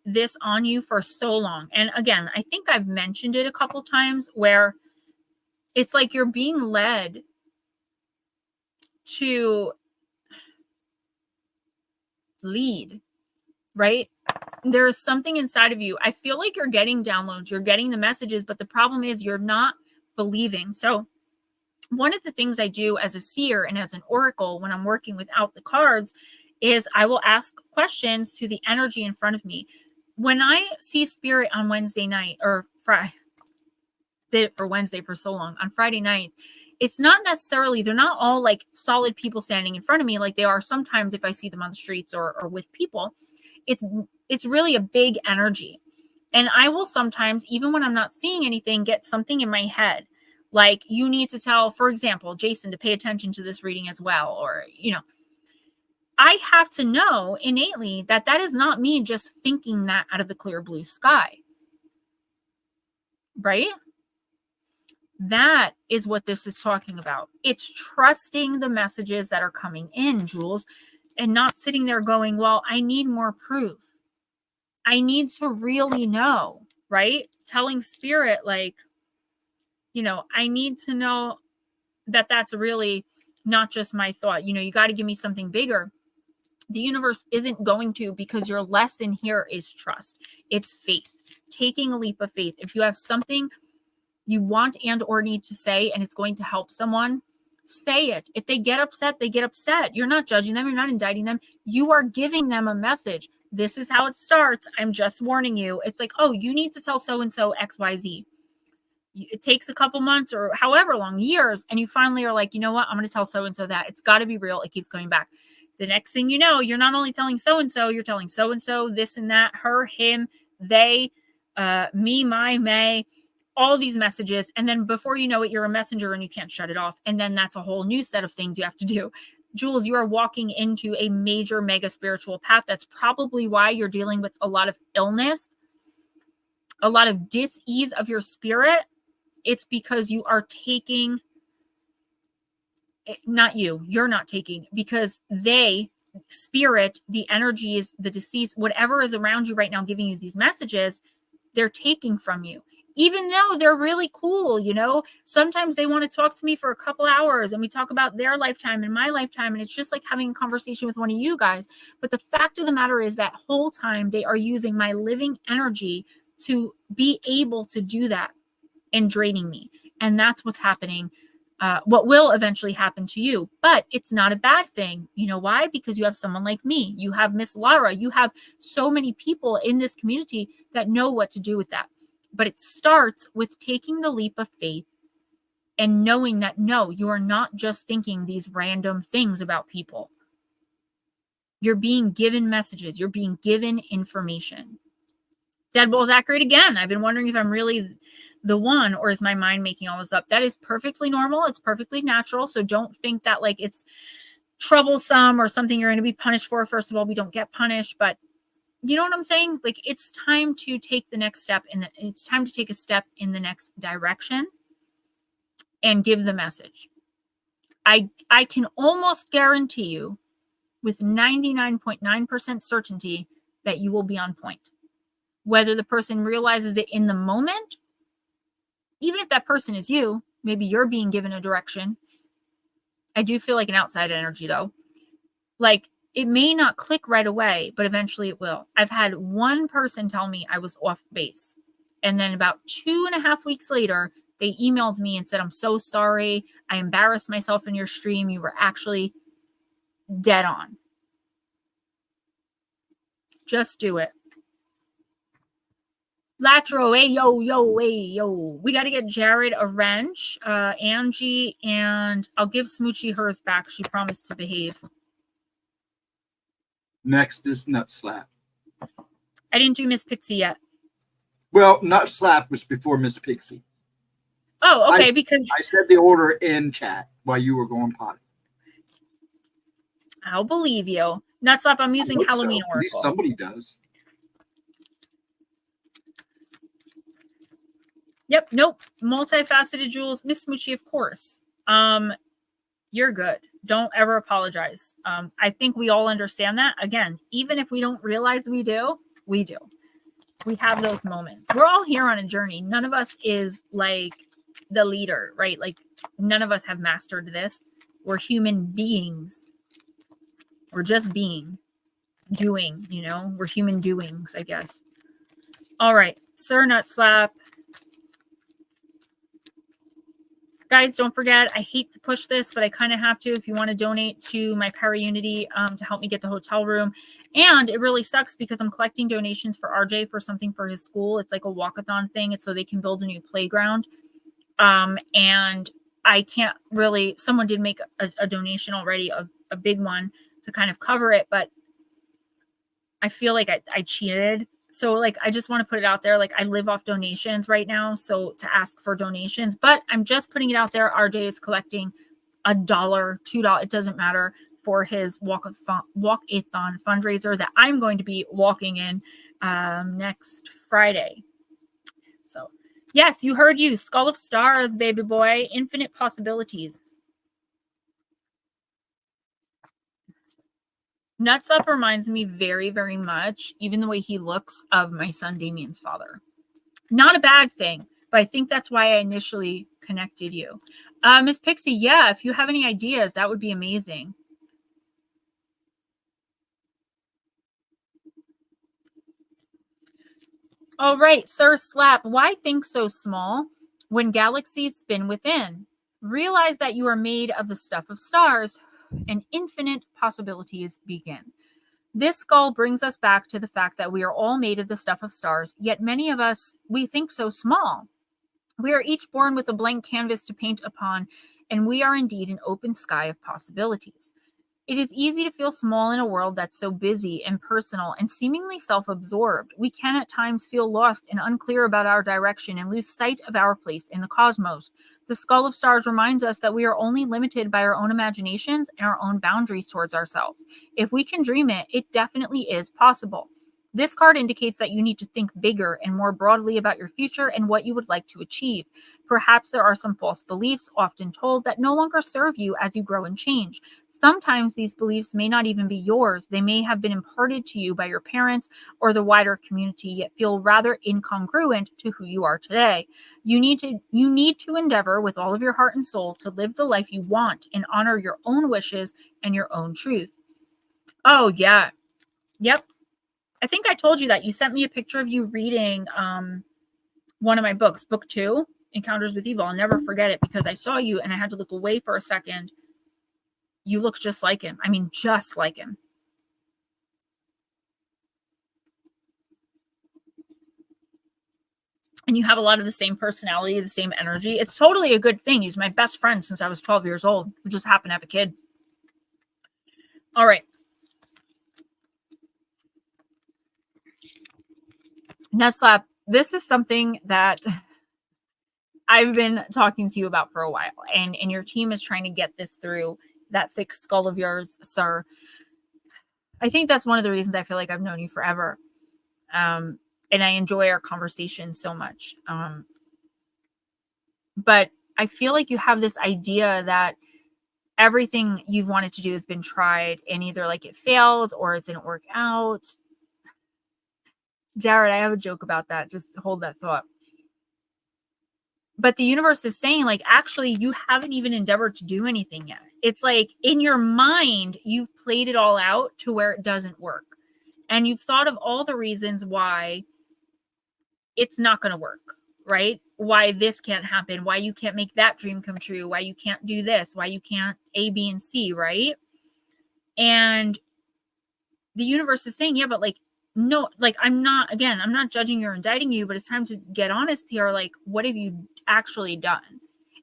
this on you for so long. And again, I think I've mentioned it a couple times where it's like you're being led to lead, right? There's something inside of you. I feel like you're getting downloads, you're getting the messages, but the problem is you're not believing. So one of the things I do as a seer and as an oracle when I'm working without the cards is I will ask questions to the energy in front of me. When I see spirit on Wednesday night, or Friday, did it for Wednesday for so long, on Friday night, it's not necessarily, they're not all like solid people standing in front of me like they are sometimes if I see them on the streets or with people. It's really a big energy. And I will sometimes, even when I'm not seeing anything, get something in my head. Like, you need to tell, for example, Jason to pay attention to this reading as well. Or, you know, I have to know innately that that is not me just thinking that out of the clear blue sky. Right? That is what this is talking about. It's trusting the messages that are coming in, Jules, and not sitting there going, well, I need more proof. I need to really know, right? Telling spirit, like, you know, I need to know that that's really not just my thought. You know, you got to give me something bigger. The universe isn't going to, because your lesson here is trust. It's faith, taking a leap of faith. If you have something you want and or need to say and it's going to help someone, say it. If they get upset, they get upset. You're not judging them. You're not indicting them. You are giving them a message. This is how it starts. I'm just warning you. It's like, oh, you need to tell so-and-so XYZ. It takes a couple months or however long, years, and you finally are like, you know what? I'm going to tell so-and-so that. It's got to be real. It keeps coming back. The next thing you know, you're not only telling so-and-so, you're telling so-and-so, this and that, her, him, they, me, my, may, all these messages. And then before you know it, you're a messenger and you can't shut it off. And then that's a whole new set of things you have to do. Jules, you are walking into a major, mega spiritual path. That's probably why you're dealing with a lot of illness, a lot of dis-ease of your spirit. It's because you are taking, not you, you're not taking, because they, spirit, the energies, the deceased, whatever is around you right now giving you these messages, they're taking from you. Even though they're really cool, you know, sometimes they want to talk to me for a couple hours and we talk about their lifetime and my lifetime. And it's just like having a conversation with one of you guys. But the fact of the matter is that whole time they are using my living energy to be able to do that and draining me. And that's what's happening. What will eventually happen to you, but it's not a bad thing. You know why? Because you have someone like me. You have Miss Lara. You have so many people in this community that know what to do with that. But it starts with taking the leap of faith and knowing that, no, you are not just thinking these random things about people. You're being given messages. You're being given information. Deadpool's accurate again. I've been wondering if I'm really the one, or is my mind making all this up? That is perfectly normal. It's perfectly natural. So don't think that like it's troublesome or something you're going to be punished for. First of all, we don't get punished, but you know what I'm saying? Like, it's time to take the next step, and it's time to take a step in the next direction and give the message. I can almost guarantee you with 99.9% certainty that you will be on point. Whether the person realizes it in the moment, even if that person is you, maybe you're being given a direction. I do feel like an outside energy though. Like, it may not click right away, but eventually it will. I've had one person tell me I was off base. And then about 2.5 weeks later, they emailed me and said, I'm so sorry. I embarrassed myself in your stream. You were actually dead on. Just do it. Latro, hey, yo. We got to get Jared a wrench, Angie, and I'll give Smoochie hers back. She promised to behave. Next is nut slap. I didn't do Miss Pixie yet. Well, Nut Slap was before Miss Pixie. Oh, okay, because I said the order in chat while you were going potty. I'll believe you. Nut Slap, I'm using Halloween Oracle. At least somebody does. Yep, nope. Multifaceted Jules. Miss Smoochie, of course. You're good. Don't ever apologize. I think we all understand that. Again, even if we don't realize we do, we do. We have those moments. We're all here on a journey. None of us is like the leader, right? Like none of us have mastered this. We're human beings. We're just being, doing, you know, we're human doings, I guess. All right, Sir Nut Slap. Guys, don't forget, I hate to push this, but I kind of have to. If you want to donate to my Para-Unity to help me get the hotel room. And it really sucks because I'm collecting donations for RJ for something for his school. It's like a walkathon thing. It's so they can build a new playground. And I can't really, someone did make a donation already, a big one to kind of cover it, but I feel like I cheated. So like, I just want to put it out there. Like I live off donations right now. So to ask for donations, but I'm just putting it out there. RJ is collecting $1, $2. It doesn't matter for his walk-a-thon fundraiser that I'm going to be walking in next Friday. So yes, you heard you. Skull of Stars, baby boy. Infinite possibilities. Nuts Up reminds me very, very much, even the way he looks, of my son Damien's father. Not a bad thing, but I think that's why I initially connected you. Miss Pixie, yeah, if you have any ideas, that would be amazing. All right, Sir Slap, why think so small when galaxies spin within? Realize that you are made of the stuff of stars and infinite possibilities begin. This skull brings us back to the fact that we are all made of the stuff of stars, yet many of us, we think so small. We are each born with a blank canvas to paint upon, and we are indeed an open sky of possibilities. It is easy to feel small in a world that's so busy and personal and seemingly self-absorbed. We can at times feel lost and unclear about our direction and lose sight of our place in the cosmos. The Skull of Stars reminds us that we are only limited by our own imaginations and our own boundaries towards ourselves. If we can dream it, it definitely is possible. This card indicates that you need to think bigger and more broadly about your future and what you would like to achieve. Perhaps there are some false beliefs often told that no longer serve you as you grow and change. Sometimes these beliefs may not even be yours. They may have been imparted to you by your parents or the wider community, yet feel rather incongruent to who you are today. You need to endeavor with all of your heart and soul to live the life you want and honor your own wishes and your own truth. Oh, yeah. Yep. I think I told you that. You sent me a picture of you reading one of my books, book 2, Encounters with Evil. I'll never forget it because I saw you and I had to look away for a second. You look just like him. I mean, just like him. And you have a lot of the same personality, the same energy. It's totally a good thing. He's my best friend since I was 12 years old. We just happened to have a kid. All right. Nutslap, this is something that I've been talking to you about for a while. And your team is trying to get this through that thick skull of yours, sir. I think that's one of the reasons I feel like I've known you forever. And I enjoy our conversation so much. But I feel like you have this idea that everything you've wanted to do has been tried and either like it failed or it didn't work out. Jared, I have a joke about that. Just hold that thought. But the universe is saying, like, actually, you haven't even endeavored to do anything yet. It's like in your mind, you've played it all out to where it doesn't work. And you've thought of all the reasons why it's not going to work, right? Why this can't happen, why you can't make that dream come true, why you can't do this, why you can't A, B, and C, right? And the universe is saying, yeah, but like, no, like, I'm not judging you or indicting you, but it's time to get honest here. Like, what have you actually done?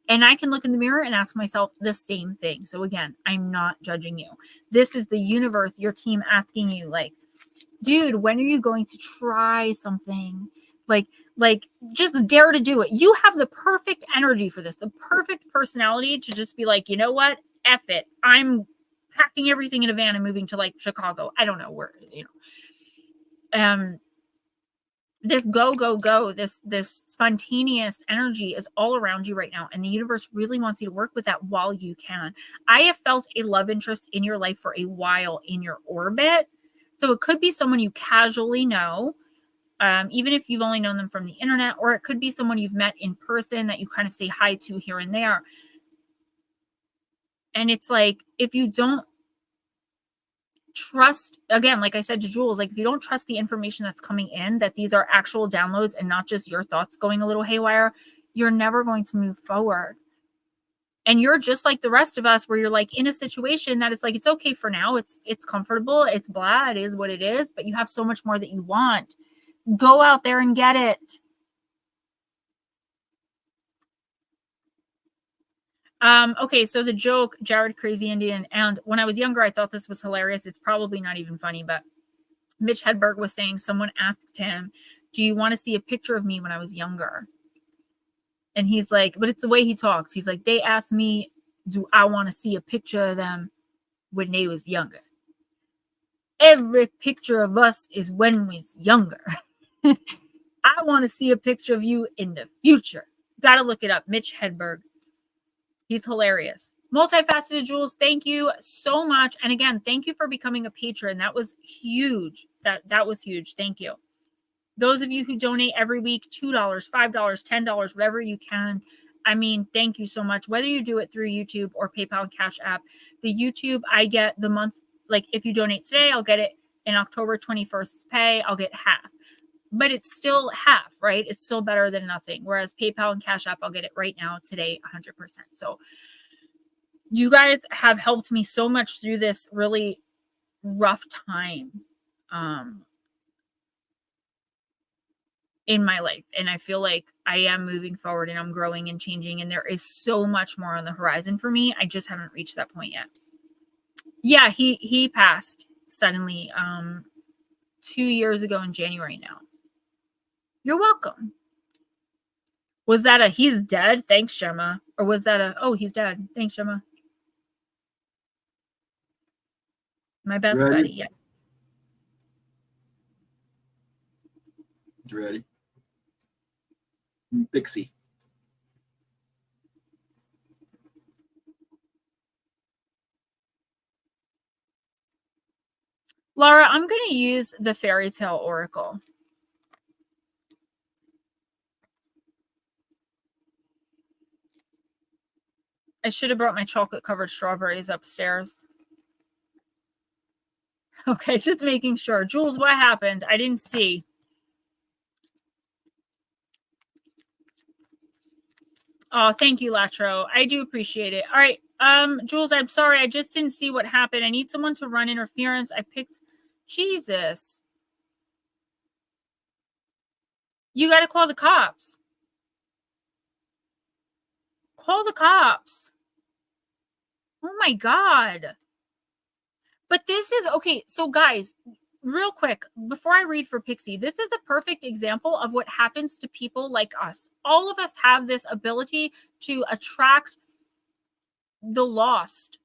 And I can look in the mirror and ask myself the same thing. So again, I'm not judging you. This is the universe, your team asking you, like, dude, when are you going to try something? Like just dare to do it. You have the perfect energy for this, the perfect personality to just be like, you know what? F it. I'm packing everything in a van and moving to like Chicago. I don't know where, this go, this spontaneous energy is all around you right now. And the universe really wants you to work with that while you can. I have felt a love interest in your life for a while in your orbit. So it could be someone you casually know, even if you've only known them from the internet, or it could be someone you've met in person that you kind of say hi to here and there. And it's like, if you don't trust, again, like I said to Jules, like if you don't trust the information that's coming in, that these are actual downloads and not just your thoughts going a little haywire, you're never going to move forward. And you're just like the rest of us, where you're like in a situation that it's like, it's okay for now. It's comfortable. It's blah. It is what it is. But you have so much more that you want. Go out there and get it. Okay, so the joke, Jared Crazy Indian, and when I was younger, I thought this was hilarious. It's probably not even funny, but Mitch Hedberg was saying someone asked him, do you want to see a picture of me when I was younger? And he's like, but it's the way he talks. He's like, they asked me, do I want to see a picture of them when they was younger? Every picture of us is when we was younger. I want to see a picture of you in the future. Gotta look it up. Mitch Hedberg. He's hilarious. Multifaceted Jules, thank you so much. And again, thank you for becoming a patron. That was huge. That was huge. Thank you. Those of you who donate every week, $2, $5, $10, whatever you can. I mean, thank you so much. Whether you do it through YouTube or PayPal and Cash App. The YouTube, I get the month, like if you donate today, I'll get it in October 21st pay. I'll get half. But it's still half, right? It's still better than nothing. Whereas PayPal and Cash App, I'll get it right now, today, 100%. So you guys have helped me so much through this really rough time in my life. And I feel like I am moving forward and I'm growing and changing. And there is so much more on the horizon for me. I just haven't reached that point yet. Yeah, he passed suddenly 2 years ago in January now. You're welcome. Was that a he's dead? Thanks, Gemma. Or was that a oh, he's dead? Thanks, Gemma. My best buddy, yeah. You ready? Pixie. Laura, I'm going to use the fairy tale oracle. I should have brought my chocolate covered strawberries upstairs. Okay, just making sure. Jules, what happened? I didn't see. Oh, thank you, Latro. I do appreciate it. All right. Jules, I'm sorry. I just didn't see what happened. I need someone to run interference. I picked Jesus. You got to call the cops. Call the cops. Oh my God. But this is okay. So guys, real quick, before I read for Pixie, this is a perfect example of what happens to people like us. All of us have this ability to attract the lost.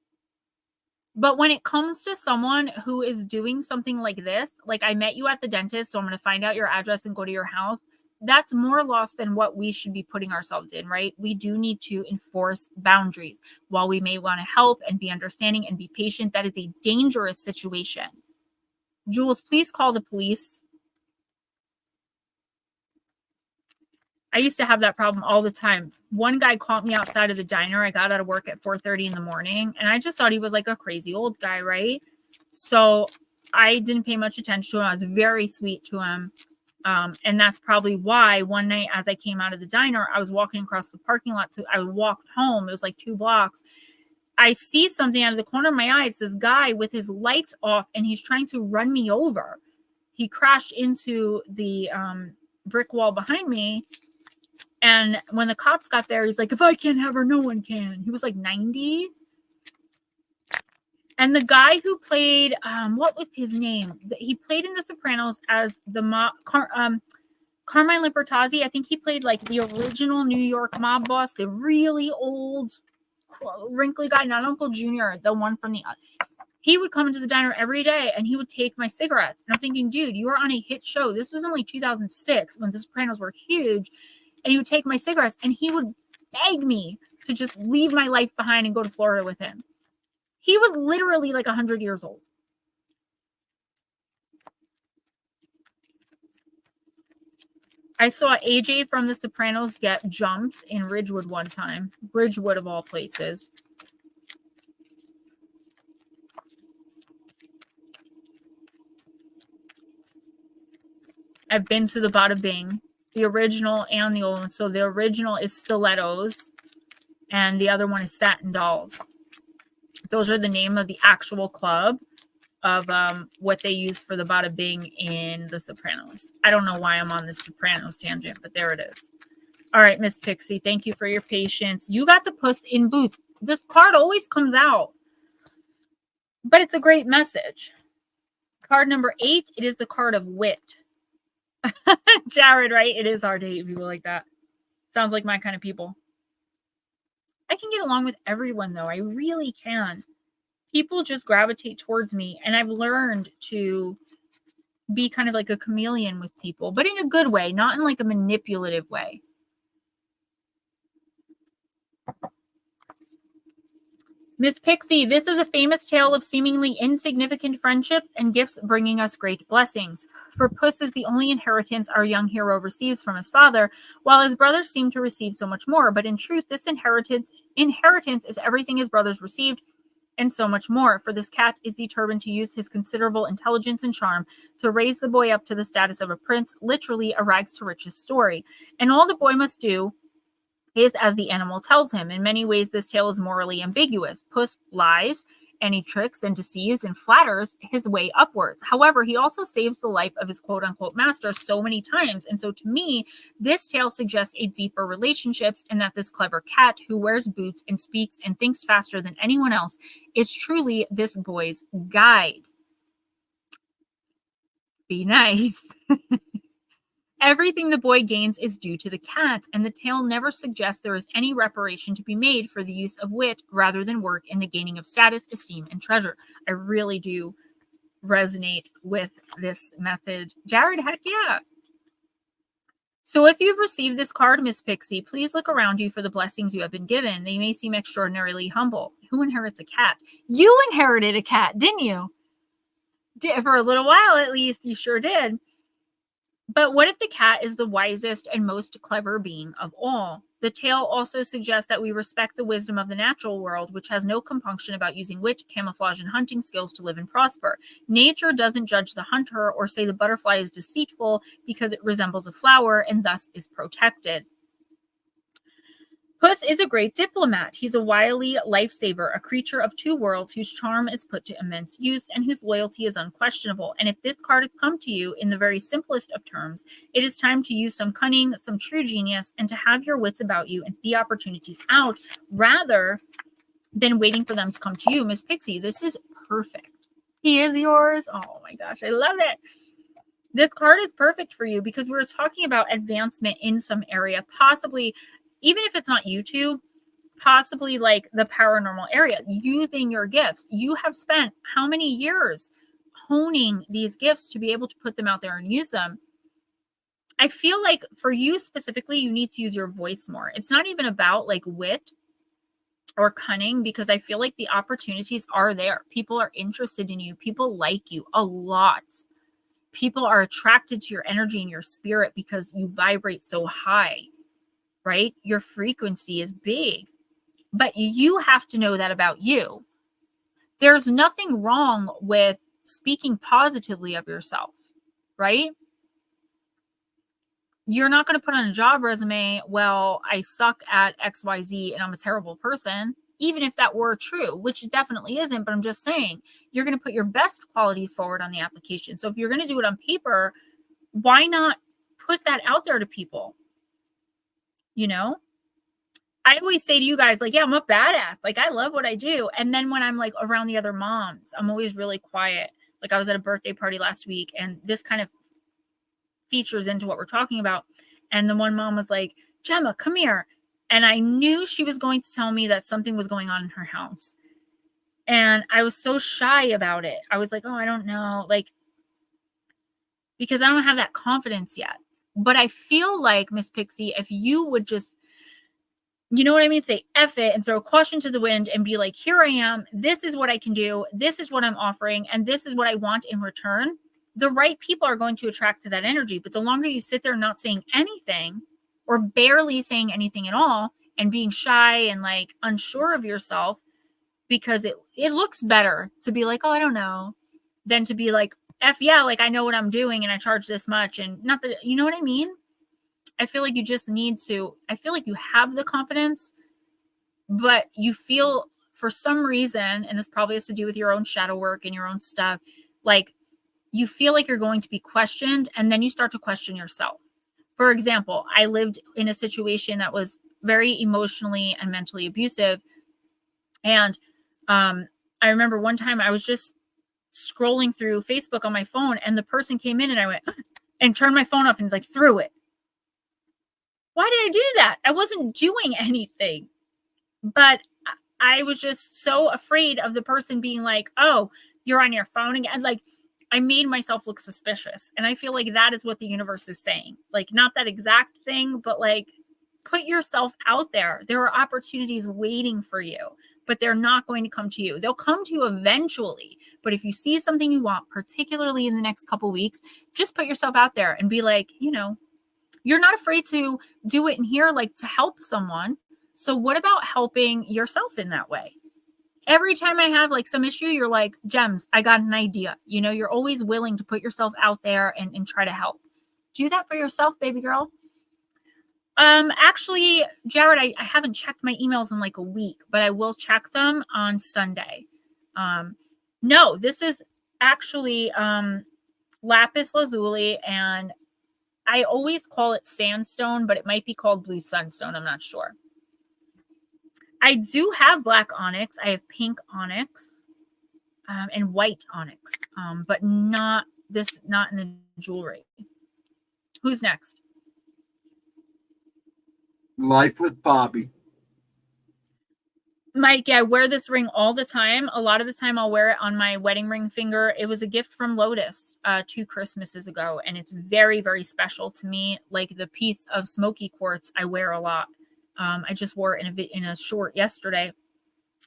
But when it comes to someone who is doing something like this, like I met you at the dentist, so I'm going to find out your address and go to your house. That's more lost than what we should be putting ourselves in, right? We do need to enforce boundaries. While we may want to help and be understanding and be patient, that is a dangerous situation. Jules, please call the police. I used to have that problem all the time. One guy caught me outside of the diner. I got out of work at 4:30 in the morning, and I just thought he was like a crazy old guy, right? So I didn't pay much attention to him. I was very sweet to him. And that's probably why one night as I came out of the diner, I was walking across the parking lot. So I walked home. It was like 2 blocks. I see something out of the corner of my eye. It's this guy with his lights off, and he's trying to run me over. He crashed into the brick wall behind me. And when the cops got there, he's like, if I can't have her, no one can. He was like 90. And the guy who played, what was his name? He played in The Sopranos as the Carmine Libertazzi. I think he played like the original New York mob boss, the really old, wrinkly guy, not Uncle Junior, the one from the. He would come into the diner every day and he would take my cigarettes. And I'm thinking, dude, you were on a hit show. This was in like 2006 when The Sopranos were huge. And he would take my cigarettes and he would beg me to just leave my life behind and go to Florida with him. He was literally like 100 years old. I saw AJ from The Sopranos get jumps in Ridgewood one time. Ridgewood of all places. I've been to the Bada Bing, the original and the old one. So the original is Stilettos and the other one is Satin Dolls. Those are the name of the actual club of what they use for the Bada Bing in The Sopranos. I don't know why I'm on this Sopranos tangent, but there it is. All right, Miss Pixie, thank you for your patience. You got the Puss in Boots. This card always comes out, but it's a great message. Card number 8, it is the card of wit. Jared, right? It is hard to hate people like that. Sounds like my kind of people. I can get along with everyone, though. I really can. People just gravitate towards me, and I've learned to be kind of like a chameleon with people, but in a good way, not in like a manipulative way. Miss Pixie, this is a famous tale of seemingly insignificant friendships and gifts bringing us great blessings. For Puss is the only inheritance our young hero receives from his father, while his brothers seem to receive so much more. But in truth, this inheritance is everything his brothers received and so much more. For this cat is determined to use his considerable intelligence and charm to raise the boy up to the status of a prince, literally a rags to riches story. And all the boy must do is as the animal tells him. In many ways, this tale is morally ambiguous. Puss lies, and he tricks and deceives and flatters his way upwards. However, he also saves the life of his quote-unquote master so many times. And so to me, this tale suggests a deeper relationships, and that this clever cat who wears boots and speaks and thinks faster than anyone else is truly this boy's guide. Be nice. Everything the boy gains is due to the cat, and the tale never suggests there is any reparation to be made for the use of wit rather than work in the gaining of status, esteem, and treasure. I really do resonate with this message. Jared, heck yeah. So if you've received this card, Miss Pixie, please look around you for the blessings you have been given. They may seem extraordinarily humble. Who inherits a cat? You inherited a cat, didn't you? For a little while, at least, you sure did. But what if the cat is the wisest and most clever being of all? The tale also suggests that we respect the wisdom of the natural world, which has no compunction about using wit, camouflage, and hunting skills to live and prosper. Nature doesn't judge the hunter or say the butterfly is deceitful because it resembles a flower and thus is protected. Puss is a great diplomat. He's a wily lifesaver, a creature of two worlds whose charm is put to immense use and whose loyalty is unquestionable. And if this card has come to you in the very simplest of terms, it is time to use some cunning, some true genius, and to have your wits about you and see opportunities out rather than waiting for them to come to you. Miss Pixie, this is perfect. He is yours. Oh my gosh, I love it. This card is perfect for you because we're talking about advancement in some area, possibly even if it's not YouTube, possibly like the paranormal area, using your gifts. You have spent how many years honing these gifts to be able to put them out there and use them? I feel like for you specifically, you need to use your voice more. It's not even about like wit or cunning, because I feel like the opportunities are there. People are interested in you. People like you a lot. People are attracted to your energy and your spirit because you vibrate so high. Right? Your frequency is big, but you have to know that about you. There's nothing wrong with speaking positively of yourself, right? You're not going to put on a job resume, well, I suck at XYZ and I'm a terrible person, even if that were true, which it definitely isn't, but I'm just saying, you're going to put your best qualities forward on the application. So if you're going to do it on paper, why not put that out there to people? You know, I always say to you guys, like, yeah, I'm a badass. Like, I love what I do. And then when I'm like around the other moms, I'm always really quiet. Like, I was at a birthday party last week, and this kind of features into what we're talking about. And the one mom was like, Gemma, come here. And I knew she was going to tell me that something was going on in her house. And I was so shy about it. I was like, oh, I don't know. Like, because I don't have that confidence yet. But I feel like, Miss Pixie, if you would just, you know what I mean? Say F it and throw caution to the wind and be like, here I am. This is what I can do. This is what I'm offering. And this is what I want in return. The right people are going to attract to that energy. But the longer you sit there not saying anything or barely saying anything at all and being shy and like unsure of yourself, because it looks better to be like, oh, I don't know, than to be like, F yeah, like I know what I'm doing and I charge this much. And not that, you know what I mean? I feel like you just need to, I feel like you have the confidence, but you feel for some reason, and this probably has to do with your own shadow work and your own stuff, like you feel like you're going to be questioned, and then you start to question yourself. For example, I lived in a situation that was very emotionally and mentally abusive. And I remember one time I was just scrolling through Facebook on my phone, and the person came in and I went and turned my phone off and like threw it. Why did I do that? I wasn't doing anything, but I was just so afraid of the person being like, oh, you're on your phone again. Like, I made myself look suspicious. And I feel like that is what the universe is saying. Like, not that exact thing, but like, put yourself out there. There are opportunities waiting for you, but they're not going to come to you. They'll come to you eventually. But if you see something you want, particularly in the next couple weeks, just put yourself out there and be like, you know, you're not afraid to do it in here, like to help someone. So what about helping yourself in that way? Every time I have like some issue, you're like, Gems, I got an idea. You know, you're always willing to put yourself out there and try to help. Do that for yourself, baby girl. Actually, Jared, I haven't checked my emails in like a week, but I will check them on Sunday. No, this is actually lapis lazuli, and I always call it sandstone, but it might be called blue sunstone. I'm not sure. I do have black onyx. I have pink onyx and white onyx, but not in the jewelry. Who's next? Life with Bobby. Mike, yeah, I wear this ring all the time. A lot of the time I'll wear it on my wedding ring finger. It was a gift from Lotus 2 Christmases ago, and it's very, very special to me. Like the piece of smoky quartz I wear a lot. I just wore it in a short yesterday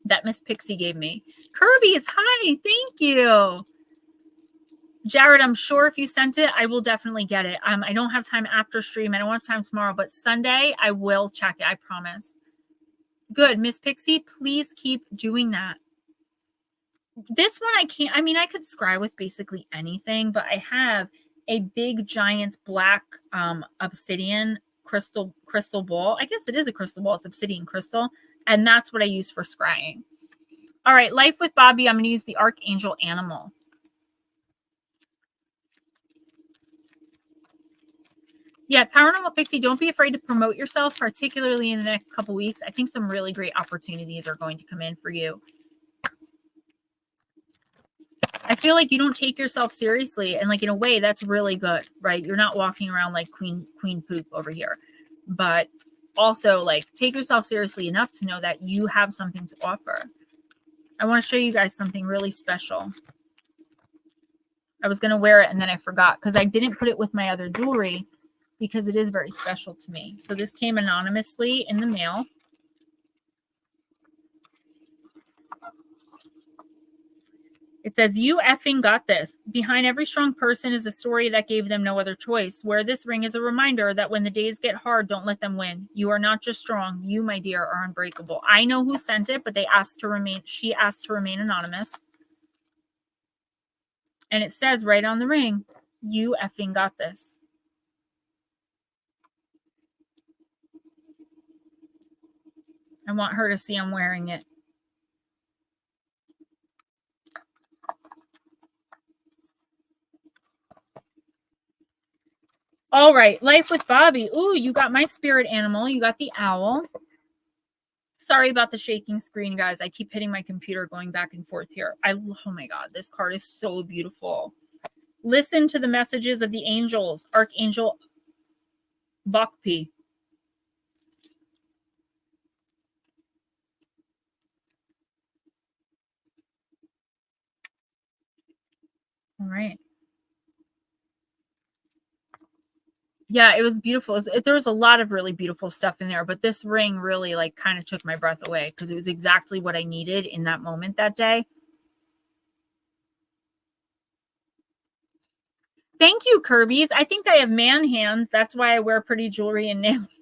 that Miss Pixie gave me. Kirby's, hi, thank you. Jared, I'm sure if you sent it, I will definitely get it. I don't have time after stream. I don't have time tomorrow, but Sunday I will check it. I promise. Good. Miss Pixie, please keep doing that. This one I can't, I mean, I could scry with basically anything, but I have a big giant black obsidian crystal ball. I guess it is a crystal ball. It's obsidian crystal. And that's what I use for scrying. All right. Life with Bobby. I'm going to use the Archangel Animal. Yeah, Paranormal Pixie, don't be afraid to promote yourself, particularly in the next couple weeks. I think some really great opportunities are going to come in for you. I feel like you don't take yourself seriously, and like in a way that's really good, right? You're not walking around like queen poop over here, but also like take yourself seriously enough to know that you have something to offer. I want to show you guys something really special. I was going to wear it and then I forgot because I didn't put it with my other jewelry because it is very special to me. So this came anonymously in the mail. It says, you effing got this. Behind every strong person is a story that gave them no other choice. Wear this ring as a reminder that when the days get hard, don't let them win. You are not just strong. You, my dear, are unbreakable. I know who sent it, but she asked to remain anonymous. And it says right on the ring, you effing got this. I want her to see I'm wearing it. All right, Life with Bobby. Ooh, you got my spirit animal. You got the owl. Sorry about the shaking screen, guys. I keep hitting my computer going back and forth here. Oh my God, this card is so beautiful. Listen to the messages of the angels. Archangel Bakpi. All right. Yeah, it was beautiful. There was a lot of really beautiful stuff in there, but this ring really like kind of took my breath away because it was exactly what I needed in that moment that day. Thank you, Kirby's. I think I have man hands. That's why I wear pretty jewelry and nails.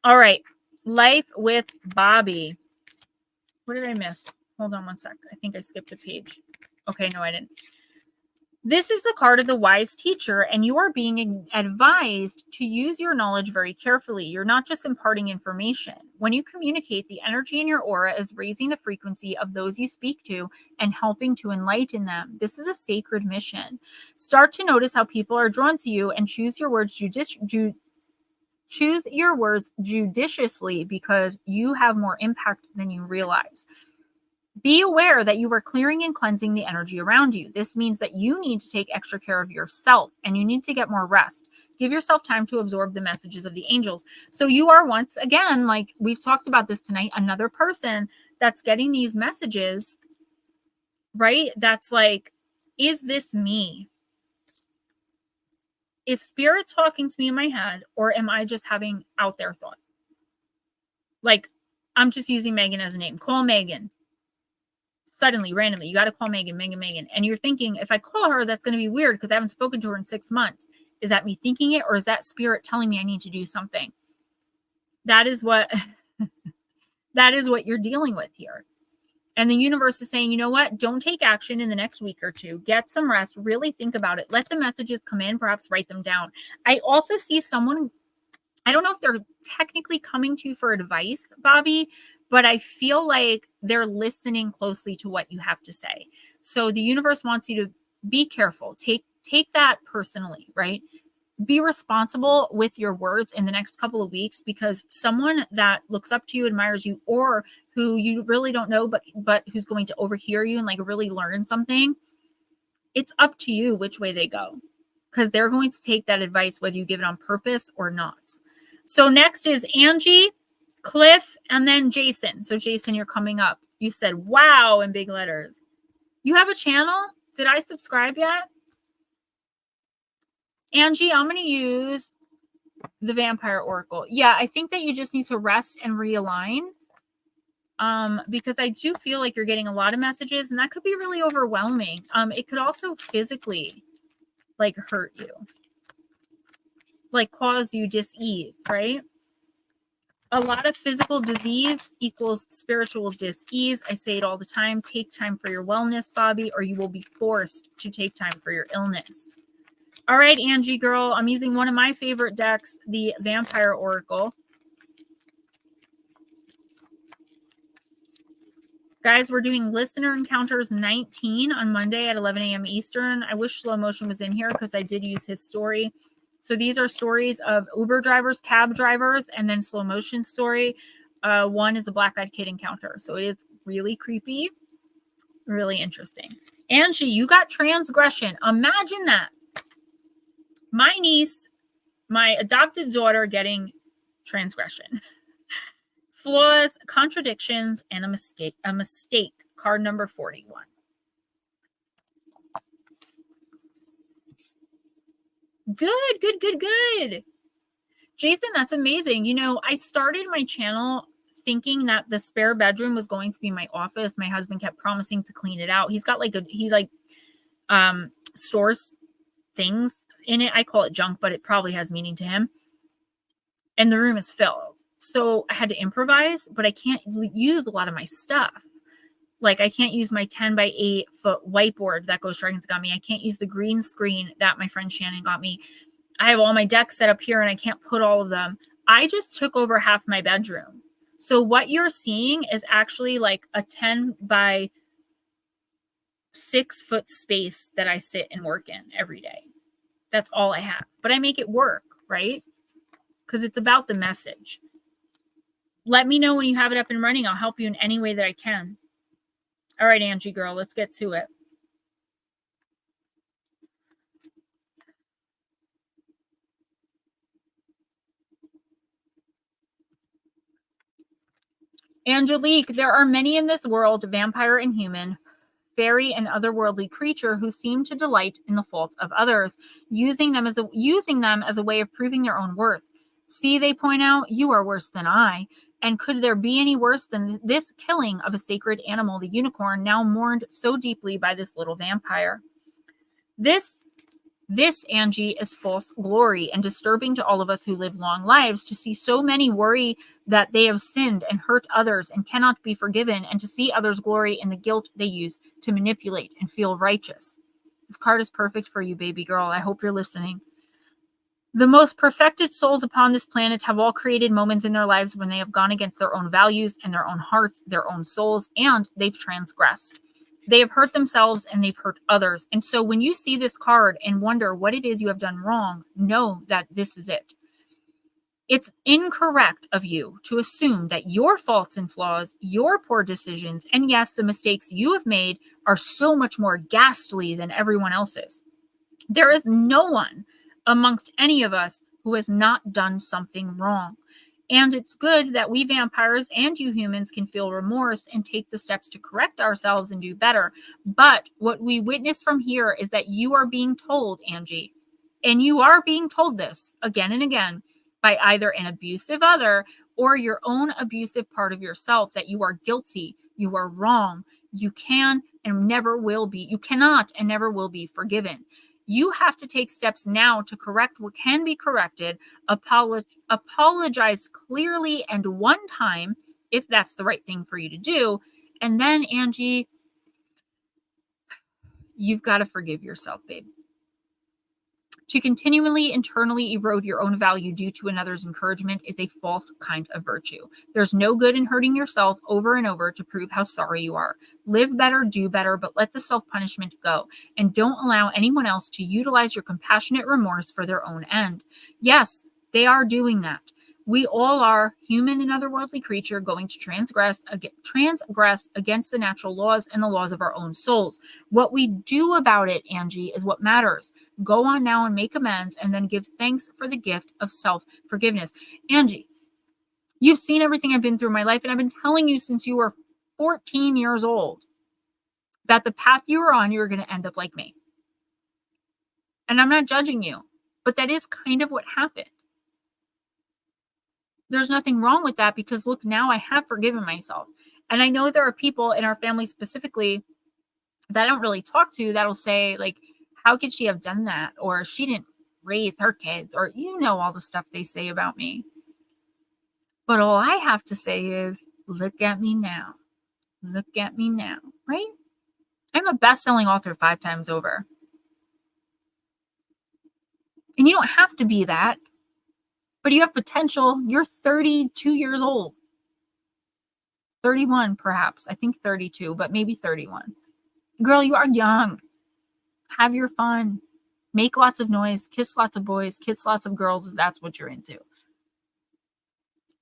All right. Life with Bobby. What did I miss? Hold on one sec. I think I skipped a page. Okay, no, I didn't. This is the card of the wise teacher, and you are being advised to use your knowledge very carefully. You're not just imparting information. When you communicate, the energy in your aura is raising the frequency of those you speak to and helping to enlighten them. This is a sacred mission. Start to notice how people are drawn to you and choose your words judiciously because you have more impact than you realize. Be aware that you are clearing and cleansing the energy around you. This means that you need to take extra care of yourself and you need to get more rest. Give yourself time to absorb the messages of the angels. So you are, once again, like we've talked about this tonight, another person that's getting these messages, right? That's like, is this me? Is spirit talking to me in my head, or am I just having out there thoughts? Like, I'm just using Megan as a name. Call Megan. Suddenly, randomly, you got to call Megan. And you're thinking, if I call her, that's going to be weird because I haven't spoken to her in 6 months. Is that me thinking it, or is that spirit telling me I need to do something? That is what you're dealing with here. And the universe is saying, you know what? Don't take action in the next week or two. Get some rest. Really think about it. Let the messages come in. Perhaps write them down. I also see someone, I don't know if they're technically coming to you for advice, Bobby, but I feel like they're listening closely to what you have to say. So the universe wants you to be careful. Take that personally, right? Be responsible with your words in the next couple of weeks, because someone that looks up to you, admires you, or who you really don't know, but who's going to overhear you and like really learn something, it's up to you which way they go, because they're going to take that advice whether you give it on purpose or not. So next is Angie, Cliff, and then Jason. So Jason, you're coming up. You said, wow, in big letters. You have a channel? Did I subscribe yet? Angie, I'm going to use the Vampire Oracle. Yeah, I think that you just need to rest and realign. Because I do feel like you're getting a lot of messages, and that could be really overwhelming. It could also physically like hurt you, like cause you dis-ease, right? A lot of physical disease equals spiritual dis-ease. I say it all the time. Take time for your wellness, Bobby, or you will be forced to take time for your illness. All right, Angie girl, I'm using one of my favorite decks, the Vampire Oracle. Guys, we're doing Listener Encounters 19 on Monday at 11 a.m. Eastern. I wish Slow Motion was in here because I did use his story. So these are stories of Uber drivers, cab drivers, and then Slow Motion story. One is a black-eyed kid encounter. So it is really creepy, really interesting. Angie, you got transgression. Imagine that. My niece, my adopted daughter getting transgression. Flaws, contradictions, and a mistake. Card number 41. Good. Jason, that's amazing. You know, I started my channel thinking that the spare bedroom was going to be my office. My husband kept promising to clean it out. He's got like he stores things in it. I call it junk, but it probably has meaning to him. And the room is filled. So I had to improvise, but I can't use a lot of my stuff. Like I can't use my 10 by 8 foot whiteboard that Ghostdragonzw got me. I can't use the green screen that my friend Shannon got me. I have all my decks set up here and I can't put all of them. I just took over half my bedroom. So what you're seeing is actually like a 10 by 6 foot space that I sit and work in every day. That's all I have. But I make it work, right? Because it's about the message. Let me know when you have it up and running. I'll help you in any way that I can. All right, Angie girl, let's get to it. Angelique, there are many in this world, vampire and human, fairy and otherworldly creature, who seem to delight in the faults of others, using them as a way of proving their own worth. See, they point out, you are worse than I. And could there be any worse than this killing of a sacred animal, the unicorn, now mourned so deeply by this little vampire? This, Angie, is false glory, and disturbing to all of us who live long lives, to see so many worry that they have sinned and hurt others and cannot be forgiven, and to see others glory in the guilt they use to manipulate and feel righteous. This card is perfect for you, baby girl. I hope you're listening. The most perfected souls upon this planet have all created moments in their lives when they have gone against their own values and their own hearts, their own souls, and they've transgressed. They have hurt themselves and they've hurt others. And so when you see this card and wonder what it is you have done wrong, know that this is it. It's incorrect of you to assume that your faults and flaws, your poor decisions, and yes, the mistakes you have made are so much more ghastly than everyone else's. There is no one amongst any of us who has not done something wrong. And it's good that we vampires and you humans can feel remorse and take the steps to correct ourselves and do better. But what we witness from here is that you are being told, Angie, and you are being told this again and again by either an abusive other or your own abusive part of yourself, that you are guilty, you are wrong, you can and never will be, you cannot and never will be forgiven. You have to take steps now to correct what can be corrected, apologize clearly and one time, if that's the right thing for you to do. And then, Angie, you've got to forgive yourself, babe. To continually internally erode your own value due to another's encouragement is a false kind of virtue. There's no good in hurting yourself over and over to prove how sorry you are. Live better, do better, but let the self-punishment go. And don't allow anyone else to utilize your compassionate remorse for their own end. Yes, they are doing that. We all are, human and otherworldly creature, going to transgress against the natural laws and the laws of our own souls. What we do about it, Angie, is what matters. Go on now and make amends, and then give thanks for the gift of self-forgiveness. Angie, you've seen everything I've been through in my life, and I've been telling you since you were 14 years old that the path you were on, you were going to end up like me. And I'm not judging you, but that is kind of what happened. There's nothing wrong with that, because look, now I have forgiven myself. And I know there are people in our family specifically that I don't really talk to that'll say, like, how could she have done that? Or she didn't raise her kids, or all the stuff they say about me. But all I have to say is, look at me now. Look at me now, right? I'm a best-selling author 5 times over. And you don't have to be that, but you have potential. You're 32 years old. 31, perhaps. I think 32, but maybe 31. Girl, you are young. Have your fun. Make lots of noise. Kiss lots of boys. Kiss lots of girls if that's what you're into.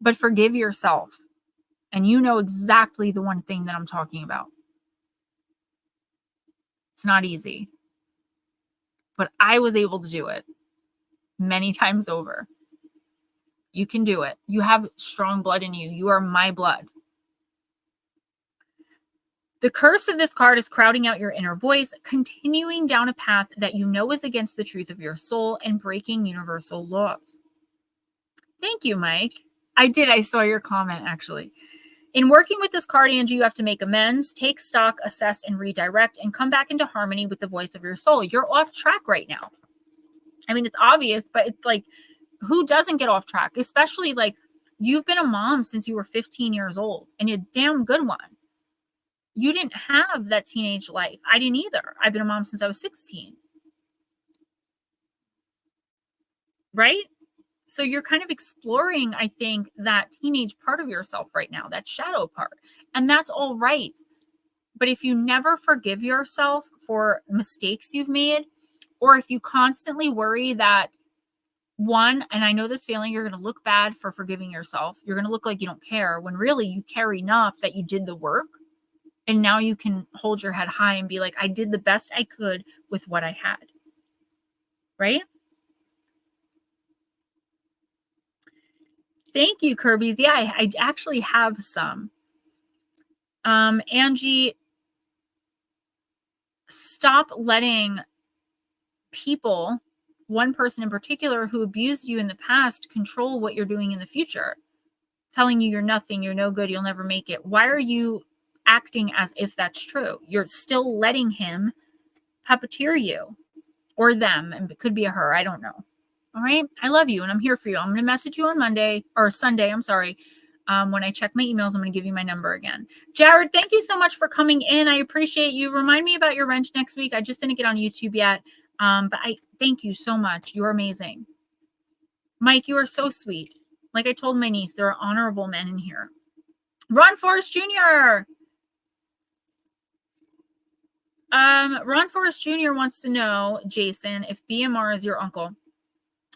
But forgive yourself. And you know exactly the one thing that I'm talking about. It's not easy. But I was able to do it many times over. You can do it. You have strong blood in you. You are my blood. The curse of this card is crowding out your inner voice, continuing down a path that you know is against the truth of your soul, and breaking universal laws. Thank you, Mike. I saw your comment, actually. In working with this card, Angie, you have to make amends, take stock, assess, and redirect, and come back into harmony with the voice of your soul. You're off track right now. I mean, it's obvious, but it's like, who doesn't get off track? Especially, like, you've been a mom since you were 15 years old, and a damn good one. You didn't have that teenage life. I didn't either. I've been a mom since I was 16. Right? So you're kind of exploring, I think, that teenage part of yourself right now, that shadow part. And that's all right. But if you never forgive yourself for mistakes you've made, or if you constantly worry that one, and I know this feeling, you're going to look bad for forgiving yourself. You're going to look like you don't care when really you care enough that you did the work. And now you can hold your head high and be like, I did the best I could with what I had. Right? Thank you, Kirby's. Yeah, I actually have some. Angie, stop letting people, one person in particular who abused you in the past, control what you're doing in the future. Telling you you're nothing, you're no good, you'll never make it. Why are you acting as if that's true? You're still letting him puppeteer you, or them, and it could be a her, I don't know. All right, I love you and I'm here for you. I'm going to message you on Monday or Sunday, I'm sorry. When I check my emails, I'm going to give you my number again. Jared, thank you so much for coming in. I appreciate you. Remind me about your wrench next week. I just didn't get on YouTube yet, but I thank you so much. You're amazing. Mike, you are so sweet. Like I told my niece, there are honorable men in here. Ron Forrest Jr. Ron Forrest Jr. wants to know, Jason, if BMR is your uncle.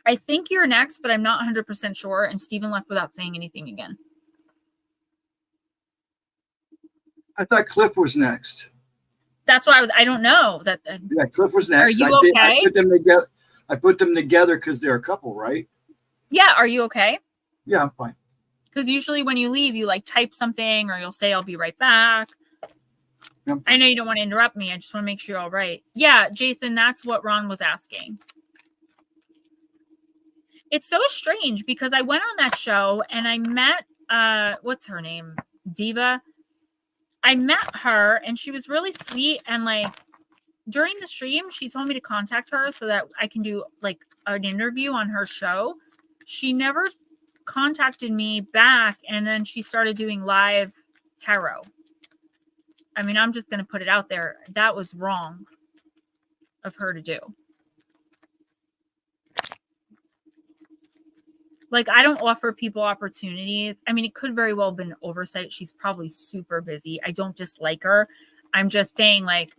I think you're next, but I'm not 100% sure. And Stephen left without saying anything again. I thought Cliff was next. That's why I don't know. Yeah, Cliff was next. Are you okay? I put them together. I put them together because they're a couple, right? Yeah. Are you okay? Yeah, I'm fine. Because usually when you leave, you like type something or you'll say, I'll be right back. Yeah. I know you don't want to interrupt me. I just want to make sure you're all right. Yeah, Jason, that's what Ron was asking. It's so strange because I went on that show and I met, what's her name? Diva. I met her and she was really sweet. And like during the stream, she told me to contact her so that I can do like an interview on her show. She never contacted me back. And then she started doing live tarot. I mean, I'm just going to put it out there. That was wrong of her to do. Like, I don't offer people opportunities. I mean, it could very well have been oversight. She's probably super busy. I don't dislike her. I'm just saying, like,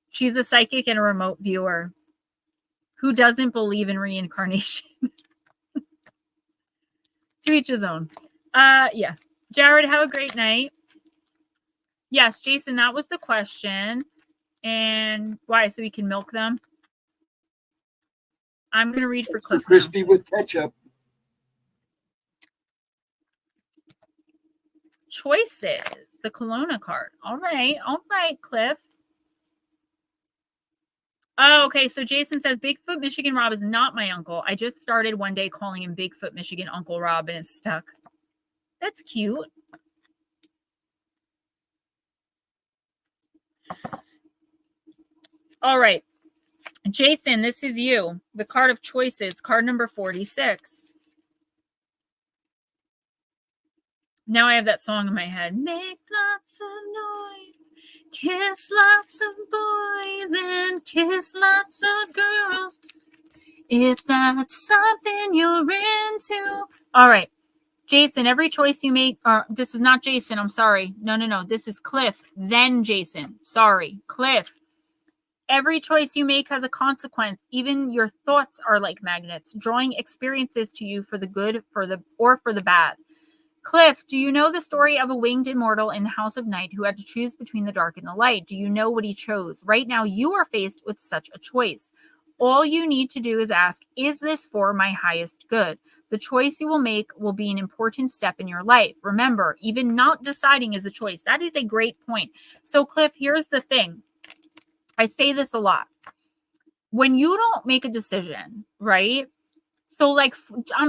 she's a psychic and a remote viewer who doesn't believe in reincarnation. To each his own. Yeah. Jared, have a great night. Yes, Jason, that was the question. And why? So we can milk them? I'm going to read for Cliff. Crispy with ketchup. Choices. The Kelowna card. All right, Cliff. Oh, okay. So Jason says Bigfoot Michigan Rob is not my uncle. I just started one day calling him Bigfoot Michigan Uncle Rob and it's stuck. That's cute. All right. Jason, this is you. The card of choices, card number 46. Now I have that song in my head. Make lots of noise. Kiss lots of boys and kiss lots of girls. If that's something you're into. All right. Jason, every choice you make, this is not Jason. I'm sorry. No. This is Cliff. Then Jason. Sorry. Cliff. Every choice you make has a consequence. Even your thoughts are like magnets, drawing experiences to you for the good, for the bad. Cliff, do you know the story of a winged immortal in the House of Night who had to choose between the dark and the light? Do you know what he chose? Right now, you are faced with such a choice. All you need to do is ask, is this for my highest good? The choice you will make will be an important step in your life. Remember, even not deciding is a choice. That is a great point. So, Cliff, here's the thing. I say this a lot. When you don't make a decision, right? So like,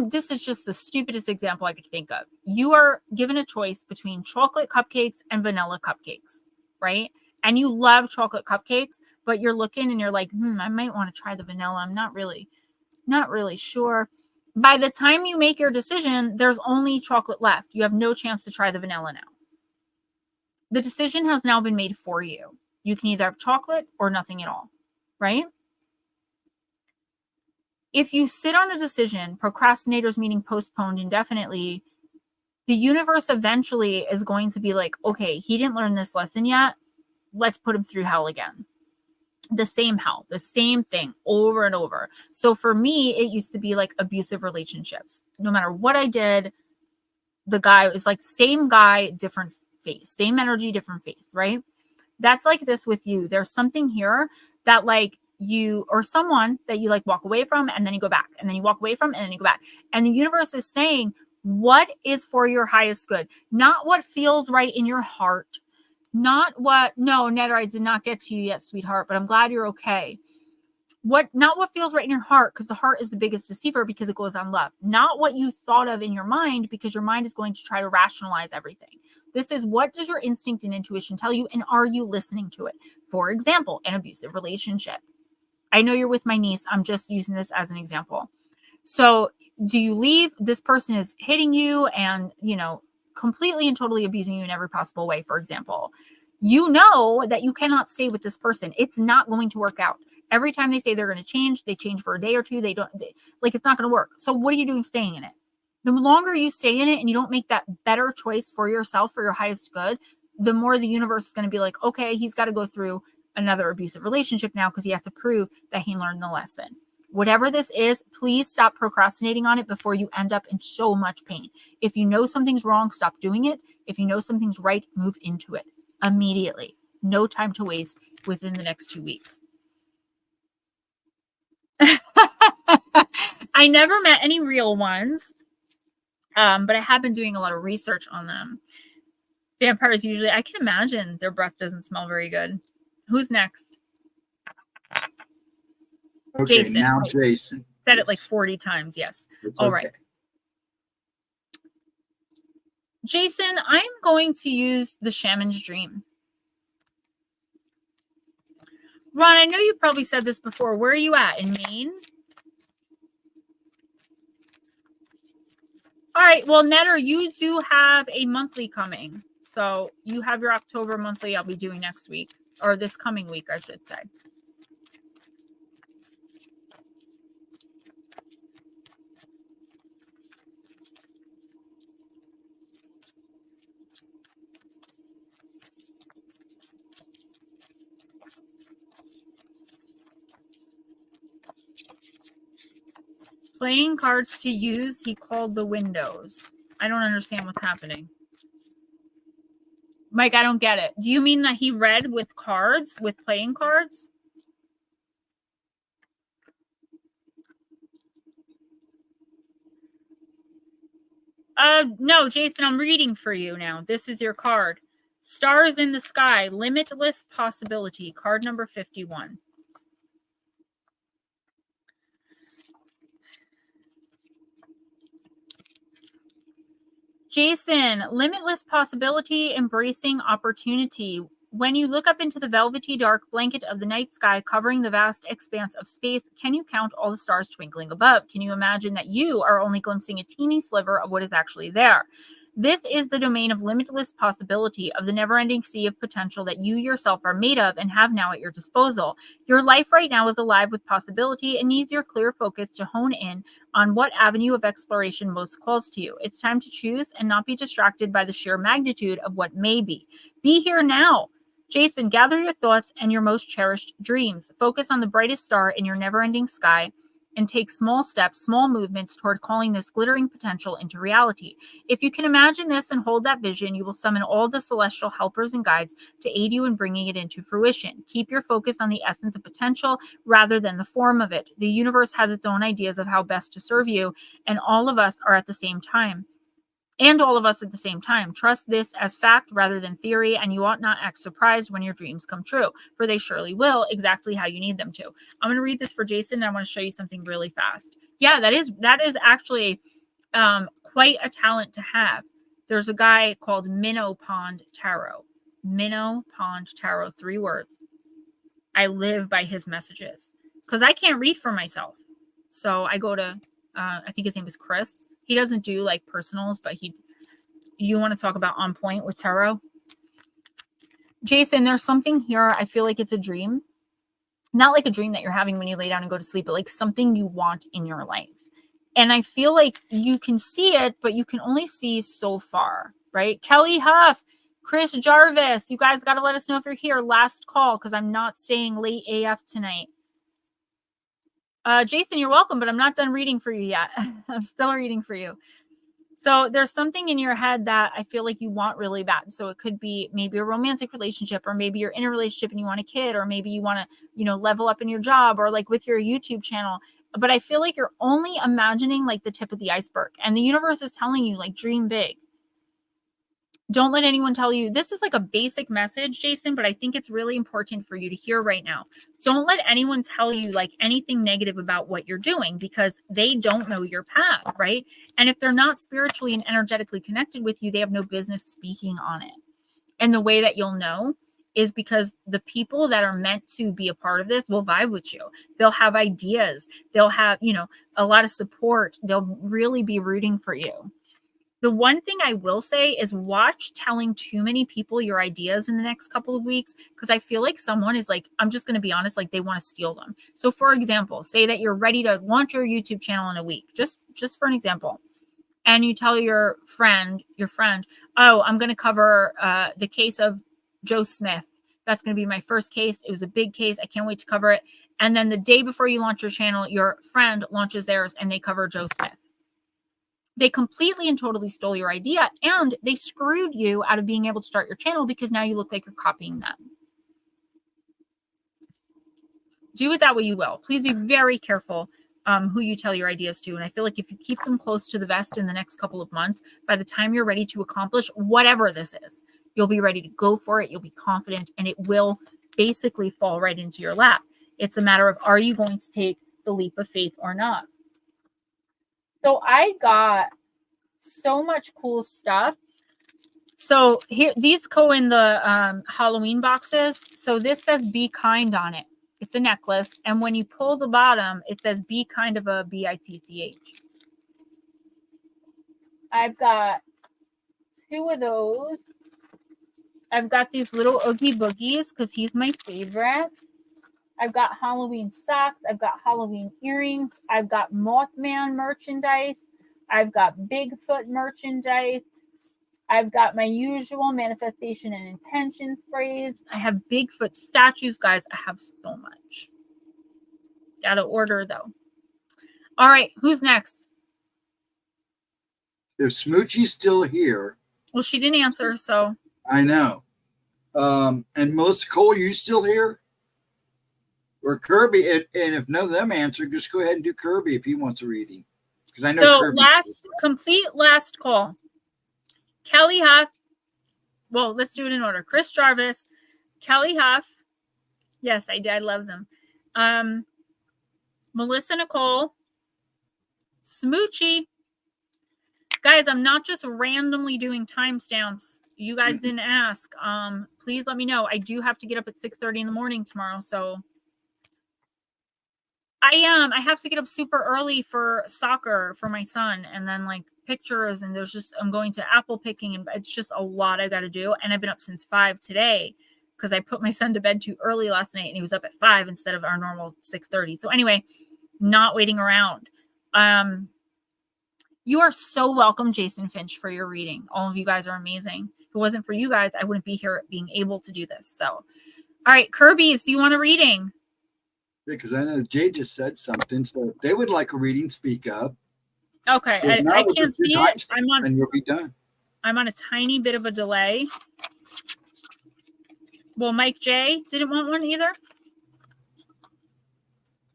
this is just the stupidest example I could think of. You are given a choice between chocolate cupcakes and vanilla cupcakes, right? And you love chocolate cupcakes, but you're looking and you're like, I might want to try the vanilla. I'm not really sure. By the time you make your decision, there's only chocolate left. You have no chance to try the vanilla now. The decision has now been made for you. You can either have chocolate or nothing at all, right? If you sit on a decision, procrastinators meaning postponed indefinitely, the universe eventually is going to be like, okay, he didn't learn this lesson yet. Let's put him through hell again. the same hell, the same thing over and over. So for me, it used to be like abusive relationships. No matter what I did, the guy was like same guy, different face, same energy, different face, right? That's like this with you. There's something here that like you or someone that you like walk away from and then you go back and then you walk away from and then you go back. And the universe is saying what is for your highest good, not what feels right in your heart, not what, no, NEDR, I did not get to you yet, sweetheart, but I'm glad you're okay. Not what feels right in your heart, because the heart is the biggest deceiver because it goes on love. Not what you thought of in your mind, because your mind is going to try to rationalize everything. This is what does your instinct and intuition tell you, and are you listening to it? For example, an abusive relationship. I know you're with my niece. I'm just using this as an example. So do you leave? This person is hitting you and, you know, completely and totally abusing you in every possible way, for example. You know that you cannot stay with this person. It's not going to work out. Every time they say they're going to change, they change for a day or two. Like it's not going to work. So what are you doing staying in it? The longer you stay in it and you don't make that better choice for yourself, for your highest good, the more the universe is going to be like, okay, he's got to go through another abusive relationship now because he has to prove that he learned the lesson. Whatever this is, please stop procrastinating on it before you end up in so much pain. If you know something's wrong, stop doing it. If you know something's right, move into it immediately. No time to waste within the next 2 weeks. I never met any real ones, but I have been doing a lot of research on them. Vampires usually, I can imagine their breath doesn't smell very good. Who's next? Okay, Jason. now Right. Jason. Said it like 40 times, yes. It's All okay. right. Jason, I'm going to use the shaman's dream. Ron, I know you probably said this before. Where are you at? In Maine? All right. Well, NEDR, you do have a monthly coming. So you have your October monthly I'll be doing next week. Or this coming week, I should say. Playing cards to use, he called the windows. I don't understand what's happening. Mike, I don't get it. Do you mean that he read with cards, with playing cards? No, Jason, I'm reading for you now. This is your card. Stars in the Sky, Limitless Possibility, card number 51. Jason, limitless possibility, embracing opportunity. When you look up into the velvety dark blanket of the night sky covering the vast expanse of space, can you count all the stars twinkling above? Can you imagine that you are only glimpsing a teeny sliver of what is actually there? This is the domain of limitless possibility, of the never-ending sea of potential that you yourself are made of and have now at your disposal. Your life right now is alive with possibility and needs your clear focus to hone in on what avenue of exploration most calls to you. It's time to choose and not be distracted by the sheer magnitude of what may be. Be here now. Jason, gather your thoughts and your most cherished dreams. Focus on the brightest star in your never-ending sky and take small steps, small movements toward calling this glittering potential into reality. If you can imagine this and hold that vision, you will summon all the celestial helpers and guides to aid you in bringing it into fruition. Keep your focus on the essence of potential rather than the form of it. The universe has its own ideas of how best to serve you, and all of us at the same time. Trust this as fact rather than theory, and you ought not act surprised when your dreams come true, for they surely will, exactly how you need them to. I'm going to read this for Jason, and I want to show you something really fast. Yeah, that is actually quite a talent to have. There's a guy called Minnow Pond Tarot. Minnow Pond Tarot, 3 words. I live by his messages because I can't read for myself. So I go to, I think his name is Chris. He doesn't do like personals, but you want to talk about on point with tarot? Jason, there's something here. I feel like it's a dream. Not like a dream that you're having when you lay down and go to sleep, but like something you want in your life. And I feel like you can see it, but you can only see so far, right? Kelly Huff, Chris Jarvis, you guys got to let us know if you're here. Last call, because I'm not staying late AF tonight. Jason, you're welcome, but I'm not done reading for you yet. I'm still reading for you. So there's something in your head that I feel like you want really bad. So it could be maybe a romantic relationship, or maybe you're in a relationship and you want a kid, or maybe you want to, you know, level up in your job, or like with your YouTube channel. But I feel like you're only imagining like the tip of the iceberg, and the universe is telling you like dream big. Don't let anyone tell you. This is like a basic message, Jason, but I think it's really important for you to hear right now. Don't let anyone tell you like anything negative about what you're doing, because they don't know your path, right? And if they're not spiritually and energetically connected with you, they have no business speaking on it. And the way that you'll know is because the people that are meant to be a part of this will vibe with you. They'll have ideas. They'll have, you know, a lot of support. They'll really be rooting for you. The one thing I will say is watch telling too many people your ideas in the next couple of weeks, because I feel like someone is like, I'm just going to be honest, like they want to steal them. So for example, say that you're ready to launch your YouTube channel in a week, just for an example. And you tell your friend, oh, I'm going to cover the case of Joe Smith. That's going to be my first case. It was a big case. I can't wait to cover it. And then the day before you launch your channel, your friend launches theirs and they cover Joe Smith. They completely and totally stole your idea, and they screwed you out of being able to start your channel, because now you look like you're copying them. Do with that what you will. Please be very careful who you tell your ideas to. And I feel like if you keep them close to the vest in the next couple of months, by the time you're ready to accomplish whatever this is, you'll be ready to go for it. You'll be confident, and it will basically fall right into your lap. It's a matter of, are you going to take the leap of faith or not? So I got so much cool stuff. So here, these go in the Halloween boxes. So this says "Be Kind" on it. It's a necklace, and when you pull the bottom, it says "Be Kind of a BITCH." I've got 2 of those. I've got these little Oogie Boogies because he's my favorite. I've got Halloween socks. I've got Halloween earrings. I've got Mothman merchandise. I've got Bigfoot merchandise. I've got my usual manifestation and intention sprays. I have Bigfoot statues, guys. I have so much. Gotta order, though. All right, who's next? If Smoochie's still here. Well, she didn't answer, so. I know. And Melissa Cole, you still here? Or Kirby, and if none of them answer, just go ahead and do Kirby if he wants a reading. Because I know so Kirby. last call. Kelly Huff. Well, let's do it in order. Chris Jarvis, Kelly Huff. Yes, I did. I love them. Melissa Nicole, Smoochie. Guys, I'm not just randomly doing timestamps. You guys didn't ask. Please let me know. I do have to get up at 6:30 in the morning tomorrow, so. I have to get up super early for soccer for my son, and then like pictures, and I'm going to apple picking, and it's just a lot I got to do. And I've been up since 5 today because I put my son to bed too early last night, and he was up at 5 instead of our normal 6:30. So anyway, not waiting around. You are so welcome, Jason Finch, for your reading. All of you guys are amazing. If it wasn't for you guys, I wouldn't be here being able to do this. So, all right, Kirby's, do you want a reading? Because I know Jay just said something, so if they would like a reading, speak up. Okay, I can't see it. And you'll be done. I'm on a tiny bit of a delay. Well, Mike J didn't want one either?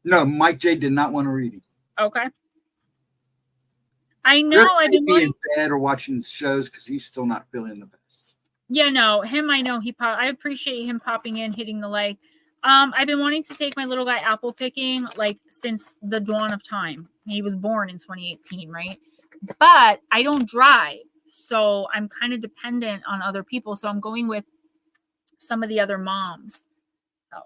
No, Mike J did not want a reading. Okay. I know. I've been in bed or watching shows because he's still not feeling the best. Yeah, no, him. I know I appreciate him popping in, hitting the like. I've been wanting to take my little guy apple picking like since the dawn of time. He was born in 2018, right? But I don't drive, so I'm kind of dependent on other people. So I'm going with some of the other moms. So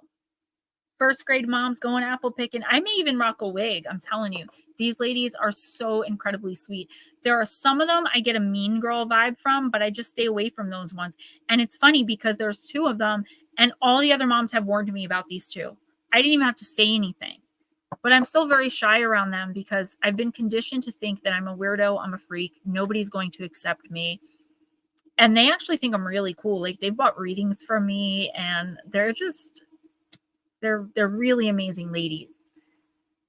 first grade moms going apple picking. I may even rock a wig. I'm telling you, these ladies are so incredibly sweet. There are some of them I get a mean girl vibe from, but I just stay away from those ones. And it's funny because there's 2 of them, and all the other moms have warned me about these 2. I didn't even have to say anything, but I'm still very shy around them because I've been conditioned to think that I'm a weirdo. I'm a freak. Nobody's going to accept me. And they actually think I'm really cool. Like they've bought readings from me and they're really amazing ladies.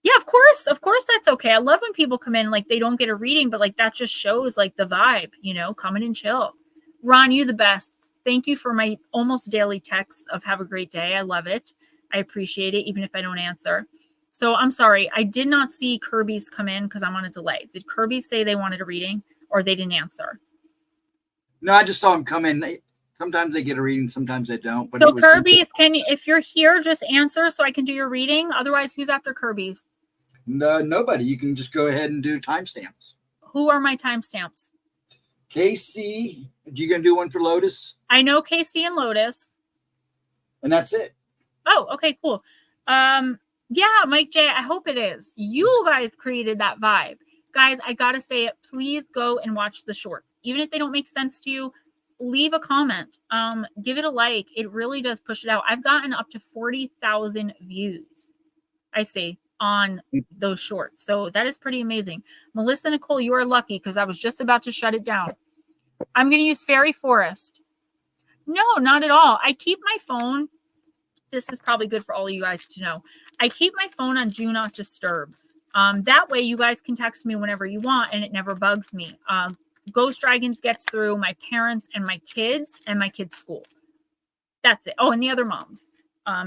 Yeah, of course that's okay. I love when people come in like they don't get a reading, but like that just shows like the vibe, you know, come in and chill. Ron, you the best. Thank you for my almost daily texts of have a great day. I love it. I appreciate it, even if I don't answer. So I'm sorry. I did not see Kirby's come in because I'm on a delay. Did Kirby say they wanted a reading or they didn't answer? No, I just saw them come in. Sometimes they get a reading, sometimes they don't. But so Kirby's, if you're here, just answer so I can do your reading. Otherwise, who's after Kirby's? No, nobody. You can just go ahead and do timestamps. Who are my timestamps? KC, you gonna do one for Lotus? I know KC and Lotus. And that's it. Oh, okay, cool. Yeah, Mike J, I hope it is. You guys created that vibe. Guys, I gotta say it. Please go and watch the shorts. Even if they don't make sense to you, leave a comment. Give it a like. It really does push it out. I've gotten up to 40,000 views, I say, on those shorts. So that is pretty amazing. Melissa Nicole, you are lucky because I was just about to shut it down. I'm going to use Fairy Forest. No, not at all. I keep my phone. This is probably good for all of you guys to know. I keep my phone on Do Not Disturb. That way you guys can text me whenever you want and it never bugs me. Ghost Dragons gets through my parents and my kids school. That's it. Oh, and the other moms,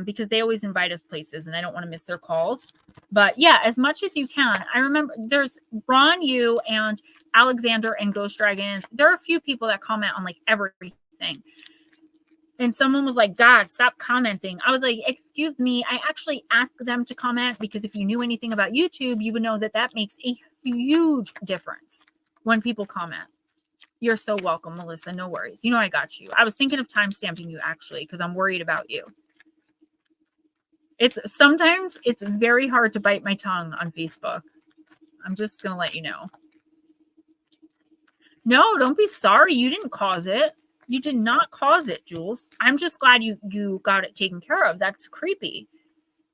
because they always invite us places and I don't want to miss their calls. But yeah, as much as you can. I remember there's Ron, you, and Alexander and Ghost Dragons. There are a few people that comment on like everything. And someone was like, God, stop commenting. I was like, excuse me. I actually asked them to comment because if you knew anything about YouTube, you would know that that makes a huge difference when people comment. You're so welcome, Melissa. No worries. You know I got you. I was thinking of timestamping you actually because I'm worried about you. Sometimes it's very hard to bite my tongue on Facebook. I'm just going to let you know. No, don't be sorry. You didn't cause it. You did not cause it, Jules. I'm just glad you got it taken care of. That's creepy.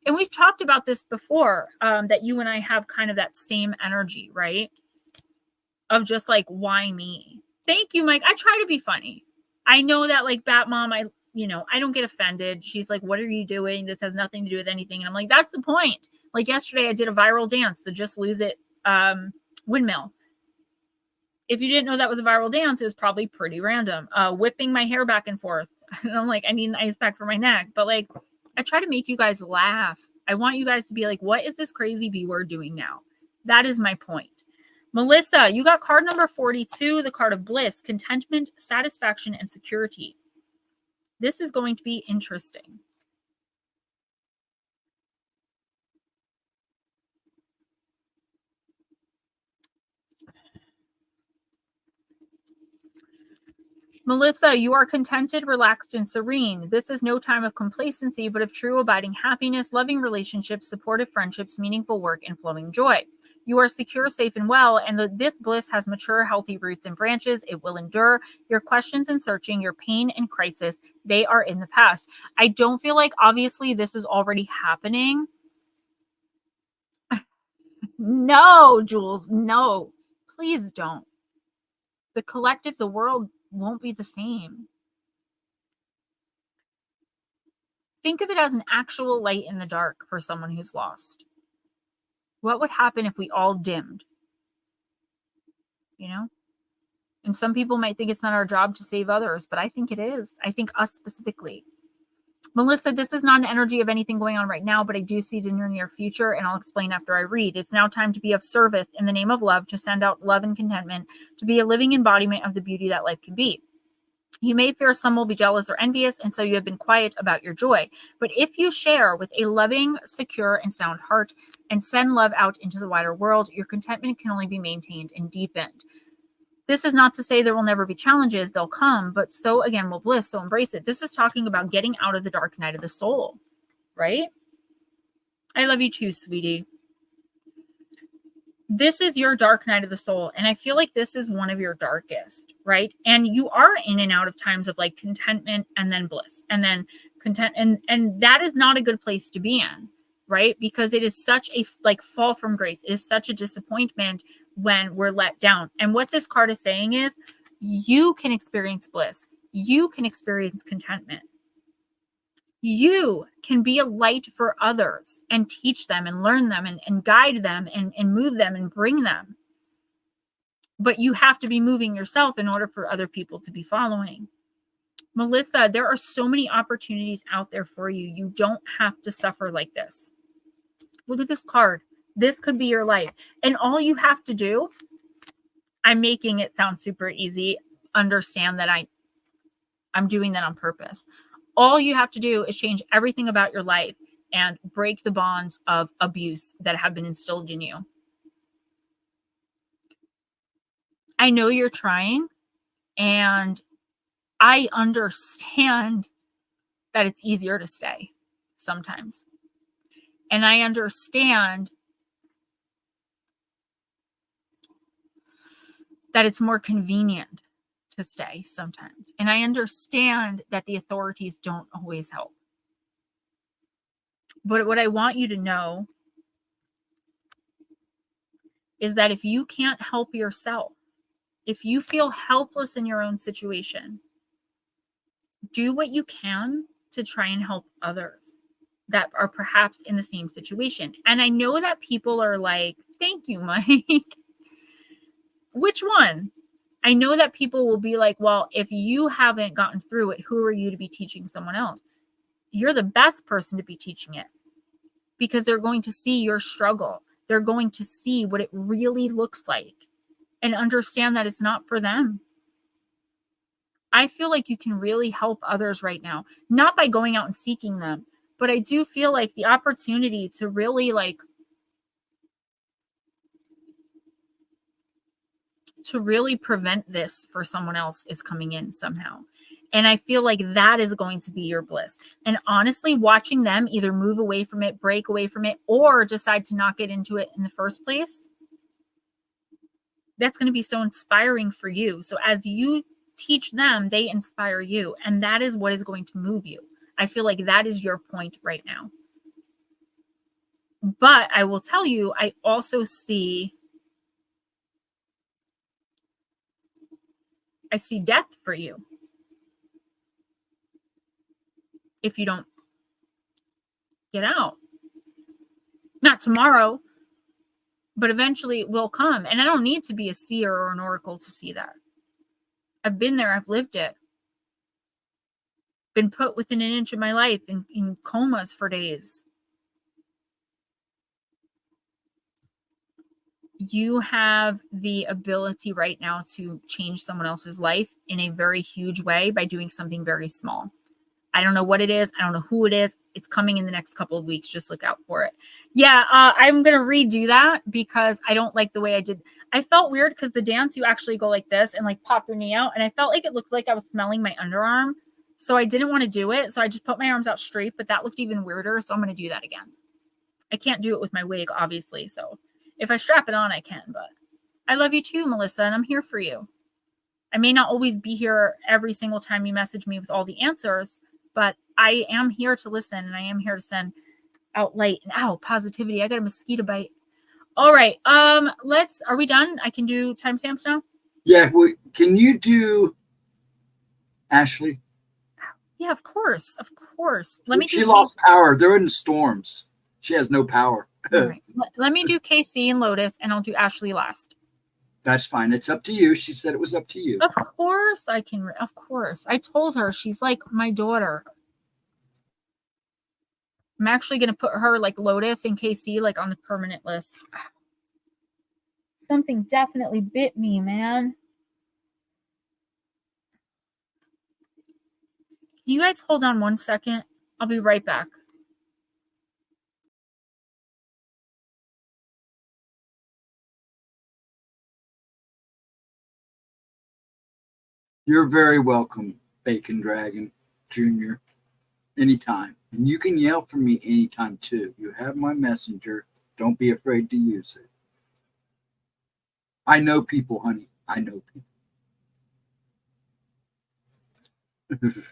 And we've talked about this before, that you and I have kind of that same energy, right? Of just like, why me? Thank you, Mike. I try to be funny. I know that like Bat Mom, I don't get offended. She's like, what are you doing? This has nothing to do with anything. And I'm like, that's the point. Like yesterday I did a viral dance, the Just Lose It windmill. If you didn't know that was a viral dance, it was probably pretty random. Whipping my hair back and forth. And I'm like, I need an ice pack for my neck. But like, I try to make you guys laugh. I want you guys to be like, what is this crazy B word doing now? That is my point. Melissa, you got card number 42, the card of bliss, contentment, satisfaction, and security. This is going to be interesting. Melissa, you are contented, relaxed, and serene. This is no time of complacency, but of true abiding happiness, loving relationships, supportive friendships, meaningful work, and flowing joy. You are secure, safe, and well, and this bliss has mature, healthy roots and branches. It will endure. Your questions and searching, your pain and crisis, they are in the past. I don't feel like, obviously, this is already happening. No, Jules, no. Please don't. The collective, the world won't be the same. Think of it as an actual light in the dark for someone who's lost. What would happen if we all dimmed? You know? And some people might think it's not our job to save others, but I think it is. I think us specifically. Melissa, this is not an energy of anything going on right now, but I do see it in your near future, and I'll explain after I read. It's now time to be of service in the name of love, to send out love and contentment, to be a living embodiment of the beauty that life can be. You may fear some will be jealous or envious, and so you have been quiet about your joy. But if you share with a loving, secure, and sound heart and send love out into the wider world, your contentment can only be maintained and deepened. This is not to say there will never be challenges. They'll come, but so again will bliss, so embrace it. This is talking about getting out of the dark night of the soul, right? I love you too, sweetie. This is your dark night of the soul. And I feel like this is one of your darkest, right? And you are in and out of times of like contentment and then bliss and then content. And that is not a good place to be in, right? Because it is such a like fall from grace. It is such a disappointment when we're let down. And what this card is saying is You can experience bliss. You can experience contentment. You can be a light for others and teach them and learn them and guide them and move them and bring them. But you have to be moving yourself in order for other people to be following. Melissa, there are so many opportunities out there for you. You don't have to suffer like this. Look at this card. This could be your life. And all you have to do, I'm making it sound super easy. Understand that I'm doing that on purpose. All you have to do is change everything about your life and break the bonds of abuse that have been instilled in you. I know you're trying, and I understand that it's easier to stay sometimes. And I understand that it's more convenient to stay sometimes. And I understand that the authorities don't always help. But what I want you to know is that if you can't help yourself, if you feel helpless in your own situation, do what you can to try and help others that are perhaps in the same situation. And I know that people are like, thank you, Mike. Which one? I know that people will be like, well, if you haven't gotten through it, who are you to be teaching someone else? You're the best person to be teaching it, because they're going to see your struggle. They're going to see what it really looks like and understand that it's not for them. I feel like you can really help others right now, not by going out and seeking them, but I do feel like the opportunity to really prevent this for someone else is coming in somehow. And I feel like that is going to be your bliss. And honestly, watching them either move away from it, break away from it, or decide to not get into it in the first place, that's going to be so inspiring for you. So as you teach them, they inspire you. And that is what is going to move you. I feel like that is your point right now. But I will tell you, I also see death for you if you don't get out. Not tomorrow, but eventually it will come. And I don't need to be a seer or an oracle to see that. I've been there. I've lived it. Been put within an inch of my life in comas for days. You have the ability right now to change someone else's life in a very huge way by doing something very small. I don't know what it is. I don't know who it is. It's coming in the next couple of weeks. Just look out for it. Yeah, I'm going to redo that because I don't like the way I did. I felt weird because the dance, you actually go like this and like pop your knee out. And I felt like it looked like I was smelling my underarm. So I didn't want to do it. So I just put my arms out straight, but that looked even weirder. So I'm going to do that again. I can't do it with my wig, obviously. So if I strap it on, I can. But I love you too, Melissa, and I'm here for you. I may not always be here every single time you message me with all the answers, but I am here to listen, and I am here to send out light and positivity. I got a mosquito bite. All right. Are we done? I can do timestamps now? Yeah. Well, can you do Ashley? Yeah, of course. Of course. She lost power. They're in storms. She has no power. All right. Let me do KC and Lotus, and I'll do Ashley last. That's fine. It's up to you. She said it was up to you. Of course I can. Of course. I told her she's like my daughter. I'm actually going to put her like Lotus and KC like on the permanent list. Something definitely bit me, man. Can you guys hold on 1 second? I'll be right back. You're very welcome, Bacon Dragon Jr. Anytime. And you can yell for me anytime, too. You have my messenger. Don't be afraid to use it. I know people, honey. I know people.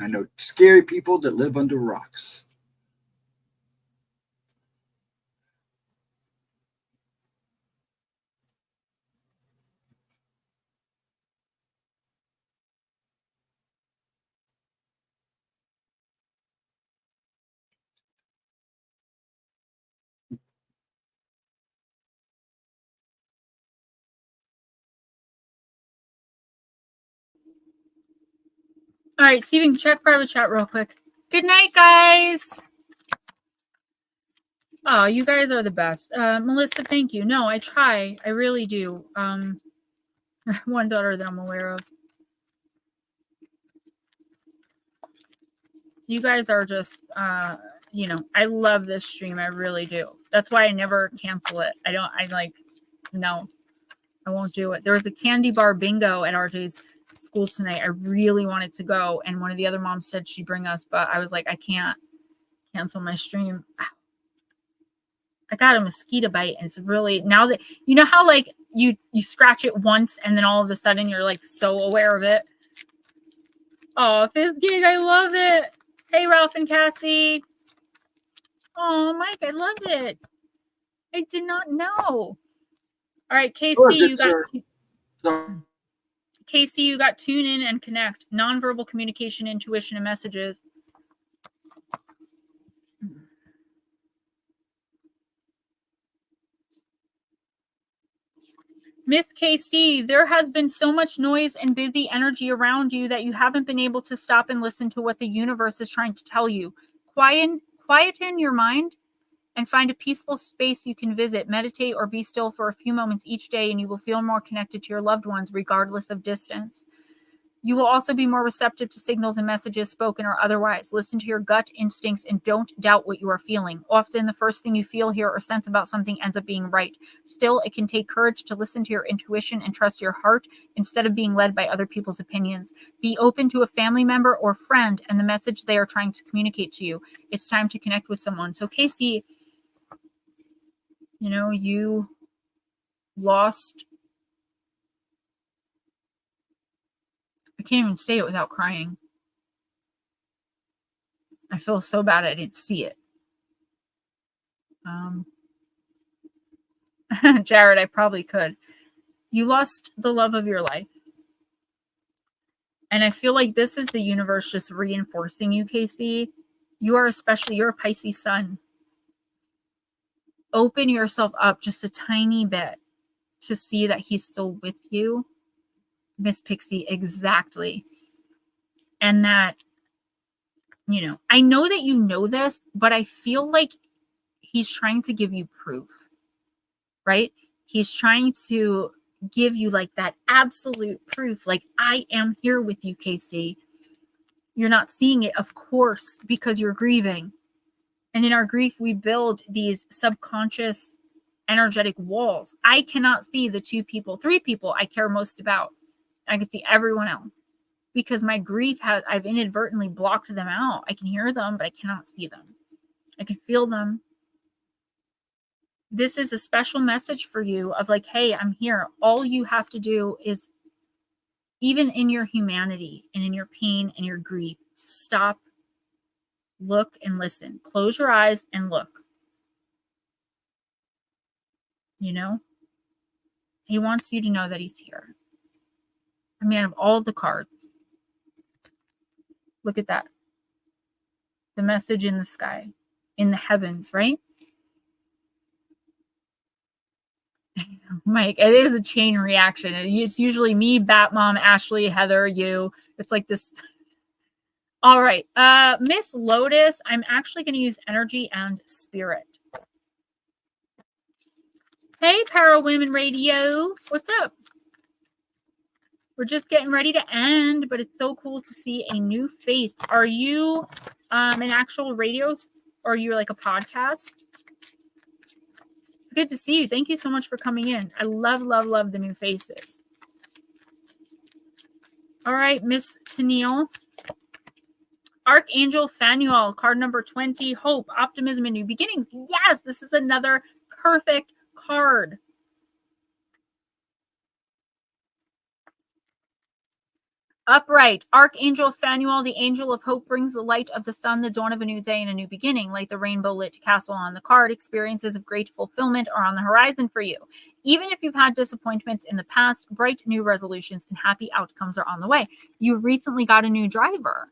I know scary people that live under rocks. All right, Steven, check private chat real quick. Good night, guys. Oh, you guys are the best. Melissa, thank you. No, I try. I really do. One daughter that I'm aware of. You guys are just, you know, I love this stream. I really do. That's why I never cancel it. No, I won't do it. There was a candy bar bingo at RJ's school tonight. I really wanted to go. And one of the other moms said she'd bring us, but I was like, I can't cancel my stream. I got a mosquito bite, and it's really, now that, you know how like you scratch it once and then all of a sudden you're like so aware of it. Oh, 5th gig, I love it. Hey, Ralph and Cassie. Oh, Mike, I love it. I did not know. All right, Casey, you got tune in and connect. Nonverbal communication, intuition, and messages. Miss KC, there has been so much noise and busy energy around you that you haven't been able to stop and listen to what the universe is trying to tell you. Quieten your mind and find a peaceful space you can visit, meditate, or be still for a few moments each day, and you will feel more connected to your loved ones regardless of distance. You will also be more receptive to signals and messages, spoken or otherwise. Listen to your gut instincts and don't doubt what you are feeling. Often the first thing you feel, hear, or sense about something ends up being right. Still, it can take courage to listen to your intuition and trust your heart instead of being led by other people's opinions. Be open to a family member or friend and the message they are trying to communicate to you. It's time to connect with someone. So Casey, you know, you lost, I can't even say it without crying. I feel so bad I didn't see it. Jared, I probably could. You lost the love of your life. And I feel like this is the universe just reinforcing you, Casey. You're a Pisces sun. Open yourself up just a tiny bit to see that he's still with you. Miss Pixie, exactly. And that, you know, I know that you know this, but I feel like he's trying to give you proof, right? He's trying to give you like that absolute proof, like, I am here with you, Casey. You're not seeing it, of course, because you're grieving. And in our grief, we build these subconscious energetic walls. I cannot see the 3 people I care most about. I can see everyone else because my grief I've inadvertently blocked them out. I can hear them, but I cannot see them. I can feel them. This is a special message for you of like, hey, I'm here. All you have to do is, even in your humanity and in your pain and your grief, stop, look, and listen. Close your eyes and look. You know? He wants you to know that he's here. I mean, of all the cards, look at that. The message in the sky, in the heavens, right? Mike, it is a chain reaction. It's usually me, Batmom, Ashley, Heather, you. It's like this. All right. Miss Lotus, I'm actually going to use energy and spirit. Hey, Para Women Radio. What's up? We're just getting ready to end, but it's so cool to see a new face. Are you an actual radio, or are you like a podcast? It's good to see you. Thank you so much for coming in. I love, love, love the new faces. All right, Miss Tennille. Archangel Phanuel, card number 20, hope, optimism, and new beginnings. Yes, this is another perfect card. Upright, Archangel Phanuel, the angel of hope, brings the light of the sun, the dawn of a new day and a new beginning. Like the rainbow lit castle on the card, experiences of great fulfillment are on the horizon for you. Even if you've had disappointments in the past, bright new resolutions and happy outcomes are on the way. You recently got a new driver,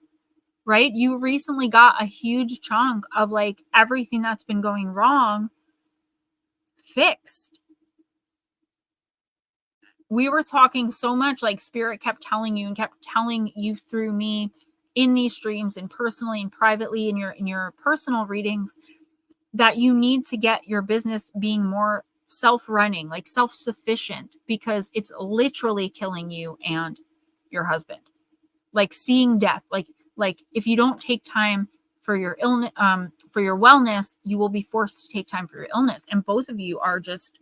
right? You recently got a huge chunk of like everything that's been going wrong fixed. We were talking so much, like spirit kept telling you and kept telling you through me in these streams and personally and privately in your personal readings, that you need to get your business being more self-running, like self-sufficient, because it's literally killing you and your husband. Like seeing death, like if you don't take time for your illness, for your wellness, you will be forced to take time for your illness. And both of you are just,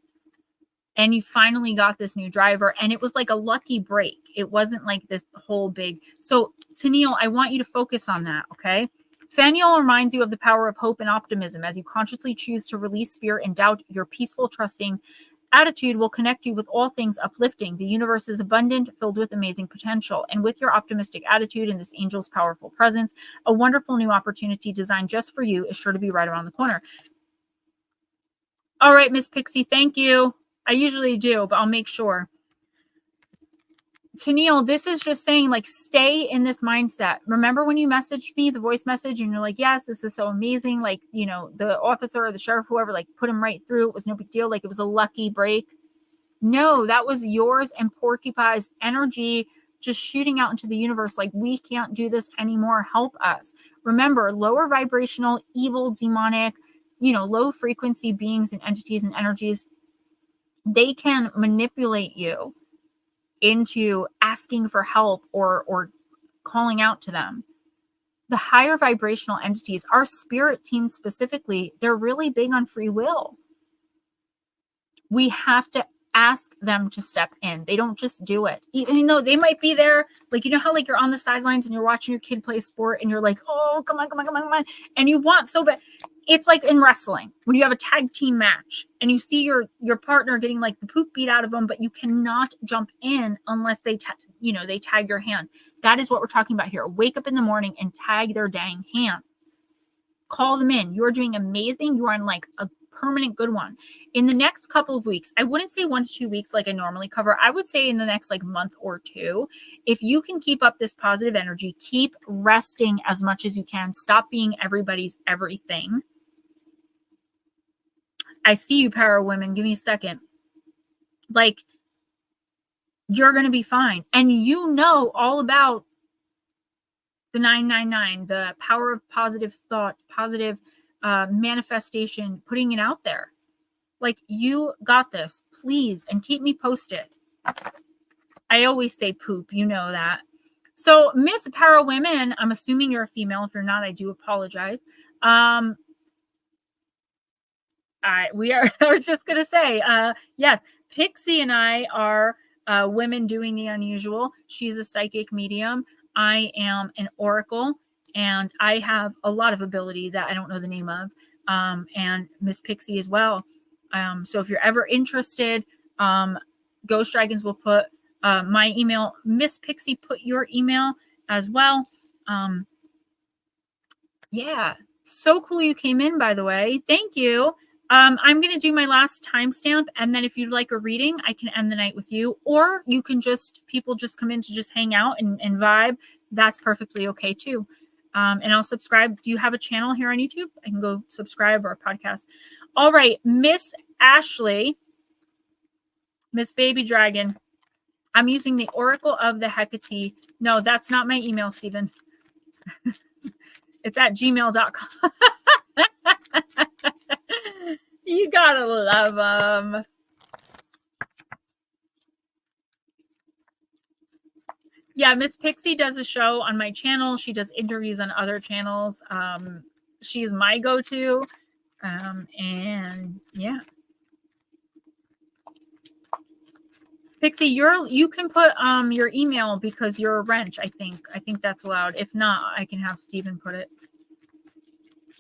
and you finally got this new driver, and it was like a lucky break. It wasn't like this whole big. So Tennille, I want you to focus on that. Okay. Faniel reminds you of the power of hope and optimism. As you consciously choose to release fear and doubt, your peaceful, trusting attitude will connect you with all things uplifting. The universe is abundant, filled with amazing potential. And with your optimistic attitude and this angel's powerful presence, a wonderful new opportunity designed just for you is sure to be right around the corner. All right, Miss Pixie, thank you. I usually do, but I'll make sure. Tennille, this is just saying, like, stay in this mindset. Remember when you messaged me, the voice message, and you're like, yes, this is so amazing. Like, you know, the officer or the sheriff, whoever, like, put him right through. It was no big deal. Like, it was a lucky break. No, that was yours and Porcupie's energy just shooting out into the universe. Like, we can't do this anymore. Help us. Remember, lower vibrational, evil, demonic, you know, low frequency beings and entities and energies, they can manipulate you into asking for help or calling out to them. The higher vibrational entities, our spirit team specifically, they're really big on free will. We have to ask them to step in. They don't just do it. Even though they might be there, like, you know how, like, you're on the sidelines and you're watching your kid play sport and you're like, oh, come on, come on, come on, come on. And you want so bad. It's like in wrestling when you have a tag team match and you see your partner getting like the poop beat out of them, but you cannot jump in unless they tag your hand. That is what we're talking about here. Wake up in the morning and tag their dang hand. Call them in. You're doing amazing. You are on like a permanent good one. In the next couple of weeks, I wouldn't say 1 to 2 weeks like I normally cover. I would say in the next like month or two, if you can keep up this positive energy, keep resting as much as you can. Stop being everybody's everything. I see you, power women. Give me a second. Like, you're going to be fine. And you know all about the 999, the power of positive thought, positive manifestation, putting it out there. Like, you got this, please, and keep me posted. I always say poop, you know that. So, Miss Power Women, I'm assuming you're a female. If you're not, I do apologize. I was just gonna say, yes, Pixie and I are women doing the unusual. She's a psychic medium. I am an oracle, and I have a lot of ability that I don't know the name of. And Miss Pixie as well. So if you're ever interested, Ghost Dragons will put my email. Miss Pixie, put your email as well. Yeah, so cool you came in, by the way. Thank you. I'm going to do my last timestamp, and then if you'd like a reading, I can end the night with you, or you can people just come in to just hang out and vibe. That's perfectly okay too. And I'll subscribe. Do you have a channel here on YouTube? I can go subscribe, or a podcast. All right, Miss Ashley, Miss Baby Dragon. I'm using the Oracle of the Hecate. No, that's not my email, Stephen. It's at gmail.com. You gotta love them. Yeah, Miss Pixie does a show on my channel. She does interviews on other channels. She's my go-to. And yeah. Pixie, you can put your email because you're a wrench, I think. I think that's allowed. If not, I can have Stephen put it.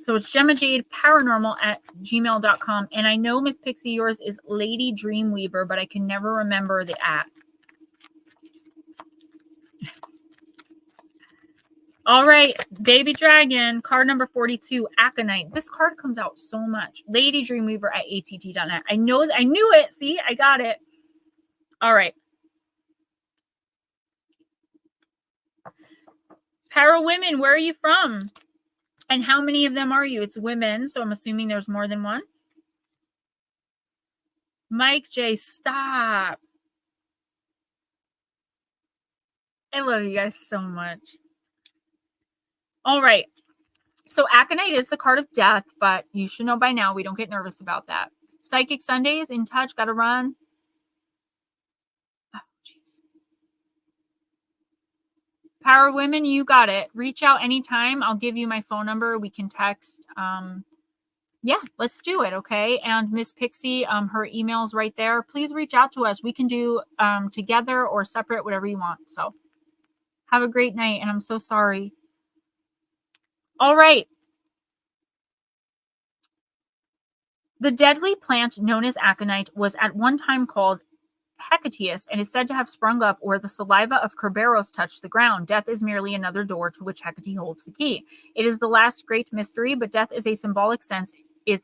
So it's Gemma Jade Paranormal at gmail.com. And I know, Miss Pixie, yours is Lady Dreamweaver, but I can never remember the @ All right, Baby Dragon, card number 42, Aconite. This card comes out so much. Lady Dreamweaver at att.net. I knew it. See, I got it. All right. Para Women, where are you from? And how many of them are you? It's women, so I'm assuming there's more than one. Mike J, stop. I love you guys so much. All right. So Aconite is the card of death, but you should know by now we don't get nervous about that. Psychic Sundays, in touch, gotta run. Oh, jeez. Power Women, you got it. Reach out anytime. I'll give you my phone number. We can text. Yeah, let's do it, okay? And Miss Pixie, her email's right there. Please reach out to us. We can do together or separate, whatever you want. So have a great night, and I'm so sorry. All right. The deadly plant known as aconite was at one time called Hecateus and is said to have sprung up where the saliva of Kerberos touched the ground. Death is merely another door to which Hecate holds the key. It is the last great mystery, but death in a symbolic sense is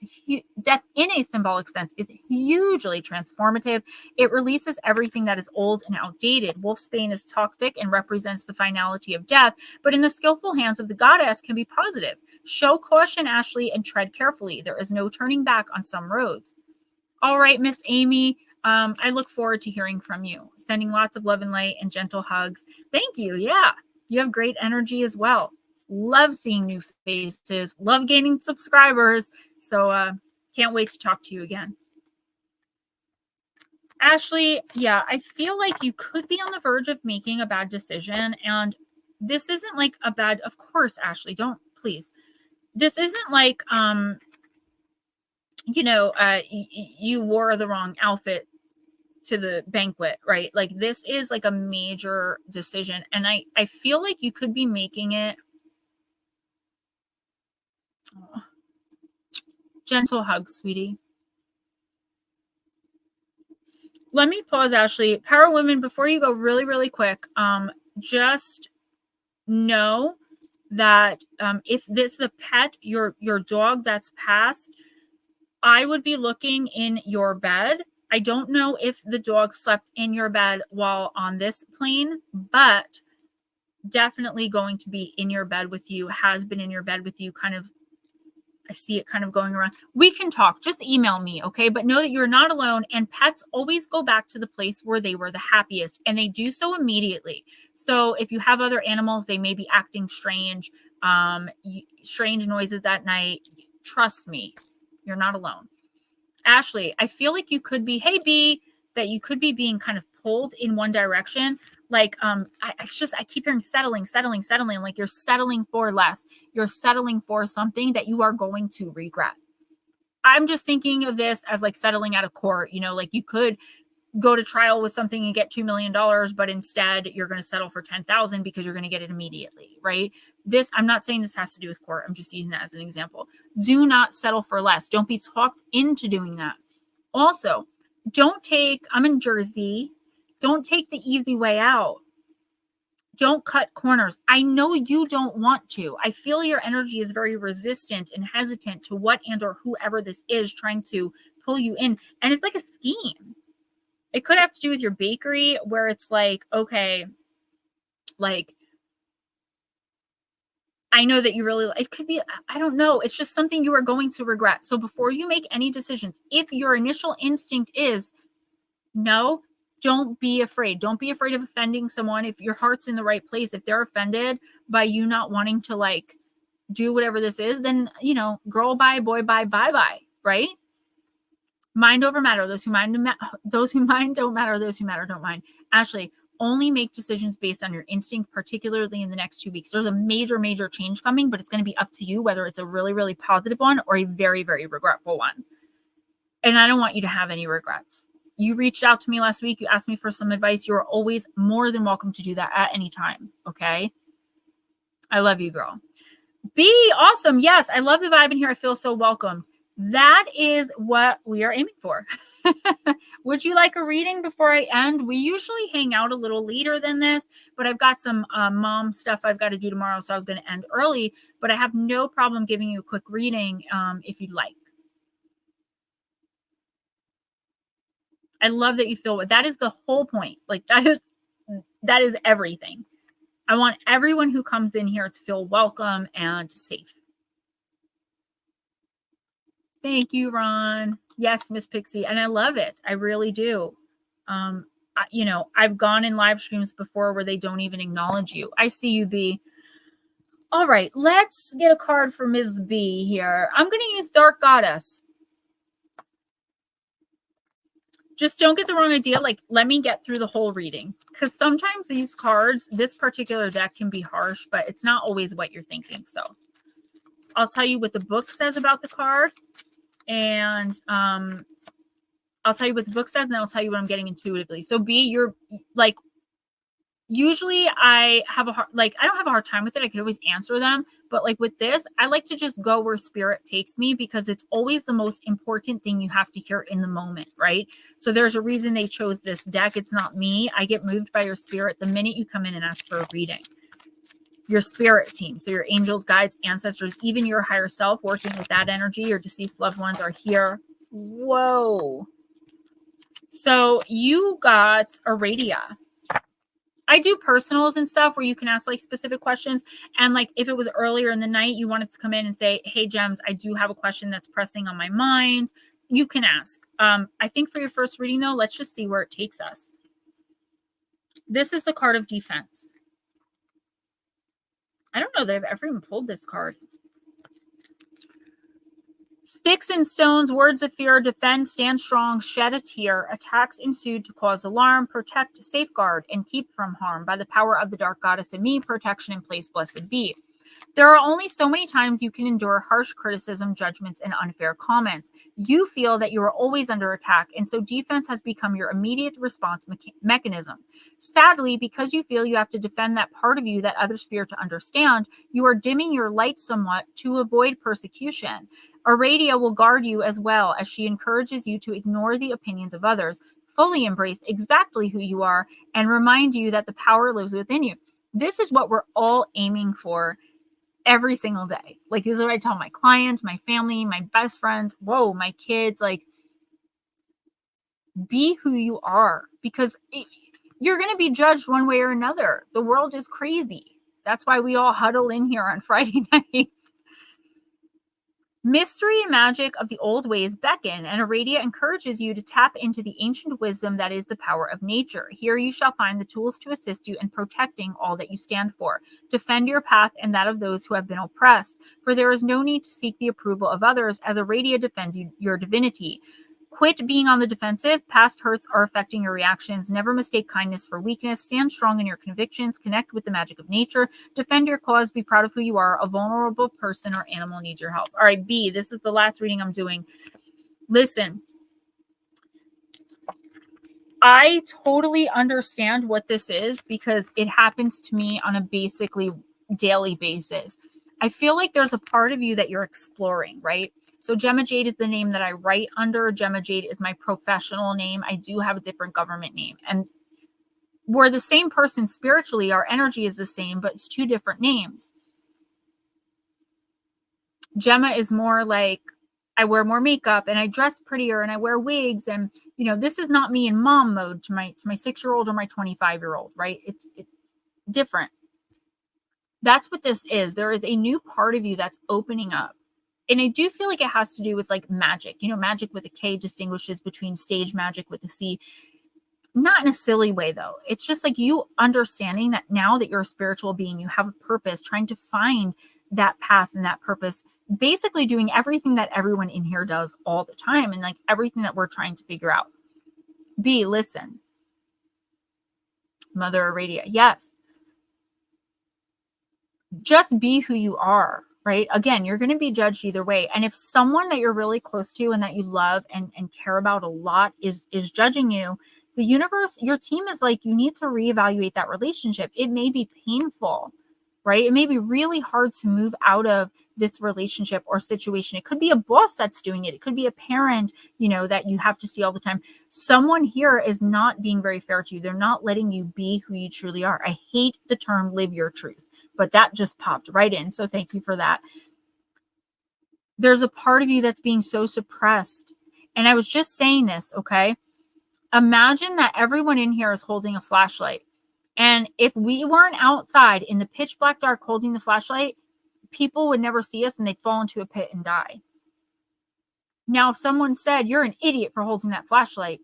hugely transformative. It releases everything that is old and outdated. Wolfsbane is toxic and represents the finality of death, but in the skillful hands of the goddess can be positive. Show caution, Ashley, and tread carefully. There is no turning back on some roads. All right, Miss Amy. I look forward to hearing from you. Sending lots of love and light and gentle hugs. Thank you. Yeah, you have great energy as well. Love seeing new faces. Love gaining subscribers. So can't wait to talk to you again. Ashley, yeah, I feel like you could be on the verge of making a bad decision. And this isn't like a bad, of course, Ashley, don't, please. This isn't like, you wore the wrong outfit to the banquet, right? Like this is like a major decision. And I feel like you could be making it. Oh. Gentle hug, sweetie. Let me pause, Ashley. Power Women, before you go really, really quick, just know that if this is a pet, your dog that's passed, I would be looking in your bed. I don't know if the dog slept in your bed while on this plane, but definitely going to be in your bed with you, has been in your bed with you, kind of, I see it kind of going around. We can talk, just email me, okay? But know that you're not alone, and pets always go back to the place where they were the happiest, and they do so immediately. So if you have other animals, they may be acting strange, strange noises at night. Trust me, you're not alone. Ashley, I feel like you could be, hey B, that you could be being kind of pulled in one direction. Like, I keep hearing settling, like you're settling for less. You're settling for something that you are going to regret. I'm just thinking of this as like settling out of court, like you could go to trial with something and get $2 million, but instead you're going to settle for 10,000 because you're going to get it immediately, right? This, I'm not saying this has to do with court. I'm just using that as an example. Do not settle for less. Don't be talked into doing that. Also, I'm in Jersey. Don't take the easy way out. Don't cut corners. I know you don't want to. I feel your energy is very resistant and hesitant to what and or whoever this is trying to pull you in. And it's like a scheme. It could have to do with your bakery where it's like, okay, like, I know that you really, it could be, I don't know. It's just something you are going to regret. So before you make any decisions, if your initial instinct is no, don't be afraid. Don't be afraid of offending someone. If your heart's in the right place, if they're offended by you not wanting to like do whatever this is, then, girl bye, boy bye, bye, right? Mind over matter. Those who mind don't matter. Those who matter don't mind. Ashley, only make decisions based on your instinct, particularly in the next 2 weeks. There's a major, major change coming, but it's going to be up to you whether it's a really, really positive one or a very, very regretful one. And I don't want you to have any regrets. You reached out to me last week. You asked me for some advice. You're always more than welcome to do that at any time. Okay. I love you, girl. B, awesome. Yes, I love the vibe in here. I feel so welcomed. That is what we are aiming for. Would you like a reading before I end? We usually hang out a little later than this, but I've got some mom stuff I've got to do tomorrow, so I was going to end early, but I have no problem giving you a quick reading if you'd like. I love that you feel it. That is the whole point. Like that is everything. I want everyone who comes in here to feel welcome and safe. Thank you, Ron. Yes, Miss Pixie. And I love it. I really do. I've gone in live streams before where they don't even acknowledge you. I see you, B. All right, let's get a card for Ms. B here. I'm going to use Dark Goddess. Just don't get the wrong idea. Like, let me get through the whole reading. Because sometimes these cards, this particular deck can be harsh, but it's not always what you're thinking. So I'll tell you what the book says about the card. And I'll tell you what the book says, and then I'll tell you what I'm getting intuitively. So B, you're like, usually I don't have a hard time with it. I can always answer them. But like with this, I like to just go where spirit takes me, because it's always the most important thing you have to hear in the moment, right? So there's a reason they chose this deck. It's not me. I get moved by your spirit the minute you come in and ask for a reading. Your spirit team, so your angels, guides, ancestors, even your higher self working with that energy, your deceased loved ones are here. Whoa. So you got Aradia. I do personals and stuff where you can ask like specific questions. And like if it was earlier in the night, you wanted to come in and say, hey, Gems, I do have a question that's pressing on my mind. You can ask. I think for your first reading, though, let's just see where it takes us. This is the card of defense. I don't know that I've ever even pulled this card. Sticks and stones, words of fear, defend, stand strong, shed a tear, attacks ensued to cause alarm, protect, safeguard, and keep from harm. By the power of the dark goddess in me, protection in place, blessed be. There are only so many times you can endure harsh criticism, judgments, and unfair comments. You feel that you are always under attack, and so defense has become your immediate response mechanism. Sadly, because you feel you have to defend that part of you that others fear to understand, you are dimming your light somewhat to avoid persecution. Aradia will guard you as well, as she encourages you to ignore the opinions of others, fully embrace exactly who you are, and remind you that the power lives within you. This is what we're all aiming for every single day. Like, this is what I tell my clients, my family, my best friends, my kids, like, be who you are, because you're going to be judged one way or another. The world is crazy. That's why we all huddle in here on Friday nights. Mystery and magic of the old ways beckon, and Aradia encourages you to tap into the ancient wisdom that is the power of nature. Here you shall find the tools to assist you in protecting all that you stand for. Defend your path and that of those who have been oppressed, for there is no need to seek the approval of others, as Aradia defends your divinity. Quit being on the defensive. Past hurts are affecting your reactions. Never mistake kindness for weakness. Stand strong in your convictions. Connect with the magic of nature. Defend your cause. Be proud of who you are. A vulnerable person or animal needs your help. All right, B, this is the last reading I'm doing. Listen, I totally understand what this is, because it happens to me on a basically daily basis. I feel like there's a part of you that you're exploring, right? So Gemma Jade is the name that I write under. Gemma Jade is my professional name. I do have a different government name. And we're the same person spiritually. Our energy is the same, but it's two different names. Gemma is more like, I wear more makeup and I dress prettier and I wear wigs. And, this is not me in mom mode to my 6-year-old or my 25-year-old, right? It's different. That's what this is. There is a new part of you that's opening up. And I do feel like it has to do with like magic. Magic with a K distinguishes between stage magic with a C. Not in a silly way, though. It's just like you understanding that now that you're a spiritual being, you have a purpose, trying to find that path and that purpose, basically doing everything that everyone in here does all the time, and like everything that we're trying to figure out. B, listen. Mother Aradia, yes. Just be who you are, right? Again, you're going to be judged either way. And if someone that you're really close to and that you love and care about a lot is judging you, the universe, your team is like, you need to reevaluate that relationship. It may be painful, right? It may be really hard to move out of this relationship or situation. It could be a boss that's doing it. It could be a parent, that you have to see all the time. Someone here is not being very fair to you. They're not letting you be who you truly are. I hate the term live your truth, but that just popped right in. So thank you for that. There's a part of you that's being so suppressed. And I was just saying this, okay? Imagine that everyone in here is holding a flashlight. And if we weren't outside in the pitch black dark holding the flashlight, people would never see us and they'd fall into a pit and die. Now, if someone said, you're an idiot for holding that flashlight,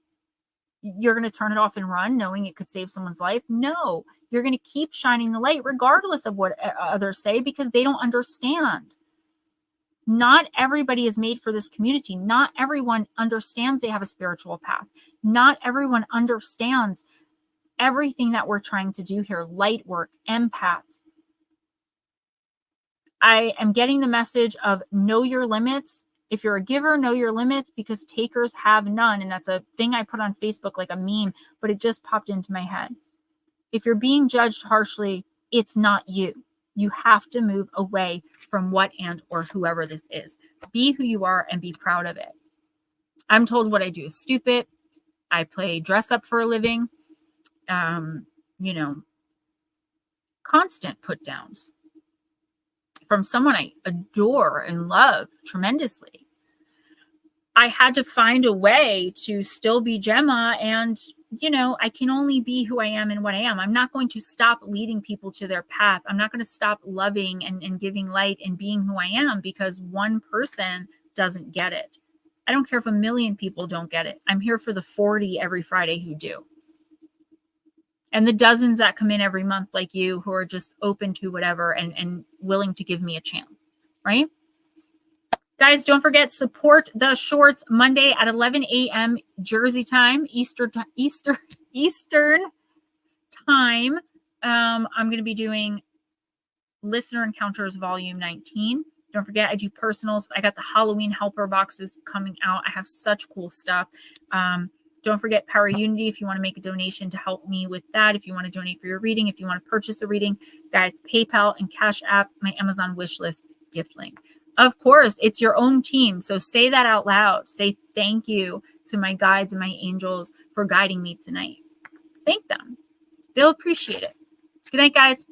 you're going to turn it off and run knowing it could save someone's life. No, you're going to keep shining the light regardless of what others say, because they don't understand. Not everybody is made for this community. Not everyone understands they have a spiritual path. Not everyone understands everything that we're trying to do here. Light work, empaths. I am getting the message of know your limits. If you're a giver, know your limits, because takers have none. And that's a thing I put on Facebook like a meme, but it just popped into my head. If you're being judged harshly, it's not you. You have to move away from what and or whoever this is. Be who you are and be proud of it. I'm told what I do is stupid. I play dress up for a living. You know, constant put downs from someone I adore and love tremendously. I had to find a way to still be Gemma, and, you know, I can only be who I am and what I am. I'm not going to stop leading people to their path. I'm not going to stop loving and giving light and being who I am because one person doesn't get it. I don't care if 1 million people don't get it. I'm here for the 40 every Friday who do. And the dozens that come in every month like you, who are just open to whatever and willing to give me a chance, right? Guys, don't forget, support the shorts Monday at 11 a.m. Jersey time, Eastern time. I'm going to be doing Listener Encounters Volume 19. Don't forget, I do personals. I got the Halloween helper boxes coming out. I have such cool stuff. Don't forget Power Unity if you want to make a donation to help me with that. If you want to donate for your reading, if you want to purchase a reading, guys, PayPal and Cash App, my Amazon wish list gift link. Of course, it's your own team. So say that out loud. Say thank you to my guides and my angels for guiding me tonight. Thank them. They'll appreciate it. Good night, guys.